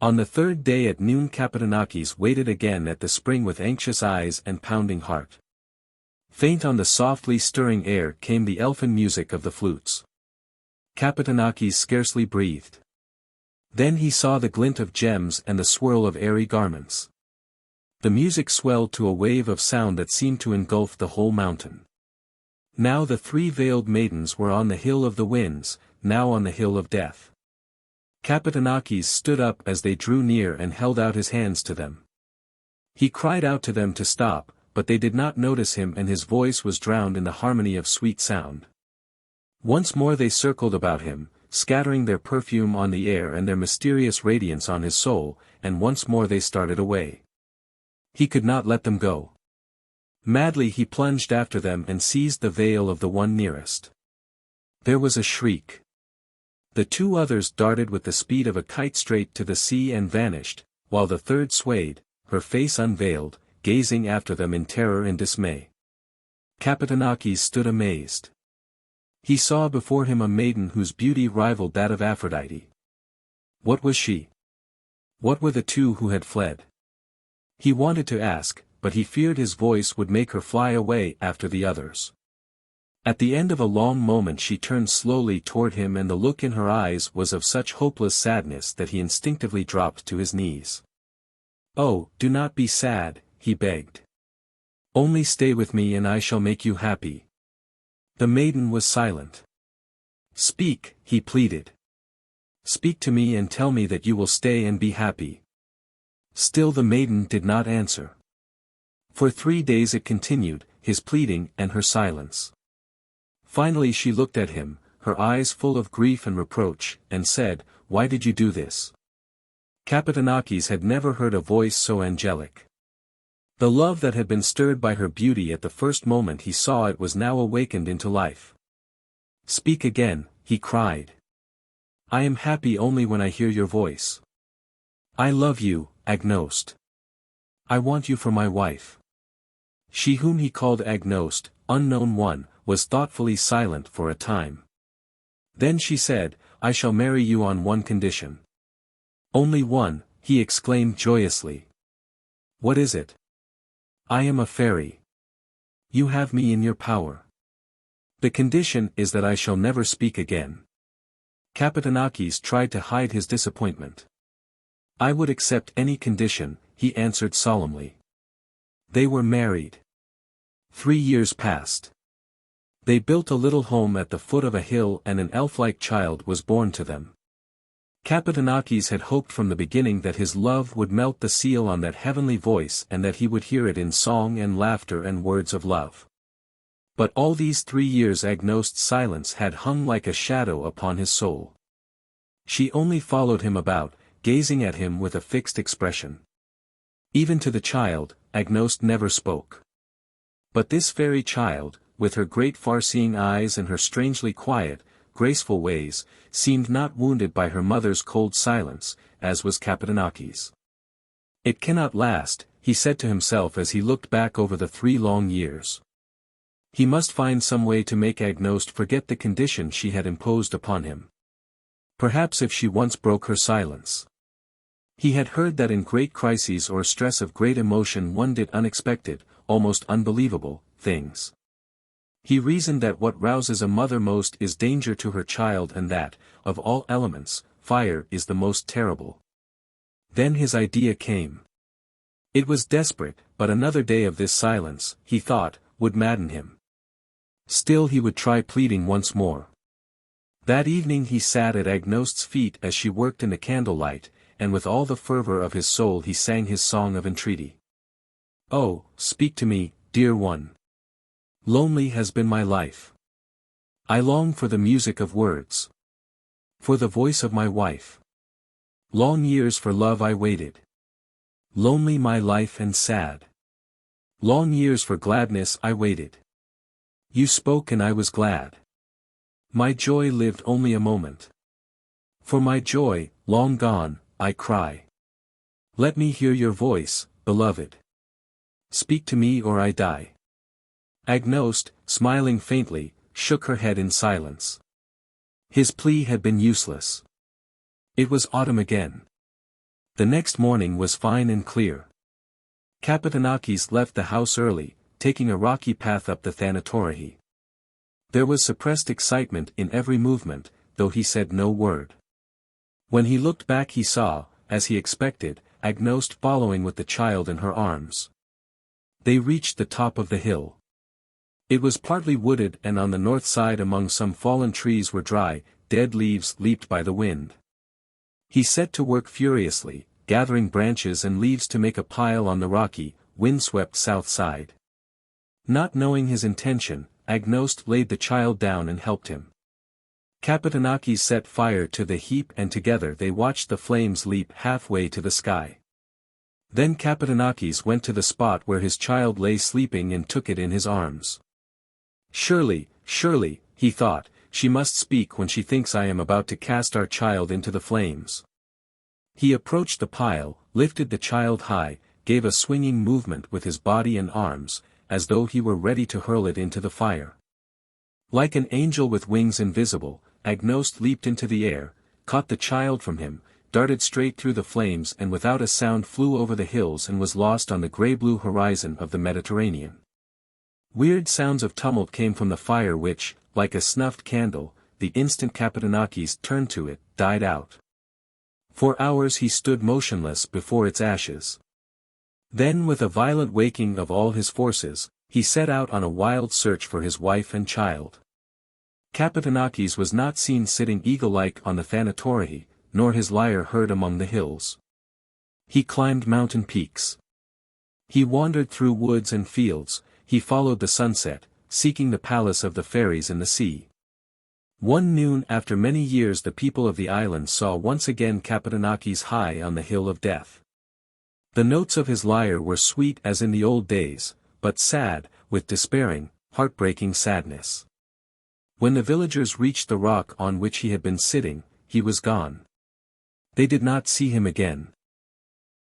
On the 3rd day at noon Kapitounakis waited again at the spring with anxious eyes and pounding heart. Faint on the softly stirring air came the elfin music of the flutes. Kapitounakis scarcely breathed. Then he saw the glint of gems and the swirl of airy garments. The music swelled to a wave of sound that seemed to engulf the whole mountain. Now the 3 veiled maidens were on the hill of the winds, now on the hill of death. Kapitounakis stood up as they drew near and held out his hands to them. He cried out to them to stop, but they did not notice him and his voice was drowned in the harmony of sweet sound. Once more they circled about him, scattering their perfume on the air and their mysterious radiance on his soul, and once more they started away. He could not let them go. Madly he plunged after them and seized the veil of the one nearest. There was a shriek. The 2 others darted with the speed of a kite straight to the sea and vanished, while the 3rd swayed, her face unveiled, gazing after them in terror and dismay. Kapitounakis stood amazed. He saw before him a maiden whose beauty rivaled that of Aphrodite. What was she? What were the 2 who had fled? He wanted to ask, but he feared his voice would make her fly away after the others. At the end of a long moment she turned slowly toward him and the look in her eyes was of such hopeless sadness that he instinctively dropped to his knees. Oh, do not be sad, he begged. Only stay with me and I shall make you happy. The maiden was silent. Speak, he pleaded. Speak to me and tell me that you will stay and be happy. Still the maiden did not answer. For 3 days it continued, his pleading and her silence. Finally she looked at him, her eyes full of grief and reproach, and said, Why did you do this? Kapitounakis had never heard a voice so angelic. The love that had been stirred by her beauty at the first moment he saw it was now awakened into life. Speak again, he cried. I am happy only when I hear your voice. I love you, Agnost. I want you for my wife. She whom he called Agnost, unknown one, was thoughtfully silent for a time. Then she said, I shall marry you on one condition. Only one, he exclaimed joyously. What is it? I am a fairy. You have me in your power. The condition is that I shall never speak again. Kapitounakis tried to hide his disappointment. I would accept any condition, he answered solemnly. They were married. 3 years passed. They built a little home at the foot of a hill and an elf-like child was born to them. Kapitomakis had hoped from the beginning that his love would melt the seal on that heavenly voice and that he would hear it in song and laughter and words of love. But all these 3 years Agnoste's silence had hung like a shadow upon his soul. She only followed him about, gazing at him with a fixed expression. Even to the child, Agnoste never spoke. But this fairy child, with her great far-seeing eyes and her strangely quiet, graceful ways, seemed not wounded by her mother's cold silence, as was Kapitomakis. It cannot last, he said to himself as he looked back over the 3 long years. He must find some way to make Agnoste forget the condition she had imposed upon him. Perhaps if she once broke her silence. He had heard that in great crises or stress of great emotion one did unexpected, almost unbelievable, things. He reasoned that what rouses a mother most is danger to her child and that, of all elements, fire is the most terrible. Then his idea came. It was desperate, but another day of this silence, he thought, would madden him. Still he would try pleading once more. That evening he sat at Agnoste's feet as she worked in the candlelight, and with all the fervor of his soul he sang his song of entreaty. "Oh, speak to me, dear one. Lonely has been my life. I long for the music of words. For the voice of my wife. Long years for love I waited. Lonely my life and sad. Long years for gladness I waited. You spoke and I was glad. My joy lived only a moment. For my joy, long gone, I cry. Let me hear your voice, beloved. Speak to me or I die." Agnoste, smiling faintly, shook her head in silence. His plea had been useless. It was autumn again. The next morning was fine and clear. Kapitomakis left the house early, taking a rocky path up the Thanatorihi. There was suppressed excitement in every movement, though he said no word. When he looked back he saw, as he expected, Agnoste following with the child in her arms. They reached the top of the hill. It was partly wooded and on the north side among some fallen trees were dry, dead leaves leaped by the wind. He set to work furiously, gathering branches and leaves to make a pile on the rocky, wind-swept south side. Not knowing his intention, Agnoste laid the child down and helped him. Kapitomakis set fire to the heap and together they watched the flames leap halfway to the sky. Then Kapitomakis went to the spot where his child lay sleeping and took it in his arms. Surely, he thought, she must speak when she thinks I am about to cast our child into the flames. He approached the pile, lifted the child high, gave a swinging movement with his body and arms, as though he were ready to hurl it into the fire. Like an angel with wings invisible, Agnoste leaped into the air, caught the child from him, darted straight through the flames and without a sound flew over the hills and was lost on the grey-blue horizon of the Mediterranean. Weird sounds of tumult came from the fire which, like a snuffed candle, the instant Kapitomakis turned to it, died out. For hours he stood motionless before its ashes. Then with a violent waking of all his forces, he set out on a wild search for his wife and child. Kapitomakis was not seen sitting eagle-like on the Thanatorihi, nor his lyre heard among the hills. He climbed mountain peaks. He wandered through woods and fields, he followed the sunset, seeking the palace of the fairies in the sea. One noon after many years the people of the island saw once again Kapitomakis high on the hill of death. The notes of his lyre were sweet as in the old days, but sad, with despairing, heartbreaking sadness. When the villagers reached the rock on which he had been sitting, he was gone. They did not see him again.